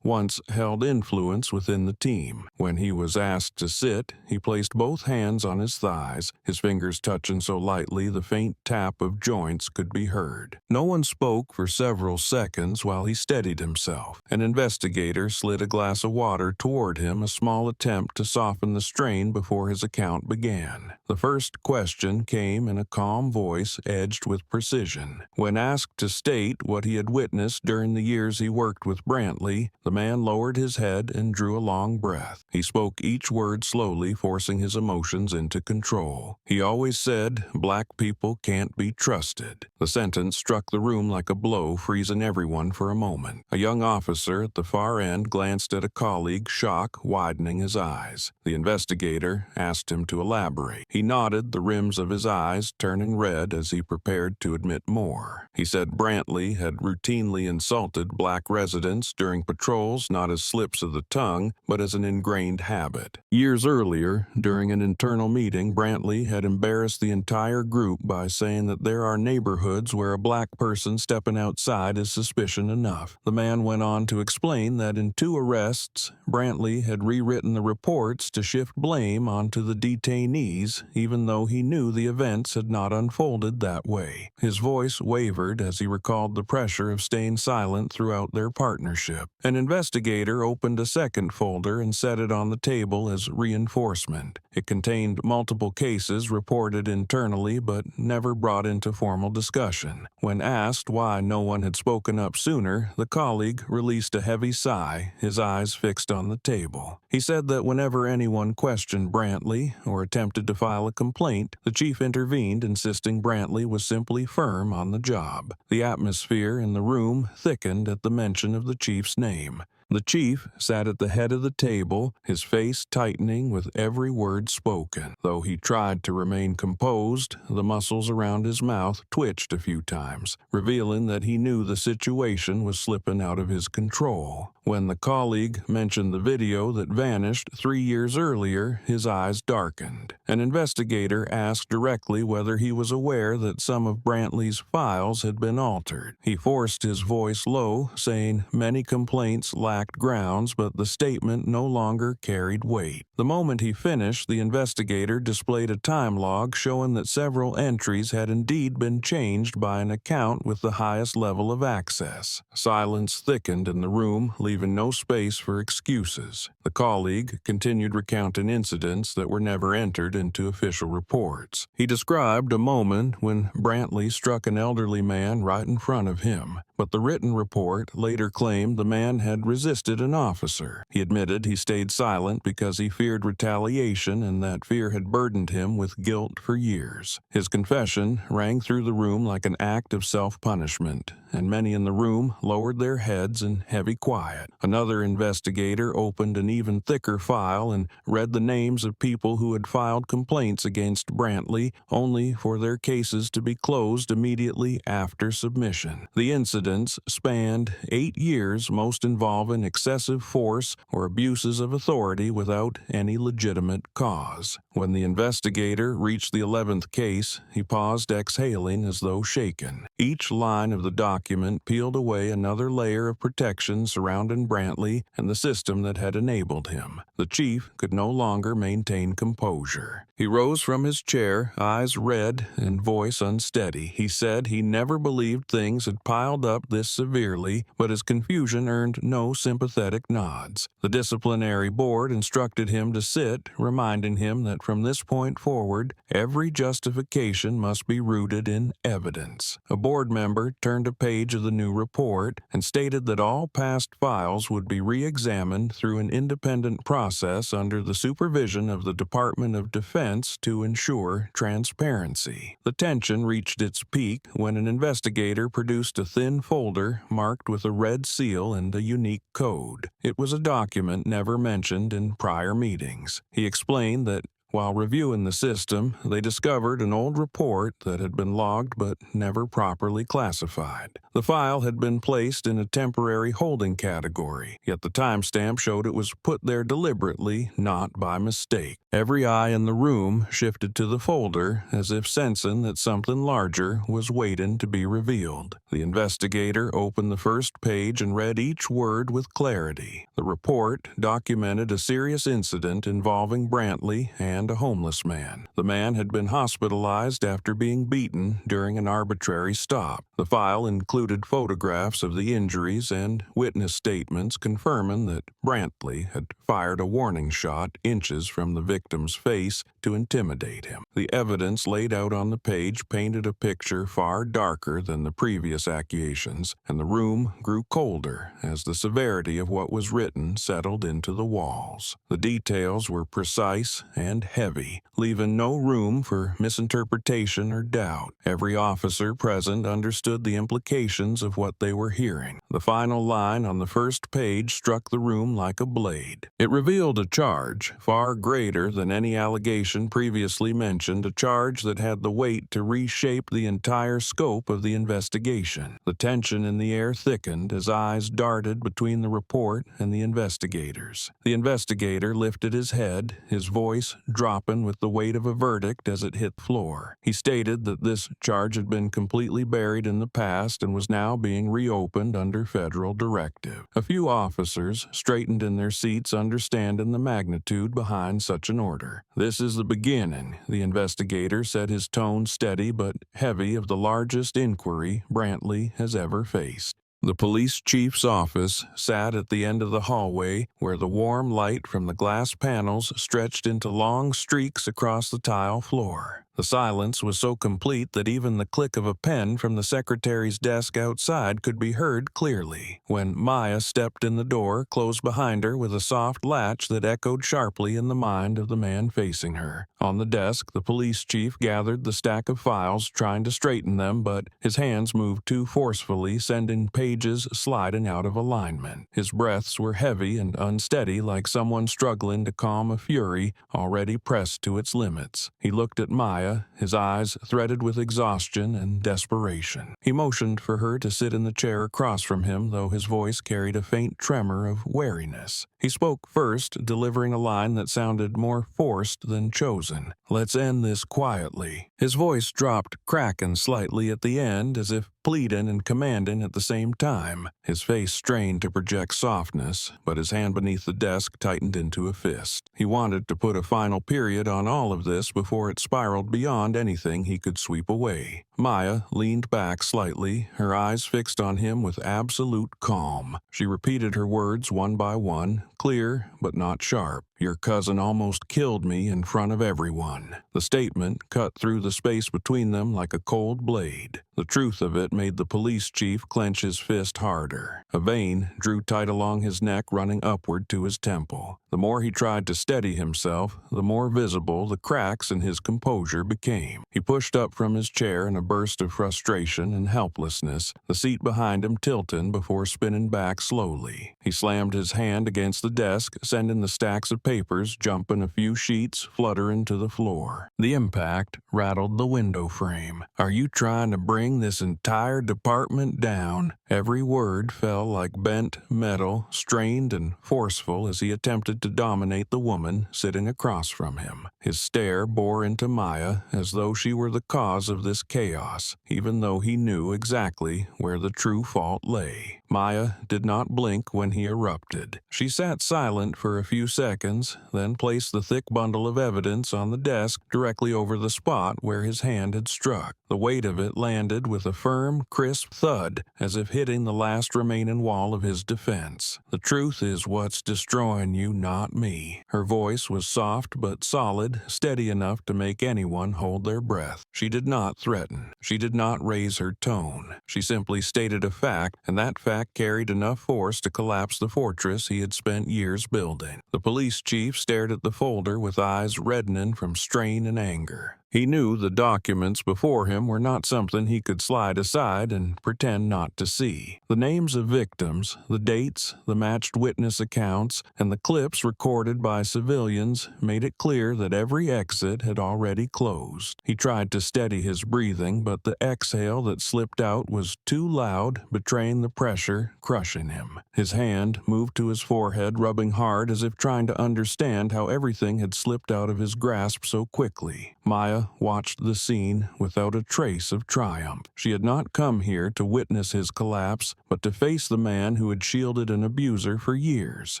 once held influence within the team. When he was asked to sit, he placed both hands on his thighs, his fingers touching so lightly the faint tap of joints could be heard. No one spoke for several seconds while he steadied himself. An investigator slid a glass of water toward him, a small attempt to soften the strain before his account began. The first question came in a calm voice edged with precision. When asked to state what he had witnessed during the years he worked with Brantley, the man lowered his head and drew a long breath. He spoke each word slowly, forcing his emotions into control. He always said, "Black people can't be trusted." The sentence struck the room like a blow, freezing everyone for a moment. A young officer at the far end glanced at a colleague, shock widening his eyes. The investigator asked him to elaborate. He nodded, the rims of his eyes turning red as he prepared to admit more. He said Brantley had routinely insulted black residents during patrols, not as slips of the tongue, but as an ingrained habit. Years earlier, during an internal meeting, Brantley had embarrassed the entire group by saying that there are neighborhoods where a black person stepping outside is suspicion enough. The man went on to explain that in 2 arrests, Brantley had rewritten the reports to shift blame onto the detainees, even though he knew the events had not unfolded that way. His voice wavered as he recalled the pressure of staying silent throughout their partnership. An investigator opened a second folder and set it on the table as reinforcement. It contained multiple cases reported internally but never brought into formal discussion. When asked why no one had spoken up sooner, the colleague released a heavy sigh, his eyes fixed on the table. He said that whenever anyone questioned Brantley or attempted to file a complaint, the chief intervened, insisting Brantley was simply firm on the job. The atmosphere in the room thickened at the mention of the chief's name. The chief sat at the head of the table, his face tightening with every word spoken. Though he tried to remain composed, the muscles around his mouth twitched a few times, revealing that he knew the situation was slipping out of his control. When the colleague mentioned the video that vanished 3 years earlier, his eyes darkened. An investigator asked directly whether he was aware that some of Brantley's files had been altered. He forced his voice low, saying many complaints lacked grounds, but the statement no longer carried weight. The moment he finished, the investigator displayed a time log showing that several entries had indeed been changed by an account with the highest level of access. Silence thickened in the room, leaving no space for excuses. The colleague continued recounting incidents that were never entered into official reports. He described a moment when Brantley struck an elderly man right in front of him, but the written report later claimed the man had resisted an officer. He admitted he stayed silent because he feared retaliation and that fear had burdened him with guilt for years. His confession rang through the room like an act of self-punishment, and many in the room lowered their heads in heavy quiet. Another investigator opened an even thicker file and read the names of people who had filed complaints against Brantley, only for their cases to be closed immediately after submission. The incidents spanned 8 years, most involving excessive force or abuses of authority without any legitimate cause. When the investigator reached the 11th case, he paused, exhaling as though shaken. Each line of the document peeled away another layer of protection surrounding Brantley and the system that had enabled him. The chief could no longer maintain composure. He rose from his chair, eyes red and voice unsteady. He said he never believed things had piled up this severely, but his confusion earned no sympathetic nods. The disciplinary board instructed him to sit, reminding him that from this point forward, every justification must be rooted in evidence. A board member turned a page of the new report and stated that all past files would be re-examined through an independent process under the supervision of the Department of Defense to ensure transparency. The tension reached its peak when an investigator produced a thin folder marked with a red seal and a unique code. It was a document never mentioned in prior meetings. He explained that while reviewing the system, they discovered an old report that had been logged but never properly classified. The file had been placed in a temporary holding category, yet the timestamp showed it was put there deliberately, not by mistake. Every eye in the room shifted to the folder, as if sensing that something larger was waiting to be revealed. The investigator opened the first page and read each word with clarity. The report documented a serious incident involving Brantley and a homeless man. The man had been hospitalized after being beaten during an arbitrary stop. The file included photographs of the injuries and witness statements confirming that Brantley had fired a warning shot inches from the victim's face to intimidate him. The evidence laid out on the page painted a picture far darker than the previous accusations, and the room grew colder as the severity of what was written settled into the walls. The details were precise and heavy, leaving no room for misinterpretation or doubt. Every officer present understood the implications of what they were hearing. The final line on the first page struck the room like a blade. It revealed a charge far greater than any allegation investigation previously mentioned a charge that had the weight to reshape the entire scope of the investigation. The tension in the air thickened as eyes darted between the report and the investigators. The investigator lifted his head, his voice dropping with the weight of a verdict as it hit the floor. He stated that this charge had been completely buried in the past and was now being reopened under federal directive. A few officers straightened in their seats, understanding the magnitude behind such an order. "This is the beginning," the investigator said, his tone steady but heavy, of the largest inquiry Brantley has ever faced. The police chief's office sat at the end of the hallway, where the warm light from the glass panels stretched into long streaks across the tile floor. The silence was so complete that even the click of a pen from the secretary's desk outside could be heard clearly. When Maya stepped in, the door closed behind her with a soft latch that echoed sharply in the mind of the man facing her. On the desk, the police chief gathered the stack of files, trying to straighten them, but his hands moved too forcefully, sending pages sliding out of alignment. His breaths were heavy and unsteady, like someone struggling to calm a fury already pressed to its limits. He looked at Maya, his eyes threaded with exhaustion and desperation. He motioned for her to sit in the chair across from him, though his voice carried a faint tremor of wariness. He spoke first, delivering a line that sounded more forced than chosen. "Let's end this quietly." His voice dropped, cracking slightly at the end, as if pleading and commanding at the same time. His face strained to project softness, but his hand beneath the desk tightened into a fist. He wanted to put a final period on all of this before it spiraled beyond anything he could sweep away. Maya leaned back slightly, her eyes fixed on him with absolute calm. She repeated her words one by one, clear but not sharp. "Your cousin almost killed me in front of everyone." The statement cut through the space between them like a cold blade. The truth of it made the police chief clench his fist harder. A vein drew tight along his neck, running upward to his temple. The more he tried to steady himself, the more visible the cracks in his composure became. He pushed up from his chair in a burst of frustration and helplessness, the seat behind him tilting before spinning back slowly. He slammed his hand against the desk, sending the stacks of papers jumping, a few sheets fluttering to the floor. The impact rattled the window frame. "Are you trying to bring this entire department down?" Every word fell like bent metal, strained and forceful as he attempted to dominate the woman sitting across from him. His stare bore into Maya as though she were the cause of this chaos, even though he knew exactly where the true fault lay. Maya did not blink when he erupted. She sat silent for a few seconds, then placed the thick bundle of evidence on the desk directly over the spot where his hand had struck. The weight of it landed with a firm, crisp thud, as if hitting the last remaining wall of his defense. "The truth is what's destroying you, not me." Her voice was soft but solid, steady enough to make anyone hold their breath. She did not threaten. She did not raise her tone. She simply stated a fact, and that fact carried enough force to collapse the fortress he had spent years building. The police chief stared at the folder with eyes reddening from strain and anger. He knew the documents before him were not something he could slide aside and pretend not to see. The names of victims, the dates, the matched witness accounts, and the clips recorded by civilians made it clear that every exit had already closed. He tried to steady his breathing, but the exhale that slipped out was too loud, betraying the pressure crushing him. His hand moved to his forehead, rubbing hard as if trying to understand how everything had slipped out of his grasp so quickly. Maya watched the scene without a trace of triumph. She had not come here to witness his collapse, but to face the man who had shielded an abuser for years.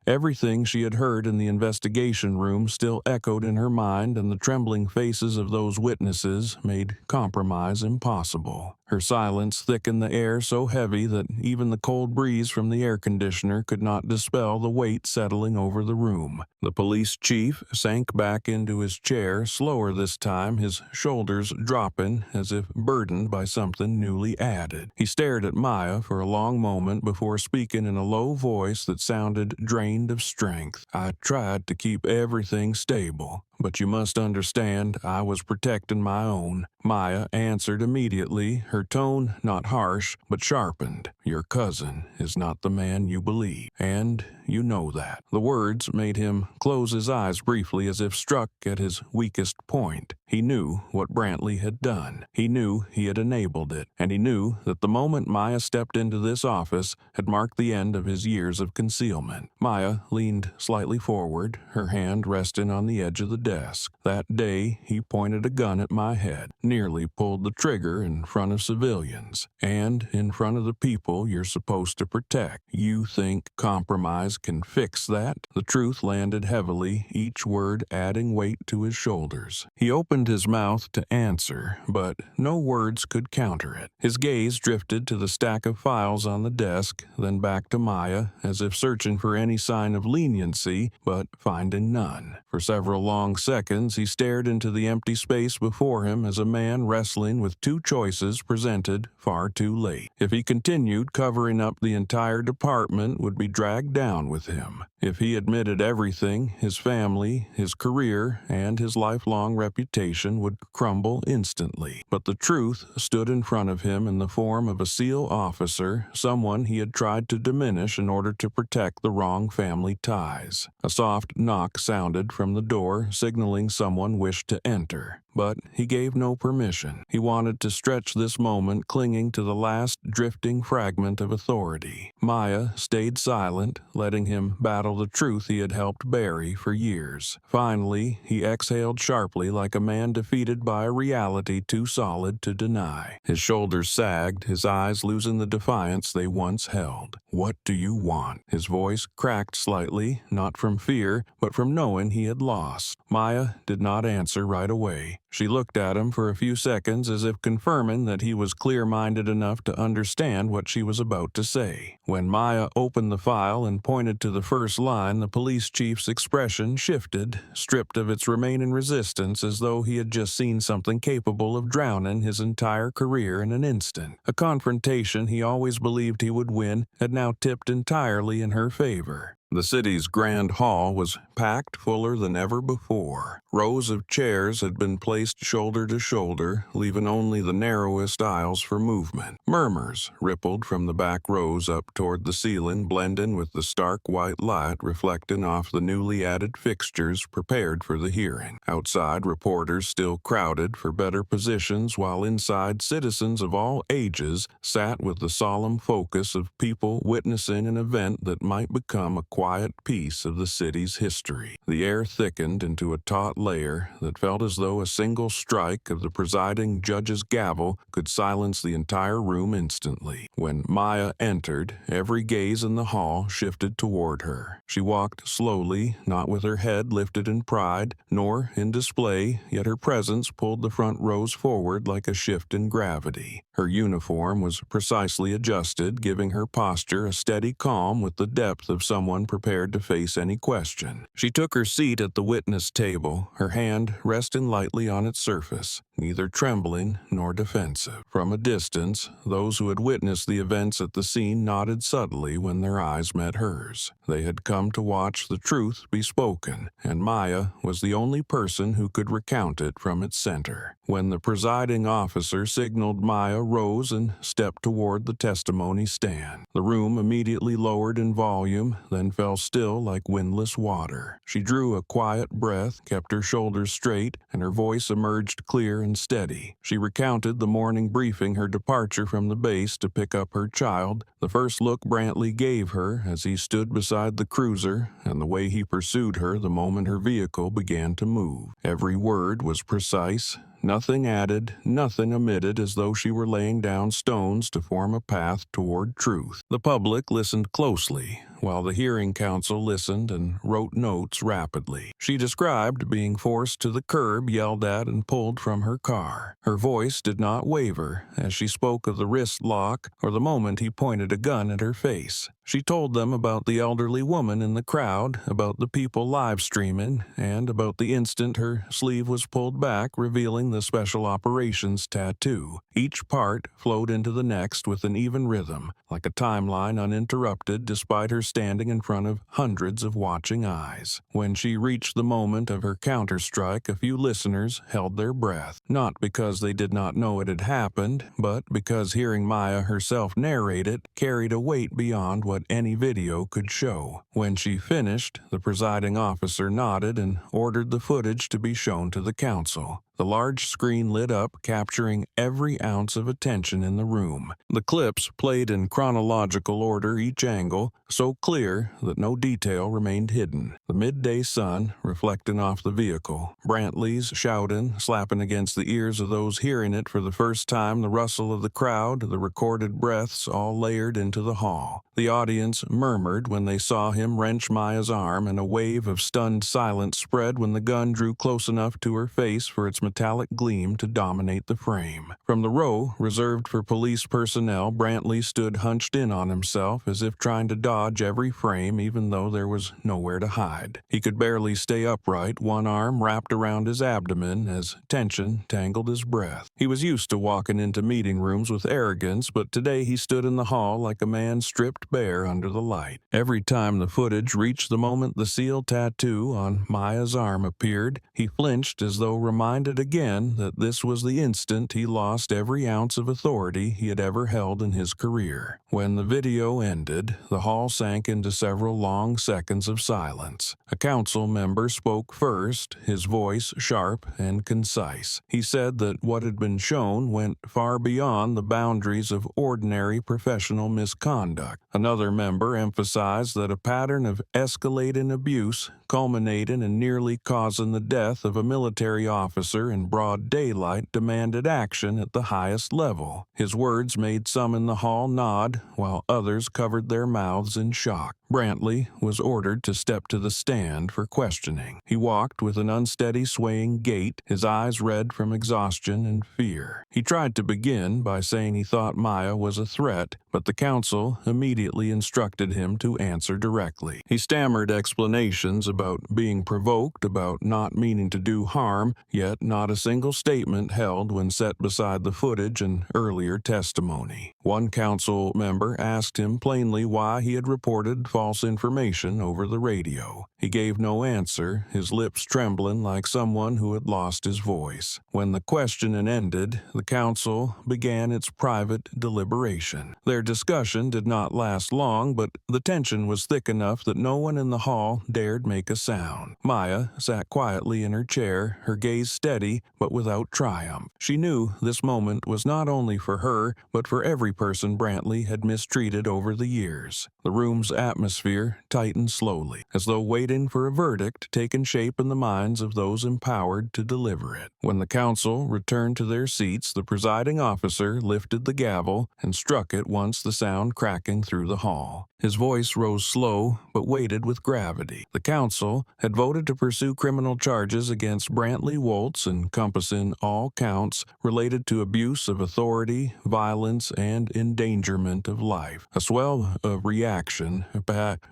Everything she had heard in the investigation room still echoed in her mind, and the trembling faces of those witnesses made compromise impossible. Her silence thickened the air so heavy that even the cold breeze from the air conditioner could not dispel the weight settling over the room. The police chief sank back into his chair, slower this time, his shoulders dropping as if burdened by something newly added. He stared at Maya for a long moment before speaking in a low voice that sounded drained of strength. "I tried to keep everything stable, but you must understand I was protecting my own." Maya answered immediately, her tone not harsh, but sharpened. "Your cousin is not the man you believe, and you know that." The words made him close his eyes briefly as if struck at his weakest point. He knew what Brantley had done. He knew he had enabled it, and he knew that the moment Maya stepped into this office had marked the end of his years of concealment. Maya leaned slightly forward, her hand resting on the edge of the desk. "That day, he pointed a gun at my head, nearly pulled the trigger in front of civilians, and in front of the people you're supposed to protect. You think compromise can fix that?" The truth landed heavily, each word adding weight to his shoulders. He opened his mouth to answer, but no words could counter it. His gaze drifted to the stack of files on the desk, then back to Maya, as if searching for any sign of leniency, but finding none. For several long seconds, he stared into the empty space before him as a man wrestling with two choices presented far too late. If he continued, covering up the entire department would be dragged down with him. If he admitted everything, his family, his career, and his lifelong reputation would crumble instantly. But the truth stood in front of him in the form of a SEAL officer, someone he had tried to diminish in order to protect the wrong family ties. A soft knock sounded from the door, signaling someone wished to enter. But he gave no permission. He wanted to stretch this moment, clinging to the last drifting fragment of authority. Maya stayed silent, letting him battle the truth he had helped bury for years. Finally, he exhaled sharply like a man defeated by a reality too solid to deny. His shoulders sagged, his eyes losing the defiance they once held. "What do you want?" His voice cracked slightly, not from fear, but from knowing he had lost. Maya did not answer right away. She looked at him for a few seconds as if confirming that he was clear-minded enough to understand what she was about to say. When Maya opened the file and pointed to the first line, the police chief's expression shifted, stripped of its remaining resistance, as though he had just seen something capable of drowning his entire career in an instant. A confrontation he always believed he would win had now tipped entirely in her favor. The city's grand hall was packed fuller than ever before. Rows of chairs had been placed shoulder to shoulder, leaving only the narrowest aisles for movement. Murmurs rippled from the back rows up toward the ceiling, blending with the stark white light reflecting off the newly added fixtures prepared for the hearing. Outside, reporters still crowded for better positions, while inside, citizens of all ages sat with the solemn focus of people witnessing an event that might become a quiet piece of the city's history. The air thickened into a taut layer that felt as though a single strike of the presiding judge's gavel could silence the entire room instantly. When Maya entered, every gaze in the hall shifted toward her. She walked slowly, not with her head lifted in pride, nor in display, yet her presence pulled the front rows forward like a shift in gravity. Her uniform was precisely adjusted, giving her posture a steady calm with the depth of someone prepared to face any question. She took her seat at the witness table, her hand resting lightly on its surface, neither trembling nor defensive. From a distance, those who had witnessed the events at the scene nodded subtly when their eyes met hers. They had come to watch the truth be spoken, and Maya was the only person who could recount it from its center. When the presiding officer signaled, Maya rose and stepped toward the testimony stand. The room immediately lowered in volume, then fell still like windless water. She drew a quiet breath, kept her shoulders straight, and her voice emerged clear and steady. She recounted the morning briefing, her departure from the base to pick up her child, the first look Brantley gave her as he stood beside the cruiser, and the way he pursued her the moment her vehicle began to move. Every word was precise, nothing added, nothing omitted, as though she were laying down stones to form a path toward truth. The public listened closely, while the hearing counsel listened and wrote notes rapidly. She described being forced to the curb, yelled at, and pulled from her car. Her voice did not waver as she spoke of the wrist lock or the moment he pointed a gun at her face. She told them about the elderly woman in the crowd, about the people live streaming, and about the instant her sleeve was pulled back, revealing the special operations tattoo. Each part flowed into the next with an even rhythm, like a timeline uninterrupted despite her standing in front of hundreds of watching eyes. When she reached the moment of her counterstrike, a few listeners held their breath, not because they did not know it had happened, but because hearing Maya herself narrate it carried a weight beyond what any video could show. When she finished, the presiding officer nodded and ordered the footage to be shown to the council. The large screen lit up, capturing every ounce of attention in the room. The clips played in chronological order, each angle so clear that no detail remained hidden. The midday sun reflecting off the vehicle, Brantley's shouting, slapping against the ears of those hearing it for the first time, the rustle of the crowd, the recorded breaths all layered into the hall. The audience murmured when they saw him wrench Maya's arm, and a wave of stunned silence spread when the gun drew close enough to her face for its metallic gleam to dominate the frame. From the row reserved for police personnel, Brantley stood hunched in on himself as if trying to dodge every frame, even though there was nowhere to hide. He could barely stay upright, one arm wrapped around his abdomen as tension tangled his breath. He was used to walking into meeting rooms with arrogance, but today he stood in the hall like a man stripped bare under the light. Every time the footage reached the moment the seal tattoo on Maya's arm appeared, he flinched as though reminded again that this was the instant he lost every ounce of authority he had ever held in his career. When the video ended, the hall sank into several long seconds of silence. A council member spoke first, his voice sharp and concise. He said that what had been shown went far beyond the boundaries of ordinary professional misconduct. Another member emphasized that a pattern of escalating abuse, culminating in nearly causing the death of a military officer in broad daylight, demanded action at the highest level. His words made some in the hall nod, while others covered their mouths in shock. Brantley was ordered to step to the stand for questioning. He walked with an unsteady, swaying gait, his eyes red from exhaustion and fear. He tried to begin by saying he thought Maya was a threat, but the council immediately instructed him to answer directly. He stammered explanations about being provoked, about not meaning to do harm, yet not a single statement held when set beside the footage and earlier testimony. One council member asked him plainly why he had reported false information over the radio. He gave no answer, his lips trembling like someone who had lost his voice. When the questioning ended, the council began its private deliberation. Their discussion did not last long, but the tension was thick enough that no one in the hall dared make a sound. Maya sat quietly in her chair, her gaze steady but without triumph. She knew this moment was not only for her, but for every person Brantley had mistreated over the years. The room's atmosphere tightened slowly, as though waiting for a verdict taken shape in the minds of those empowered to deliver it. When the council returned to their seats, the presiding officer lifted the gavel and struck it once, the sound cracking through the hall. His voice rose slow, but weighted with gravity. The council had voted to pursue criminal charges against Brantley Woltz, encompassing all counts related to abuse of authority, violence, and endangerment of life. A swell of reaction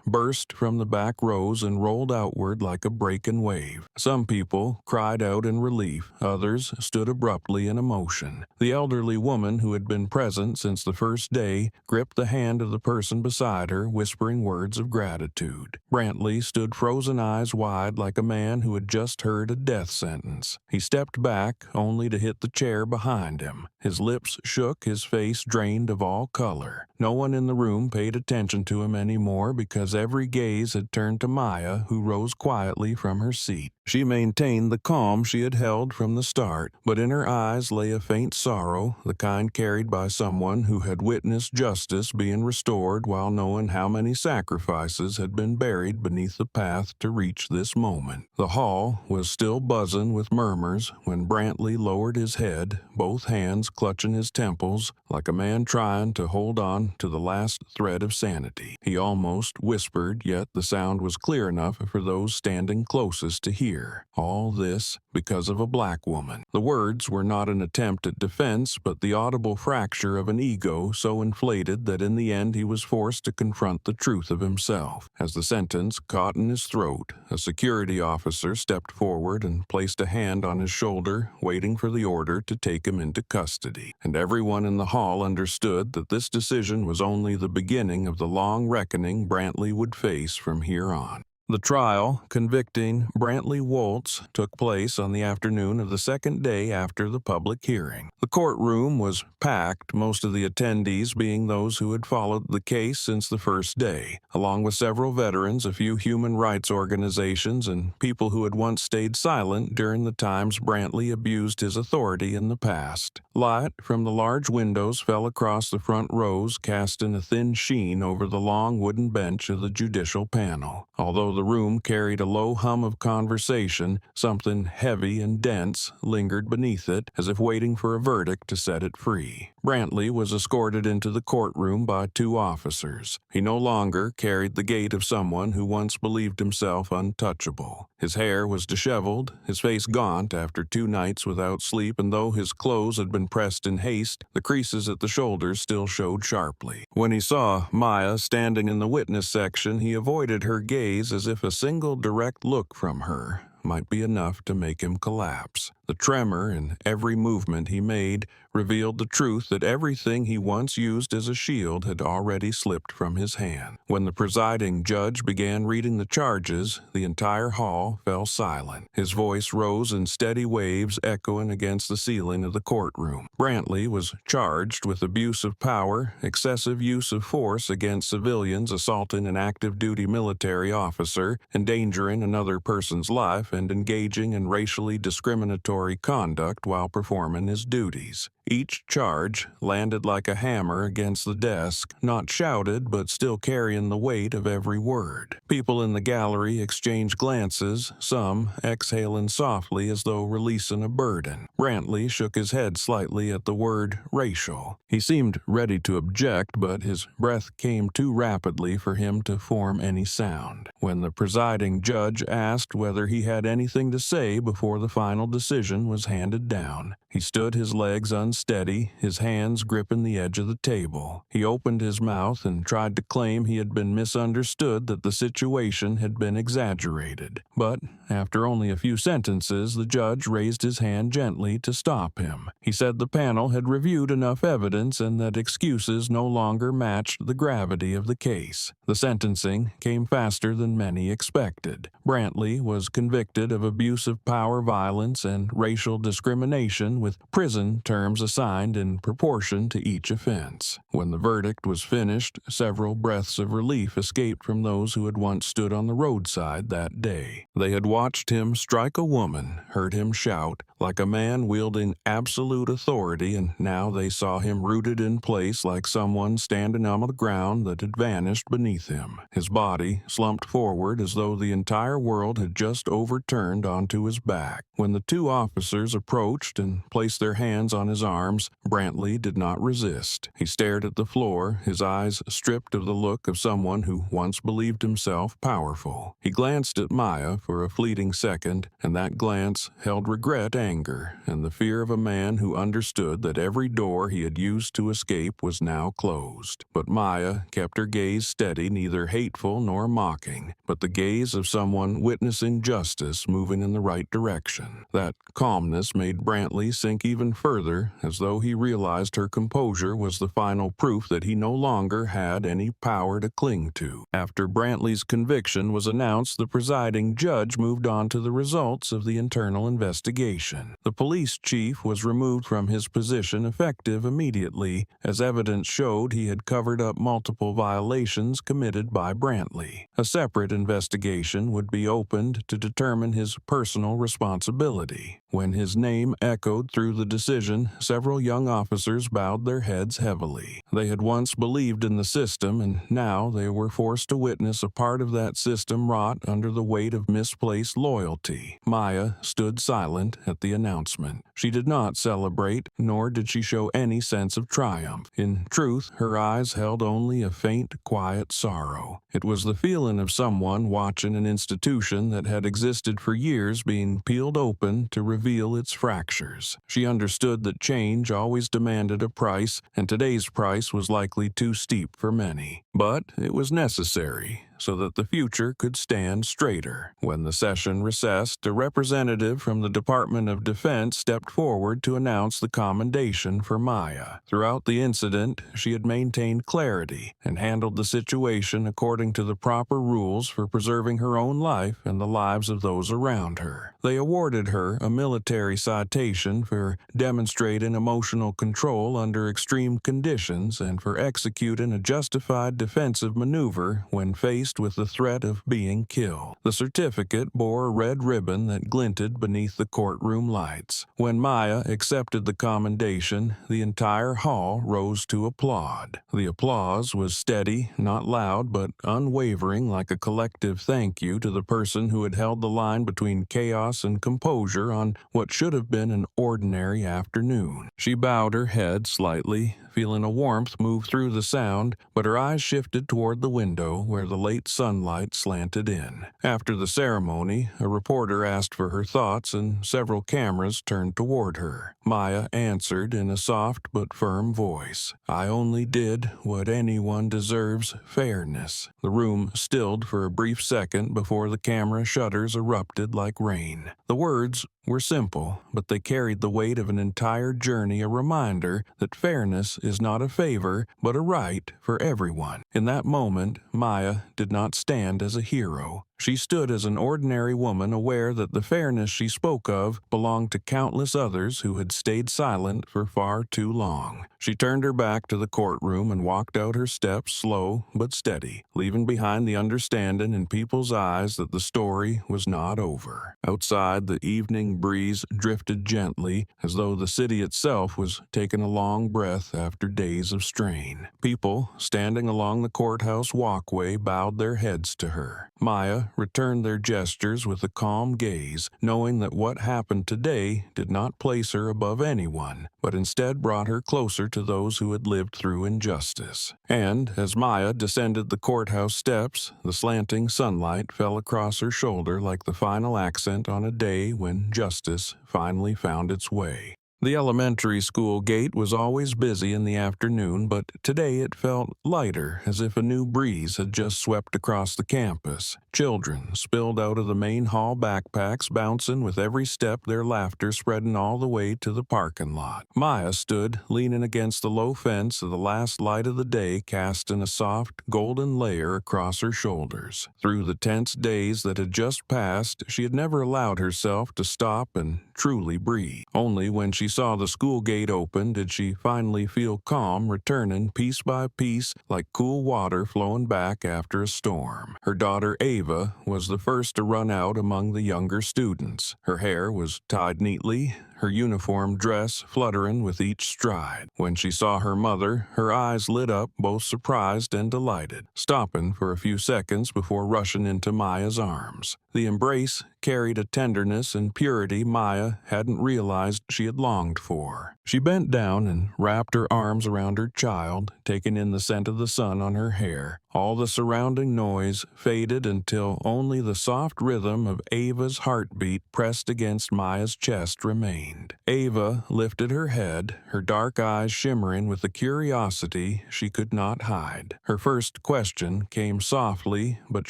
burst from the back rows and rolled outward like a breaking wave. Some people cried out in relief, others stood abruptly in emotion. The elderly woman who had been present since the first day gripped the hand of the person beside her, whispering words of gratitude. Brantley stood frozen eyes wide like a man who had just heard a death sentence. He stepped back only to hit the chair behind him. His lips shook, his face drained of all color. No one in the room paid attention to him anymore because every gaze had turned to Maya, who rose quietly from her seat. She maintained the calm she had held from the start, but in her eyes lay a faint sorrow, the kind carried by someone who had witnessed justice being restored while knowing how many sacrifices had been buried beneath the path to reach this moment. The hall was still buzzing with murmurs when Brantley lowered his head, both hands clutching his temples like a man trying to hold on to the last thread of sanity. He almost almost whispered, yet the sound was clear enough for those standing closest to hear. All this because of a black woman. The words were not an attempt at defense, but the audible fracture of an ego so inflated that in the end he was forced to confront the truth of himself. As the sentence caught in his throat, a security officer stepped forward and placed a hand on his shoulder, waiting for the order to take him into custody. And everyone in the hall understood that this decision was only the beginning of the long reckoning Brantley would face from here on. The trial convicting Brantley Woltz took place on the afternoon of the second day after the public hearing. The courtroom was packed, most of the attendees being those who had followed the case since the first day, along with several veterans, a few human rights organizations, and people who had once stayed silent during the times Brantley abused his authority in the past. Light from the large windows fell across the front rows, casting a thin sheen over the long wooden bench of the judicial panel. Although the room carried a low hum of conversation, something heavy and dense lingered beneath it, as if waiting for a verdict to set it free. Brantley was escorted into the courtroom by two officers. He no longer carried the gait of someone who once believed himself untouchable. His hair was disheveled, his face gaunt after 2 nights without sleep, and though his clothes had been pressed in haste, the creases at the shoulders still showed sharply. When he saw Maya standing in the witness section, he avoided her gaze as if a single direct look from her might be enough to make him collapse. The tremor in every movement he made revealed the truth that everything he once used as a shield had already slipped from his hand. When the presiding judge began reading the charges, the entire hall fell silent. His voice rose in steady waves, echoing against the ceiling of the courtroom. Brantley was charged with abuse of power, excessive use of force against civilians, assaulting an active-duty military officer, endangering another person's life, and engaging in racially discriminatory conduct while performing his duties. Each charge landed like a hammer against the desk, not shouted but still carrying the weight of every word. People in the gallery exchanged glances, some exhaling softly as though releasing a burden. Brantley shook his head slightly at the word racial. He seemed ready to object, but his breath came too rapidly for him to form any sound. When the presiding judge asked whether he had anything to say before the final decision was handed down, he stood his legs unsteady, his hands gripping the edge of the table. He opened his mouth and tried to claim he had been misunderstood, that the situation had been exaggerated. But after only a few sentences, the judge raised his hand gently to stop him. He said the panel had reviewed enough evidence and that excuses no longer matched the gravity of the case. The sentencing came faster than many expected. Brantley was convicted of abuse of power, violence, and racial discrimination, with prison terms assigned in proportion to each offense. When the verdict was finished, several breaths of relief escaped from those who had once stood on the roadside that day. They had watched him strike a woman, heard him shout, like a man wielding absolute authority, and now they saw him rooted in place like someone standing on the ground that had vanished beneath him. His body slumped forward as though the entire world had just overturned onto his back. When the two officers approached and placed their hands on his arms, Brantley did not resist. He stared at the floor, his eyes stripped of the look of someone who once believed himself powerful. He glanced at Maya for a fleeting second, and that glance held regret, anger, and the fear of a man who understood that every door he had used to escape was now closed. But Maya kept her gaze steady, neither hateful nor mocking, but the gaze of someone witnessing justice moving in the right direction. That calmness made Brantley sink even further, as though he realized her composure was the final proof that he no longer had any power to cling to. After Brantley's conviction was announced, the presiding judge moved on to the results of the internal investigation. The police chief was removed from his position effective immediately, as evidence showed he had covered up multiple violations committed by Brantley. A separate investigation would be opened to determine his personal responsibility. When his name echoed through the decision, several young officers bowed their heads heavily. They had once believed in the system, and now they were forced to witness a part of that system rot under the weight of misplaced loyalty. Maya stood silent at the the announcement. She did not celebrate, nor did she show any sense of triumph. In truth, her eyes held only a faint, quiet sorrow. It was the feeling of someone watching an institution that had existed for years being peeled open to reveal its fractures. She understood that change always demanded a price, and today's price was likely too steep for many. But it was necessary so that the future could stand straighter. When the session recessed, a representative from the Department of Defense stepped forward to announce the commendation for Maya. Throughout the incident, she had maintained clarity and handled the situation according to the proper rules for preserving her own life and the lives of those around her. They awarded her a military citation for demonstrating emotional control under extreme conditions and for executing a justified defensive maneuver when faced with the threat of being killed. The certificate bore a red ribbon that glinted beneath the courtroom lights. When Maya accepted the commendation, the entire hall rose to applaud. The applause was steady, not loud, but unwavering, like a collective thank you to the person who had held the line between chaos and composure on what should have been an ordinary afternoon. She bowed her head slightly, feeling a warmth move through the sound, but her eyes shifted toward the window where the late sunlight slanted in. After the ceremony, a reporter asked for her thoughts and several cameras turned toward her. Maya answered in a soft but firm voice, "I only did what anyone deserves, fairness." The room stilled for a brief second before the camera shutters erupted like rain. The words were simple, but they carried the weight of an entire journey, a reminder that fairness is not a favor, but a right for everyone. In that moment, Maya did not stand as a hero. She stood as an ordinary woman, aware that the fairness she spoke of belonged to countless others who had stayed silent for far too long. She turned her back to the courtroom and walked out her steps slow but steady, leaving behind the understanding in people's eyes that the story was not over. Outside, the evening breeze drifted gently, as though the city itself was taking a long breath after days of strain. People standing along the courthouse walkway bowed their heads to her. Maya returned their gestures with a calm gaze, knowing that what happened today did not place her above anyone, but instead brought her closer to those who had lived through injustice. And as Maya descended the courthouse steps, the slanting sunlight fell across her shoulder like the final accent on a day when justice finally found its way. The elementary school gate was always busy in the afternoon, but today it felt lighter, as if a new breeze had just swept across the campus. Children spilled out of the main hall, backpacks bouncing with every step, their laughter spreading all the way to the parking lot. Maya stood leaning against the low fence, the last light of the day casting a soft, golden layer across her shoulders. Through the tense days that had just passed, she had never allowed herself to stop and truly breathe. Only when she saw the school gate open did she finally feel calm returning piece by piece like cool water flowing back after a storm. Her daughter Ava was the first to run out among the younger students. Her hair was tied neatly, her uniform dress fluttering with each stride. When she saw her mother, her eyes lit up, both surprised and delighted, stopping for a few seconds before rushing into Maya's arms. The embrace carried a tenderness and purity Maya hadn't realized she had longed for. She bent down and wrapped her arms around her child, taking in the scent of the sun on her hair. All the surrounding noise faded until only the soft rhythm of Ava's heartbeat pressed against Maya's chest remained. Ava lifted her head, her dark eyes shimmering with a curiosity she could not hide. Her first question came softly but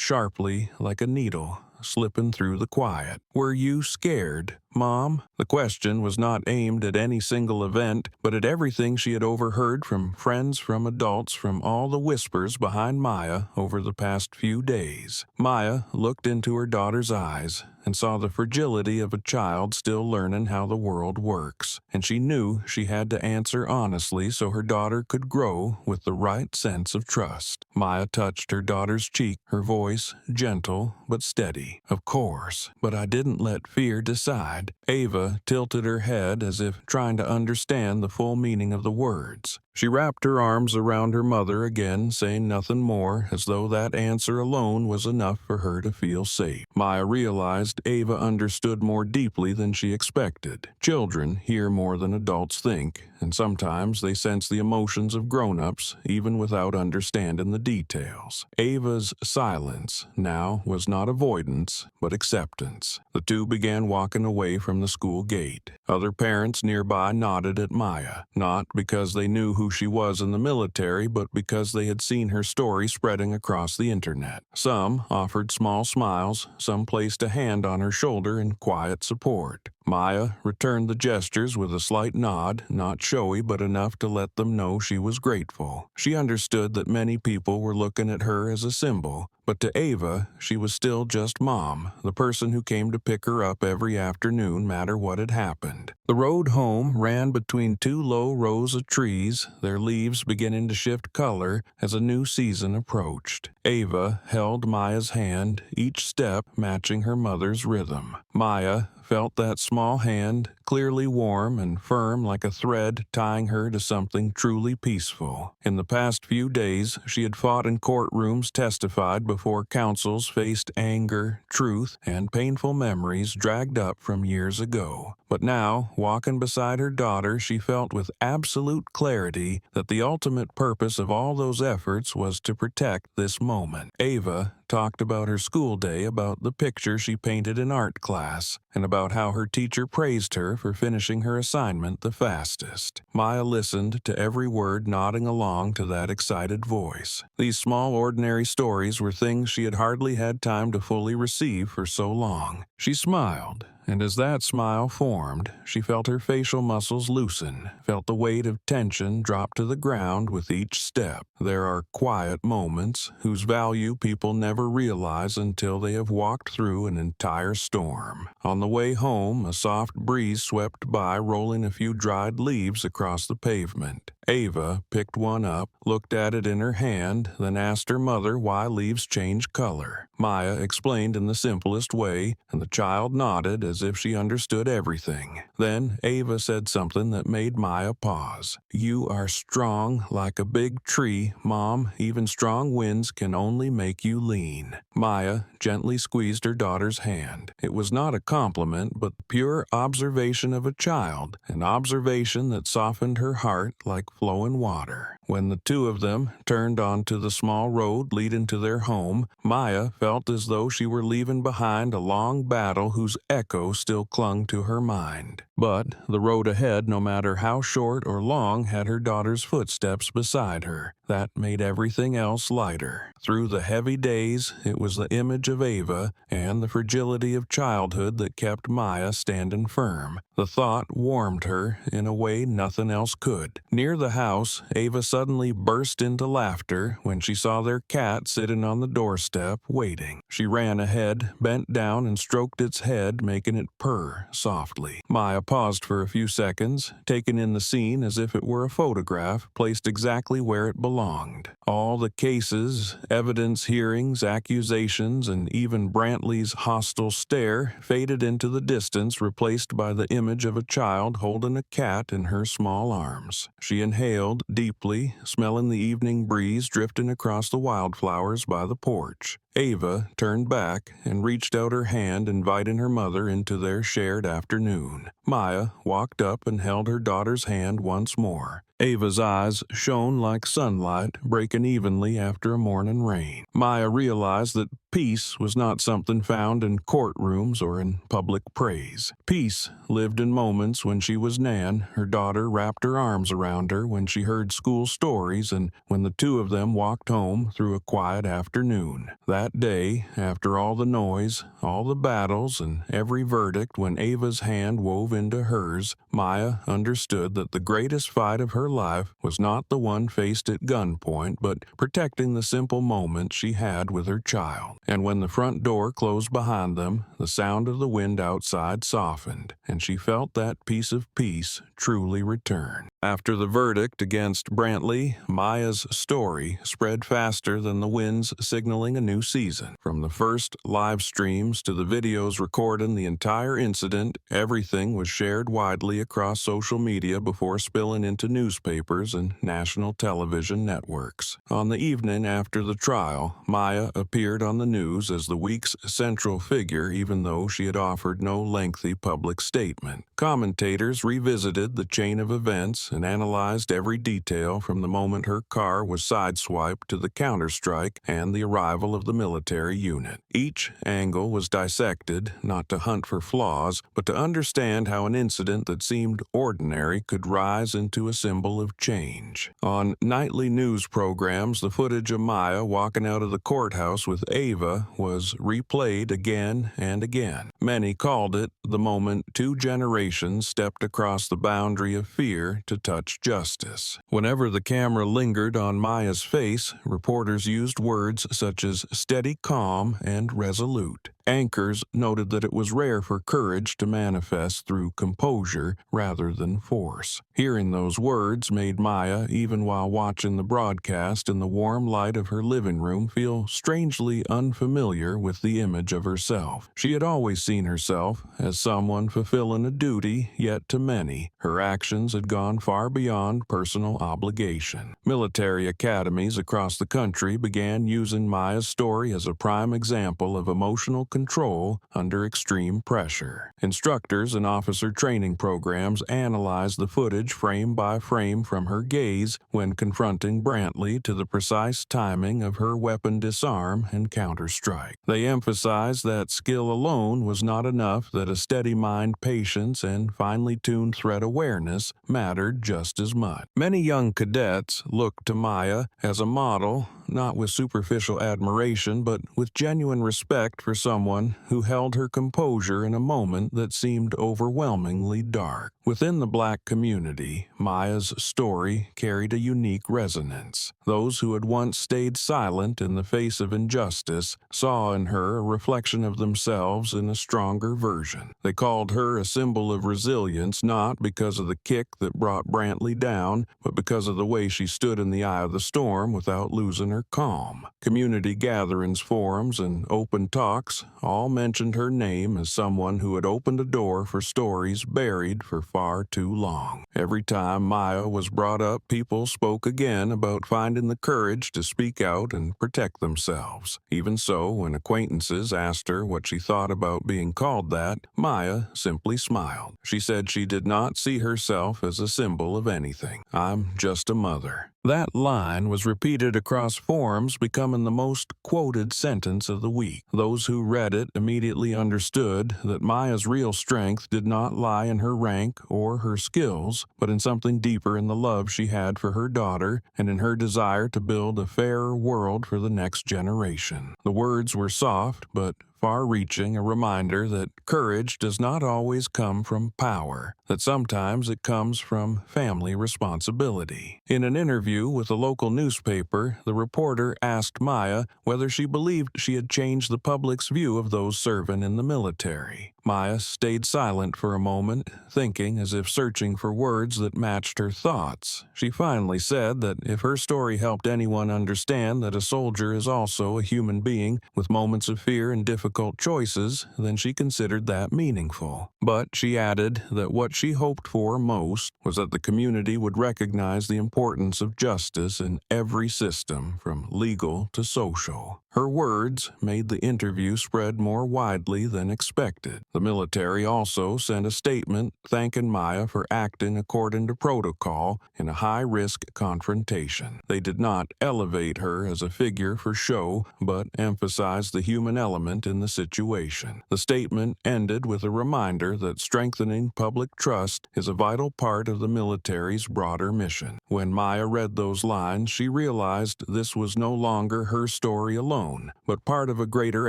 sharply like a needle, slipping through the quiet. "Were you scared, Mom?" The question was not aimed at any single event, but at everything she had overheard from friends, from adults, from all the whispers behind Maya over the past few days. Maya looked into her daughter's eyes and saw the fragility of a child still learning how the world works, and she knew she had to answer honestly so her daughter could grow with the right sense of trust. Maya touched her daughter's cheek, her voice gentle but steady. "Of course, but I didn't let fear decide." Ava tilted her head as if trying to understand the full meaning of the words. She wrapped her arms around her mother again, saying nothing more, as though that answer alone was enough for her to feel safe. Maya realized Ava understood more deeply than she expected. Children hear more than adults think, and sometimes they sense the emotions of grown-ups, even without understanding the details. Ava's silence now was not avoidance, but acceptance. The two began walking away from the school gate. Other parents nearby nodded at Maya, not because they knew who she was in the military, but because they had seen her story spreading across the internet. Some offered small smiles, some placed a hand on her shoulder in quiet support. Maya returned the gestures with a slight nod, not showy but enough to let them know she was grateful. She understood that many people were looking at her as a symbol, but to Ava, she was still just Mom, the person who came to pick her up every afternoon, matter what had happened. The road home ran between two low rows of trees, their leaves beginning to shift color as a new season approached. Ava held Maya's hand, each step matching her mother's rhythm. Maya felt that small hand, clearly warm and firm like a thread tying her to something truly peaceful. In the past few days, she had fought in courtrooms, testified before councils, faced anger, truth, and painful memories dragged up from years ago. But now, walking beside her daughter, she felt with absolute clarity that the ultimate purpose of all those efforts was to protect this moment. Ava talked about her school day, about the picture she painted in art class, and about how her teacher praised her for finishing her assignment the fastest. Maya listened to every word, nodding along to that excited voice. These small, ordinary stories were things she had hardly had time to fully receive for so long. She smiled, and as that smile formed, she felt her facial muscles loosen, felt the weight of tension drop to the ground with each step. There are quiet moments whose value people never realize until they have walked through an entire storm. On the way home, a soft breeze swept by, rolling a few dried leaves across the pavement. Ava picked one up, looked at it in her hand, then asked her mother why leaves change color. Maya explained in the simplest way, and the child nodded as if she understood everything. Then Ava said something that made Maya pause. "You are strong like a big tree, Mom. Even strong winds can only make you lean." Maya gently squeezed her daughter's hand. It was not a compliment, but pure observation of a child, an observation that softened her heart like flowing water. When the two of them turned onto the small road leading to their home, Maya felt as though she were leaving behind a long battle whose echo still clung to her mind. But the road ahead, no matter how short or long, had her daughter's footsteps beside her. That made everything else lighter. Through the heavy days, it was the image of Ava and the fragility of childhood that kept Maya standing firm. The thought warmed her in a way nothing else could. Near the house, Ava suddenly burst into laughter when she saw their cat sitting on the doorstep, waiting. She ran ahead, bent down, and stroked its head, making it purr softly. Maya paused for a few seconds, taking in the scene as if it were a photograph placed exactly where it belonged. All the cases, evidence, hearings, accusations, and even Brantley's hostile stare faded into the distance, replaced by the image of a child holding a cat in her small arms. She inhaled deeply, smelling the evening breeze drifting across the wildflowers by the porch. Ava turned back and reached out her hand, inviting her mother into their shared afternoon. Maya walked up and held her daughter's hand once more. Ava's eyes shone like sunlight breaking evenly after a morning rain. Maya realized that peace was not something found in courtrooms or in public praise. Peace lived in moments when she was Nan, her daughter wrapped her arms around her, when she heard school stories, and when the two of them walked home through a quiet afternoon. That day, after all the noise, all the battles, and every verdict, when Ava's hand wove into hers, Maya understood that the greatest fight of her life was not the one faced at gunpoint, but protecting the simple moments she had with her child. And when the front door closed behind them, the sound of the wind outside softened, and she felt that piece of peace truly return. After the verdict against Brantley, Maya's story spread faster than the winds, signaling a new season. From the first live streams to the videos recording the entire incident, everything was shared widely across social media before spilling into newspapers and national television networks. On the evening after the trial, Maya appeared on the news as the week's central figure, even though she had offered no lengthy public statement. Commentators revisited the chain of events and analyzed every detail from the moment her car was sideswiped to the counterstrike and the arrival of the military unit. Each angle was dissected, not to hunt for flaws, but to understand how an incident that seemed ordinary could rise into a symbol of change. On nightly news programs, the footage of Maya walking out of the courthouse with Ava was replayed again and again. Many called it the moment two generations stepped across the boundary of fear to touch justice. Whenever the camera lingered on Maya's face, reporters used words such as steady, calm, and resolute. Anchors noted that it was rare for courage to manifest through composure rather than force. Hearing those words made Maya, even while watching the broadcast in the warm light of her living room, feel strangely unfamiliar with the image of herself. She had always seen herself as someone fulfilling a duty, yet to many, her actions had gone far beyond personal obligation. Military academies across the country began using Maya's story as a prime example of emotional control under extreme pressure. Instructors and officer training programs analyzed the footage frame by frame, from her gaze when confronting Brantley to the precise timing of her weapon disarm and counterstrike. They emphasized that skill alone was not enough, that a steady mind, patience, and finely tuned threat awareness mattered just as much. Many young cadets looked to Maya as a model, not with superficial admiration, but with genuine respect for someone who held her composure in a moment that seemed overwhelmingly dark. Within the Black community, Maya's story carried a unique resonance. Those who had once stayed silent in the face of injustice saw in her a reflection of themselves in a stronger version. They called her a symbol of resilience, not because of the kick that brought Brantley down, but because of the way she stood in the eye of the storm without losing her calm. Community gatherings, forums, and open talks all mentioned her name as someone who had opened a door for stories buried for far too long. Every time Maya was brought up, people spoke again about finding the courage to speak out and protect themselves. Even so, when acquaintances asked her what she thought about being called that, Maya simply smiled. She said she did not see herself as a symbol of anything. "I'm just a mother." That line was repeated across forums, becoming the most quoted sentence of the week. Those who read it immediately understood that Maya's real strength did not lie in her rank or her skills, but in something deeper, in the love she had for her daughter and in her desire to build a fairer world for the next generation. The words were soft but far-reaching, a reminder that courage does not always come from power, that sometimes it comes from family responsibility. In an interview with a local newspaper, the reporter asked Maya whether she believed she had changed the public's view of those serving in the military. Maya stayed silent for a moment, thinking, as if searching for words that matched her thoughts. She finally said that if her story helped anyone understand that a soldier is also a human being with moments of fear and difficult choices, then she considered that meaningful. But she added that what she hoped for most was that the community would recognize the importance of justice in every system, from legal to social. Her words made the interview spread more widely than expected. The military also sent a statement thanking Maya for acting according to protocol in a high-risk confrontation. They did not elevate her as a figure for show, but emphasized the human element in the situation. The statement ended with a reminder that strengthening public trust is a vital part of the military's broader mission. When Maya read those lines, she realized this was no longer her story alone, but part of a greater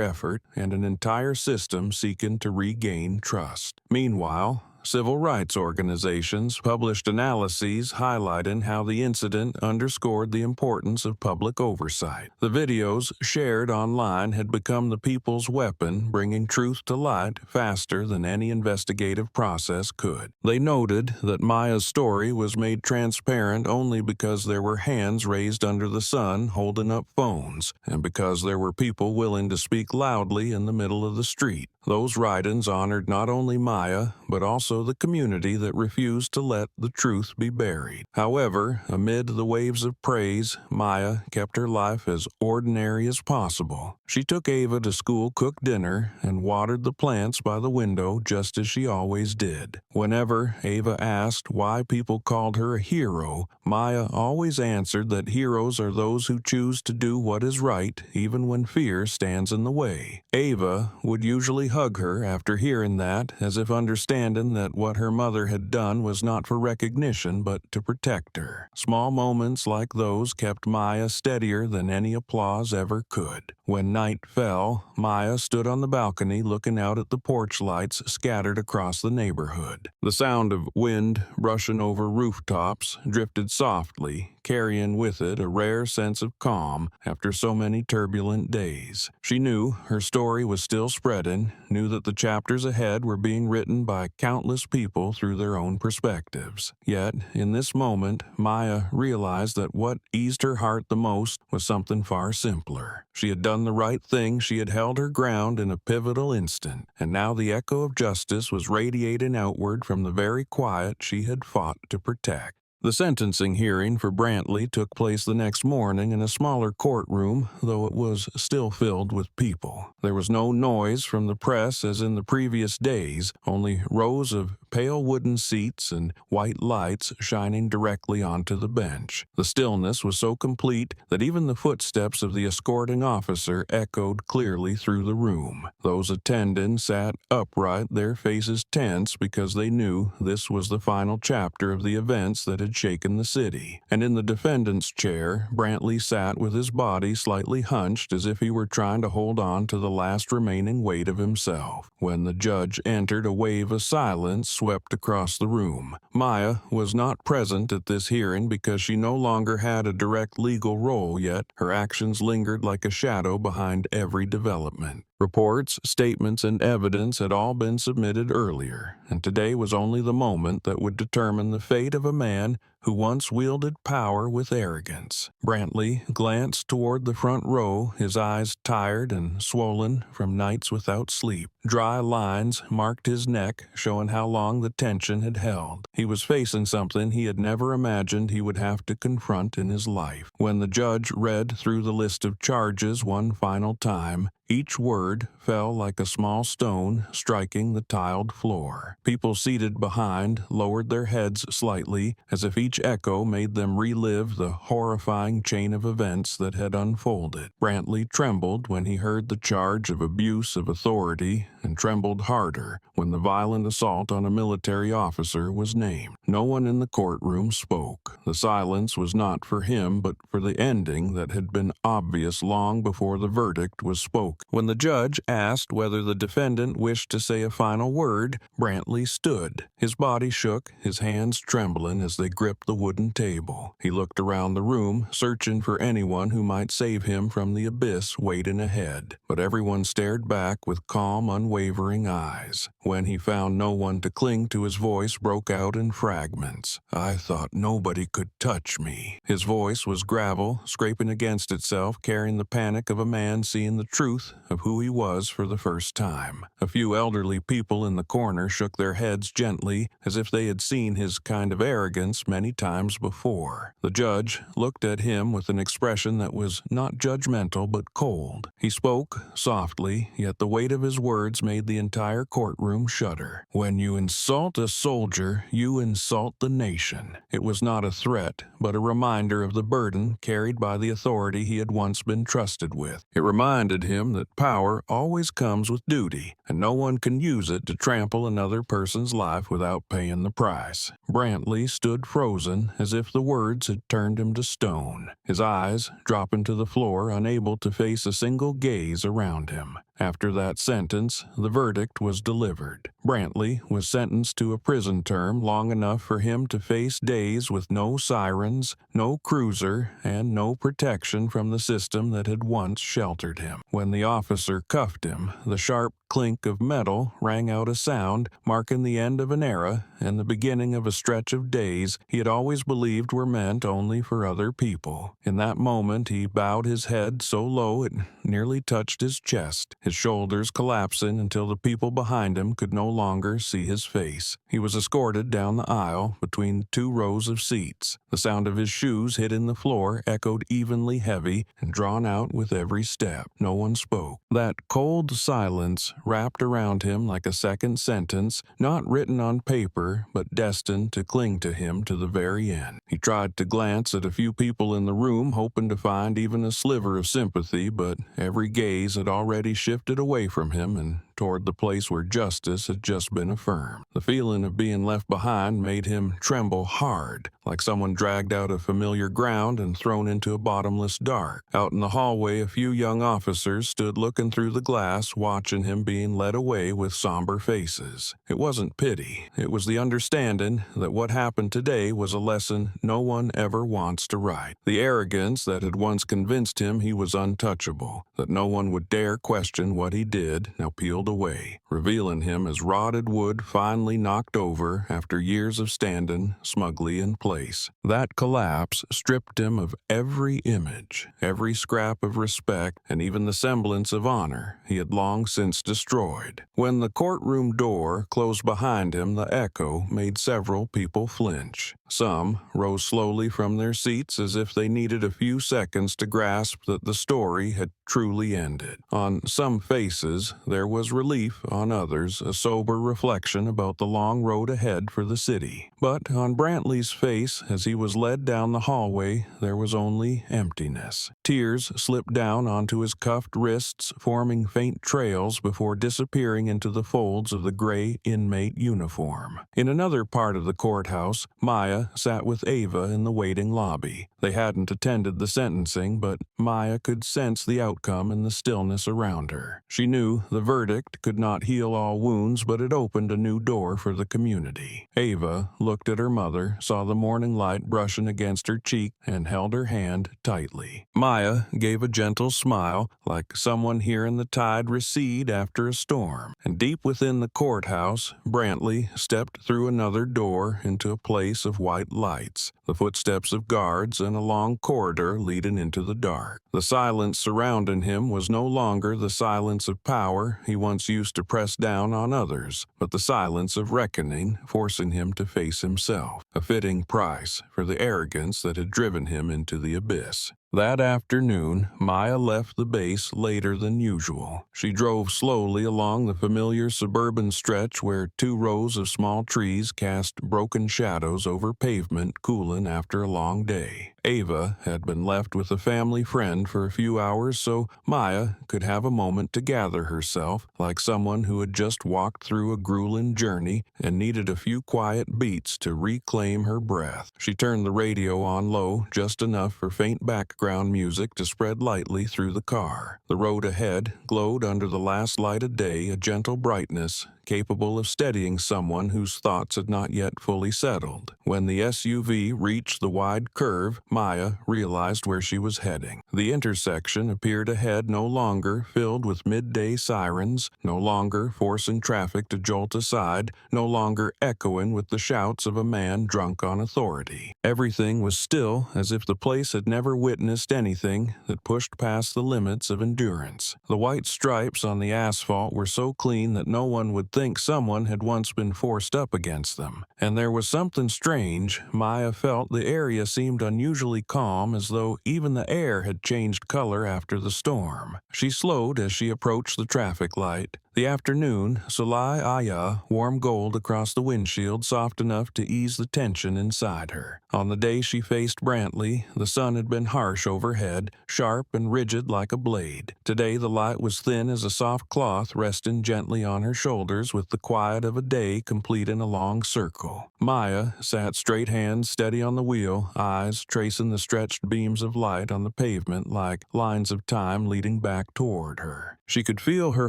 effort and an entire system seeking to regain trust. Meanwhile, civil rights organizations published analyses highlighting how the incident underscored the importance of public oversight. The videos shared online had become the people's weapon, bringing truth to light faster than any investigative process could. They noted that Maya's story was made transparent only because there were hands raised under the sun holding up phones, and because there were people willing to speak loudly in the middle of the street. Those write-ins honored not only Maya, but also the community that refused to let the truth be buried. However, amid the waves of praise, Maya kept her life as ordinary as possible. She took Ava to school, cooked dinner, and watered the plants by the window just as she always did. Whenever Ava asked why people called her a hero, Maya always answered that heroes are those who choose to do what is right, even when fear stands in the way. Ava would usually hug her after hearing that, as if understanding that what her mother had done was not for recognition but to protect her. Small moments like those kept Maya steadier than any applause ever could. When night fell, Maya stood on the balcony looking out at the porch lights scattered across the neighborhood. The sound of wind brushing over rooftops drifted softly, carrying with it a rare sense of calm after so many turbulent days. She knew her story was still spreading, knew that the chapters ahead were being written by countless people through their own perspectives. Yet, in this moment, Maya realized that what eased her heart the most was something far simpler. She had done the right thing, she had held her ground in a pivotal instant, and now the echo of justice was radiating outward from the very quiet she had fought to protect. The sentencing hearing for Brantley took place the next morning in a smaller courtroom, though it was still filled with people. There was no noise from the press as in the previous days, only rows of pale wooden seats and white lights shining directly onto the bench. The stillness was so complete that even the footsteps of the escorting officer echoed clearly through the room. Those attending sat upright, their faces tense because they knew this was the final chapter of the events that had shaken the city. And in the defendant's chair, Brantley sat with his body slightly hunched as if he were trying to hold on to the last remaining weight of himself. When the judge entered, a wave of silence swept across the room. Maya was not present at this hearing because she no longer had a direct legal role, yet her actions lingered like a shadow behind every development. Reports, statements, and evidence had all been submitted earlier, and today was only the moment that would determine the fate of a man who once wielded power with arrogance. Brantley glanced toward the front row, his eyes tired and swollen from nights without sleep. Dry lines marked his neck, showing how long the tension had held. He was facing something he had never imagined he would have to confront in his life. When the judge read through the list of charges one final time, each word fell like a small stone striking the tiled floor. People seated behind lowered their heads slightly, as if each echo made them relive the horrifying chain of events that had unfolded. Brantley trembled when he heard the charge of abuse of authority, and trembled harder when the violent assault on a military officer was named. No one in the courtroom spoke. The silence was not for him, but for the ending that had been obvious long before the verdict was spoken. When the judge asked whether the defendant wished to say a final word, Brantley stood. His body shook, his hands trembling as they gripped the wooden table. He looked around the room, searching for anyone who might save him from the abyss waiting ahead. But everyone stared back with calm, unwavering eyes. When he found no one to cling to, his voice broke out in fragments. "I thought nobody could touch me." His voice was gravel, scraping against itself, carrying the panic of a man seeing the truth of who he was for the first time. A few elderly people in the corner shook their heads gently, as if they had seen his kind of arrogance many times before. The judge looked at him with an expression that was not judgmental but cold. He spoke softly, yet the weight of his words made the entire courtroom shudder. "When you insult a soldier, you insult the nation." It was not a threat, but a reminder of the burden carried by the authority he had once been trusted with. It reminded him that power always comes with duty, and no one can use it to trample another person's life without paying the price. Brantley stood frozen, as if the words had turned him to stone, his eyes dropping to the floor, unable to face a single gaze around him. After that sentence, the verdict was delivered. Brantley was sentenced to a prison term long enough for him to face days with no sirens, no cruiser, and no protection from the system that had once sheltered him. When the officer cuffed him, the sharp clink of metal rang out a sound, marking the end of an era and the beginning of a stretch of days he had always believed were meant only for other people. In that moment, he bowed his head so low it nearly touched his chest, his shoulders collapsing until the people behind him could no longer see his face. He was escorted down the aisle between 2 rows of seats. The sound of his shoes hitting the floor echoed evenly heavy and drawn out with every step. No one spoke. That cold silence wrapped around him like a second sentence, not written on paper, but destined to cling to him to the very end. He tried to glance at a few people in the room, hoping to find even a sliver of sympathy, but every gaze had already shifted away from him and toward the place where justice had just been affirmed. The feeling of being left behind made him tremble hard, like someone dragged out of familiar ground and thrown into a bottomless dark. Out in the hallway, a few young officers stood looking through the glass, watching him being led away with somber faces. It wasn't pity. It was the understanding that what happened today was a lesson no one ever wants to write. The arrogance that had once convinced him he was untouchable, that no one would dare question what he did, now peeled away, revealing him as rotted wood finally knocked over after years of standing smugly in place. That collapse stripped him of every image, every scrap of respect, and even the semblance of honor he had long since destroyed. When the courtroom door closed behind him, the echo made several people flinch. Some rose slowly from their seats as if they needed a few seconds to grasp that the story had truly ended. On some faces, there was relief; on others, a sober reflection about the long road ahead for the city. But on Brantley's face, as he was led down the hallway, there was only emptiness. Tears slipped down onto his cuffed wrists, forming faint trails before disappearing into the folds of the gray inmate uniform. In another part of the courthouse, Maya sat with Ava in the waiting lobby. They hadn't attended the sentencing, but Maya could sense the outcome in the stillness around her. She knew the verdict could not heal all wounds, but it opened a new door for the community. Ava looked at her mother, saw the morning light brushing against her cheek, and held her hand tightly. Maya gave a gentle smile, like someone hearing the tide recede after a storm. And deep within the courthouse, Brantley stepped through another door into a place of white lights, the footsteps of guards, and a long corridor leading into the dark. The silence surrounding him was no longer the silence of power he once used to press down on others, but the silence of reckoning, forcing him to face himself, a fitting price for the arrogance that had driven him into the abyss. That afternoon, Maya left the base later than usual. She drove slowly along the familiar suburban stretch where 2 rows of small trees cast broken shadows over pavement, cooling after a long day. Ava had been left with a family friend for a few hours, so Maya could have a moment to gather herself, like someone who had just walked through a grueling journey and needed a few quiet beats to reclaim her breath. She turned the radio on low, just enough for faint background music to spread lightly through the car. The road ahead glowed under the last light of day, a gentle brightness capable of steadying someone whose thoughts had not yet fully settled. When the SUV reached the wide curve, Maya realized where she was heading. The intersection appeared ahead, no longer filled with midday sirens, no longer forcing traffic to jolt aside, no longer echoing with the shouts of a man drunk on authority. Everything was still, as if the place had never witnessed anything that pushed past the limits of endurance. The white stripes on the asphalt were so clean that no one would think someone had once been forced up against them. And there was something strange. Maya felt the area seemed unusually calm, as though even the air had changed color after the storm. She slowed as she approached the traffic light. The afternoon, Soleil Aya, warm gold across the windshield, soft enough to ease the tension inside her. On the day she faced Brantley, the sun had been harsh overhead, sharp and rigid like a blade. Today the light was thin as a soft cloth, resting gently on her shoulders with the quiet of a day complete in a long circle. Maya sat straight, hands steady on the wheel, eyes tracing the stretched beams of light on the pavement like lines of time leading back toward her. She could feel her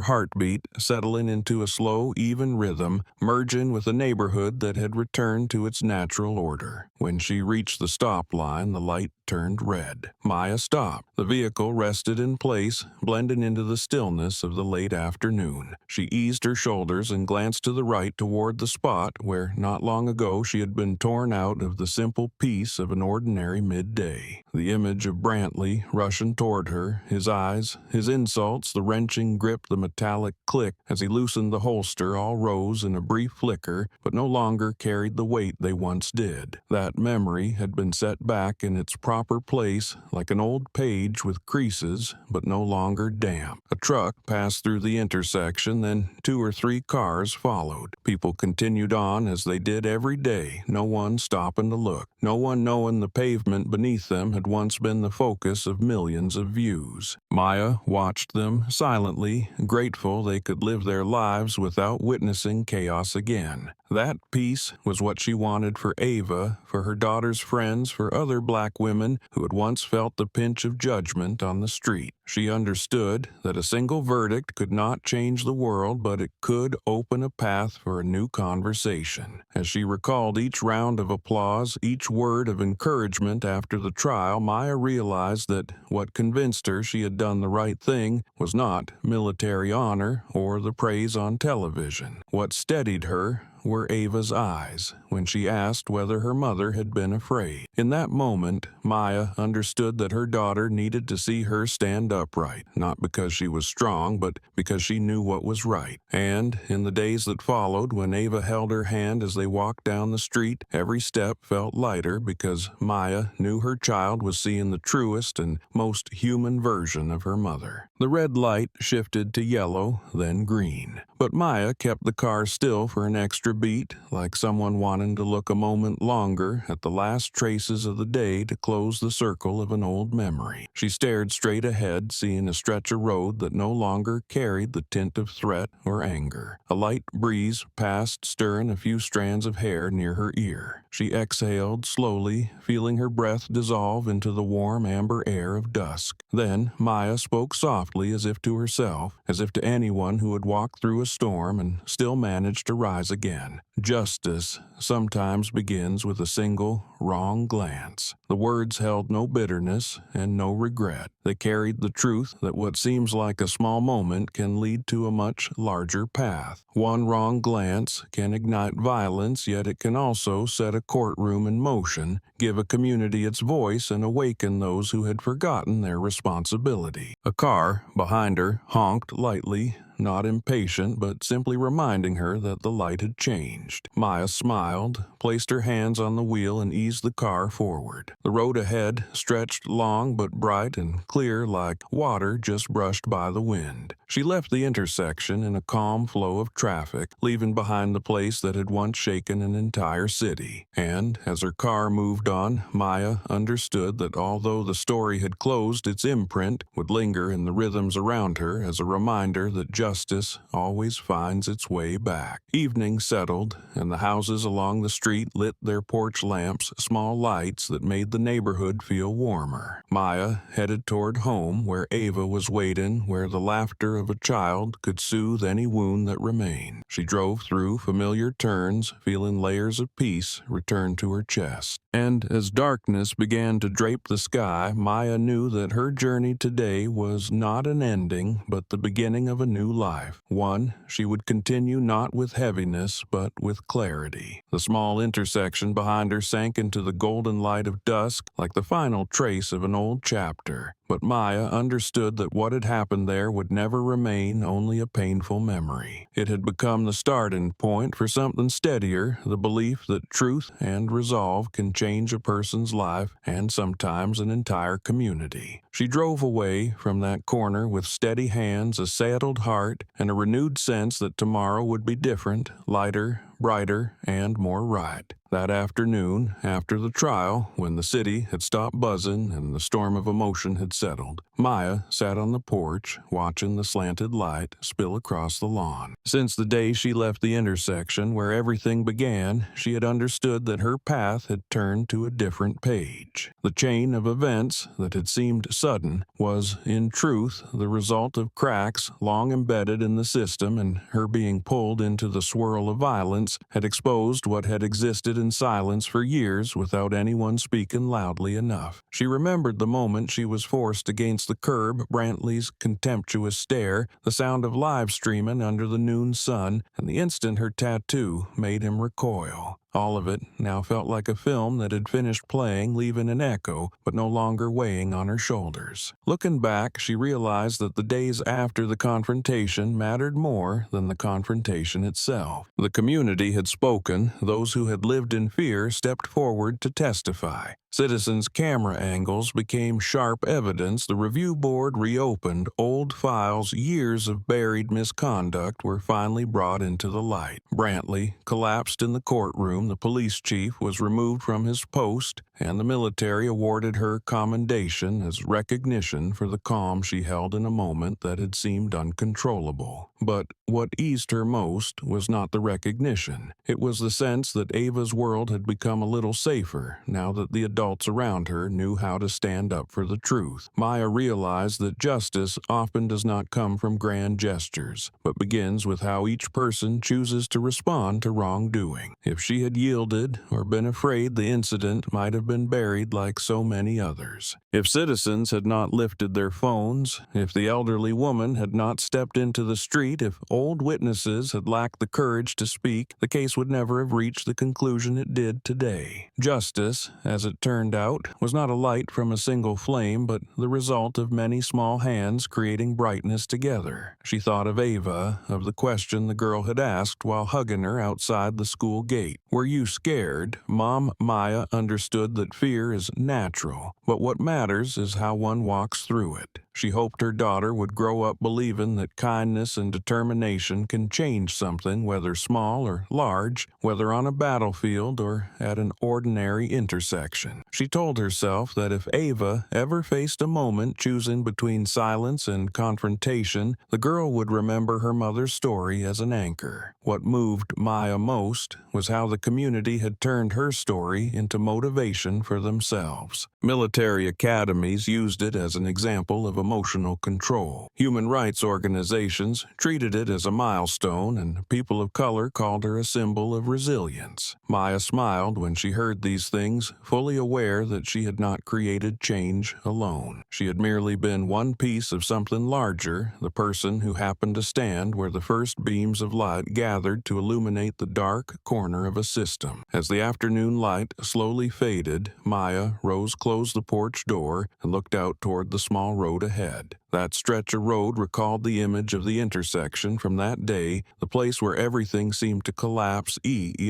heartbeat settling into a slow, even rhythm, merging with a neighborhood that had returned to its natural order. When she reached the stop line, the light turned red. Maya stopped. The vehicle rested in place, blending into the stillness of the late afternoon. She eased her shoulders and glanced to the right toward the spot where not long ago she had been torn out of the simple peace of an ordinary midday. The image of Brantley rushing toward her, his eyes, his insults, the wrenching grip, the metallic click as he loosened the holster all rose in a brief flicker, but no longer carried the weight they once did. That memory had been set back in its proper place like an old page with creases, but no longer damp. A truck passed through the intersection, then 2 or 3 cars followed. People continued on as they did every day, no one stopping to look, no one knowing the pavement beneath them had once been the focus of millions of views. Maya watched them silently, grateful they could live their lives without witnessing chaos again. That peace was what she wanted for Ava, for her daughter's friends, for other black women who had once felt the pinch of judgment on the street. She understood that a single verdict could not change the world, but it could open a path for a new conversation. As she recalled each round of applause, each word of encouragement after the trial, Maya realized that what convinced her she had done the right thing was not military honor or the praise on television. What steadied her were Ava's eyes when she asked whether her mother had been afraid. In that moment, Maya understood that her daughter needed to see her stand upright, not because she was strong, but because she knew what was right. And in the days that followed, when Ava held her hand as they walked down the street, every step felt lighter because Maya knew her child was seeing the truest and most human version of her mother. The red light shifted to yellow, then green. But Maya kept the car still for an extra beat, like someone wanting to look a moment longer at the last traces of the day to close the circle of an old memory. She stared straight ahead, seeing a stretch of road that no longer carried the tint of threat or anger. A light breeze passed, stirring a few strands of hair near her ear. She exhaled slowly, feeling her breath dissolve into the warm amber air of dusk. Then Maya spoke softly, as if to herself, as if to anyone who had walked through a storm and still managed to rise again. Justice sometimes begins with a single, wrong glance. The words held no bitterness and no regret. They carried the truth that what seems like a small moment can lead to a much larger path. One wrong glance can ignite violence, yet it can also set a courtroom in motion, give a community its voice, and awaken those who had forgotten their responsibility. A car behind her honked lightly, not impatient, but simply reminding her that the light had changed. Maya smiled, placed her hands on the wheel, and eased the car forward. The road ahead stretched long but bright and clear like water just brushed by the wind. She left the intersection in a calm flow of traffic, leaving behind the place that had once shaken an entire city. And as her car moved on, Maya understood that although the story had closed, its imprint would linger in the rhythms around her as a reminder that justice always finds its way back. Evening settled, and the houses along the street lit their porch lamps, small lights that made the neighborhood feel warmer. Maya headed toward home, where Ava was waiting, where the laughter of a child could soothe any wound that remained. She drove through familiar turns, feeling layers of peace return to her chest. And as darkness began to drape the sky, Maya knew that her journey today was not an ending, but the beginning of a new life. One she would continue not with heaviness, but with clarity. The small intersection behind her sank into the golden light of dusk, like the final trace of an old chapter. But Maya understood that what had happened there would never remain only a painful memory. It had become the starting point for something steadier, the belief that truth and resolve can change a person's life and sometimes an entire community. She drove away from that corner with steady hands, a settled heart, and a renewed sense that tomorrow would be different, lighter, brighter, and more right. That afternoon, after the trial, when the city had stopped buzzing and the storm of emotion had settled, Maya sat on the porch, watching the slanted light spill across the lawn. Since the day she left the intersection where everything began, she had understood that her path had turned to a different page. The chain of events that had seemed sudden was, in truth, the result of cracks long embedded in the system, and her being pulled into the swirl of violence had exposed what had existed in silence for years without anyone speaking loudly enough. She remembered the moment she was forced against the curb, Brantley's contemptuous stare, the sound of live streaming under the noon sun, and the instant her tattoo made him recoil. All of it now felt like a film that had finished playing, leaving an echo, but no longer weighing on her shoulders. Looking back, she realized that the days after the confrontation mattered more than the confrontation itself. The community had spoken, those who had lived in fear stepped forward to testify. Citizens' camera angles became sharp evidence. The review board reopened. Old files, years of buried misconduct were finally brought into the light. Brantley collapsed in the courtroom. The police chief was removed from his post, and the military awarded her commendation as recognition for the calm she held in a moment that had seemed uncontrollable. But what eased her most was not the recognition. It was the sense that Ava's world had become a little safer now that the adults around her knew how to stand up for the truth. Maya realized that justice often does not come from grand gestures, but begins with how each person chooses to respond to wrongdoing. If she had yielded or been afraid, the incident might have been buried like so many others. If citizens had not lifted their phones, if the elderly woman had not stepped into the street, if old witnesses had lacked the courage to speak, the case would never have reached the conclusion it did today. Justice, as it turned out, was not a light from a single flame, but the result of many small hands creating brightness together. She thought of Ava, of the question the girl had asked while hugging her outside the school gate. "Were you scared?" Mom Maya understood that fear is natural, but what matters is how one walks through it. She hoped her daughter would grow up believing that kindness and determination can change something, whether small or large, whether on a battlefield or at an ordinary intersection. She told herself that if Ava ever faced a moment choosing between silence and confrontation, the girl would remember her mother's story as an anchor. What moved Maya most was how the community had turned her story into motivation for themselves. Military academies used it as an example of emotional control. Human rights organizations treated it as a milestone, and people of color called her a symbol of resilience. Maya smiled when she heard these things, fully aware that she had not created change alone. She had merely been one piece of something larger, the person who happened to stand where the first beams of light gathered to illuminate the dark corner of a system. As the afternoon light slowly faded, Maya rose, closed the porch door, and looked out toward the small road ahead. That stretch of road recalled the image of the intersection from that day, the place where everything seemed to collapse,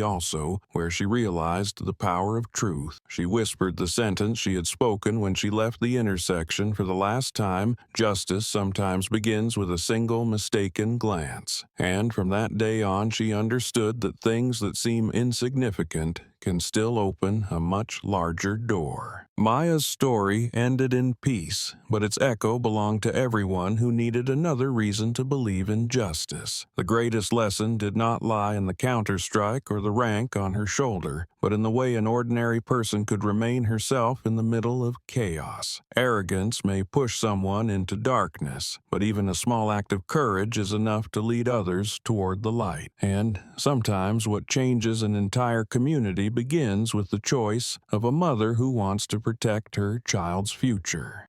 also, where she realized the power of truth. She whispered the sentence she had spoken when she left the intersection for the last time: justice sometimes begins with a single mistaken glance. And from that day on, she understood that things that seem insignificant can still open a much larger door. Maya's story ended in peace, but its echo belonged to everyone who needed another reason to believe in justice. The greatest lesson did not lie in the counterstrike or the rank on her shoulder, but in the way an ordinary person could remain herself in the middle of chaos. Arrogance may push someone into darkness, but even a small act of courage is enough to lead others toward the light. And sometimes what changes an entire community begins with the choice of a mother who wants to protect her child's future.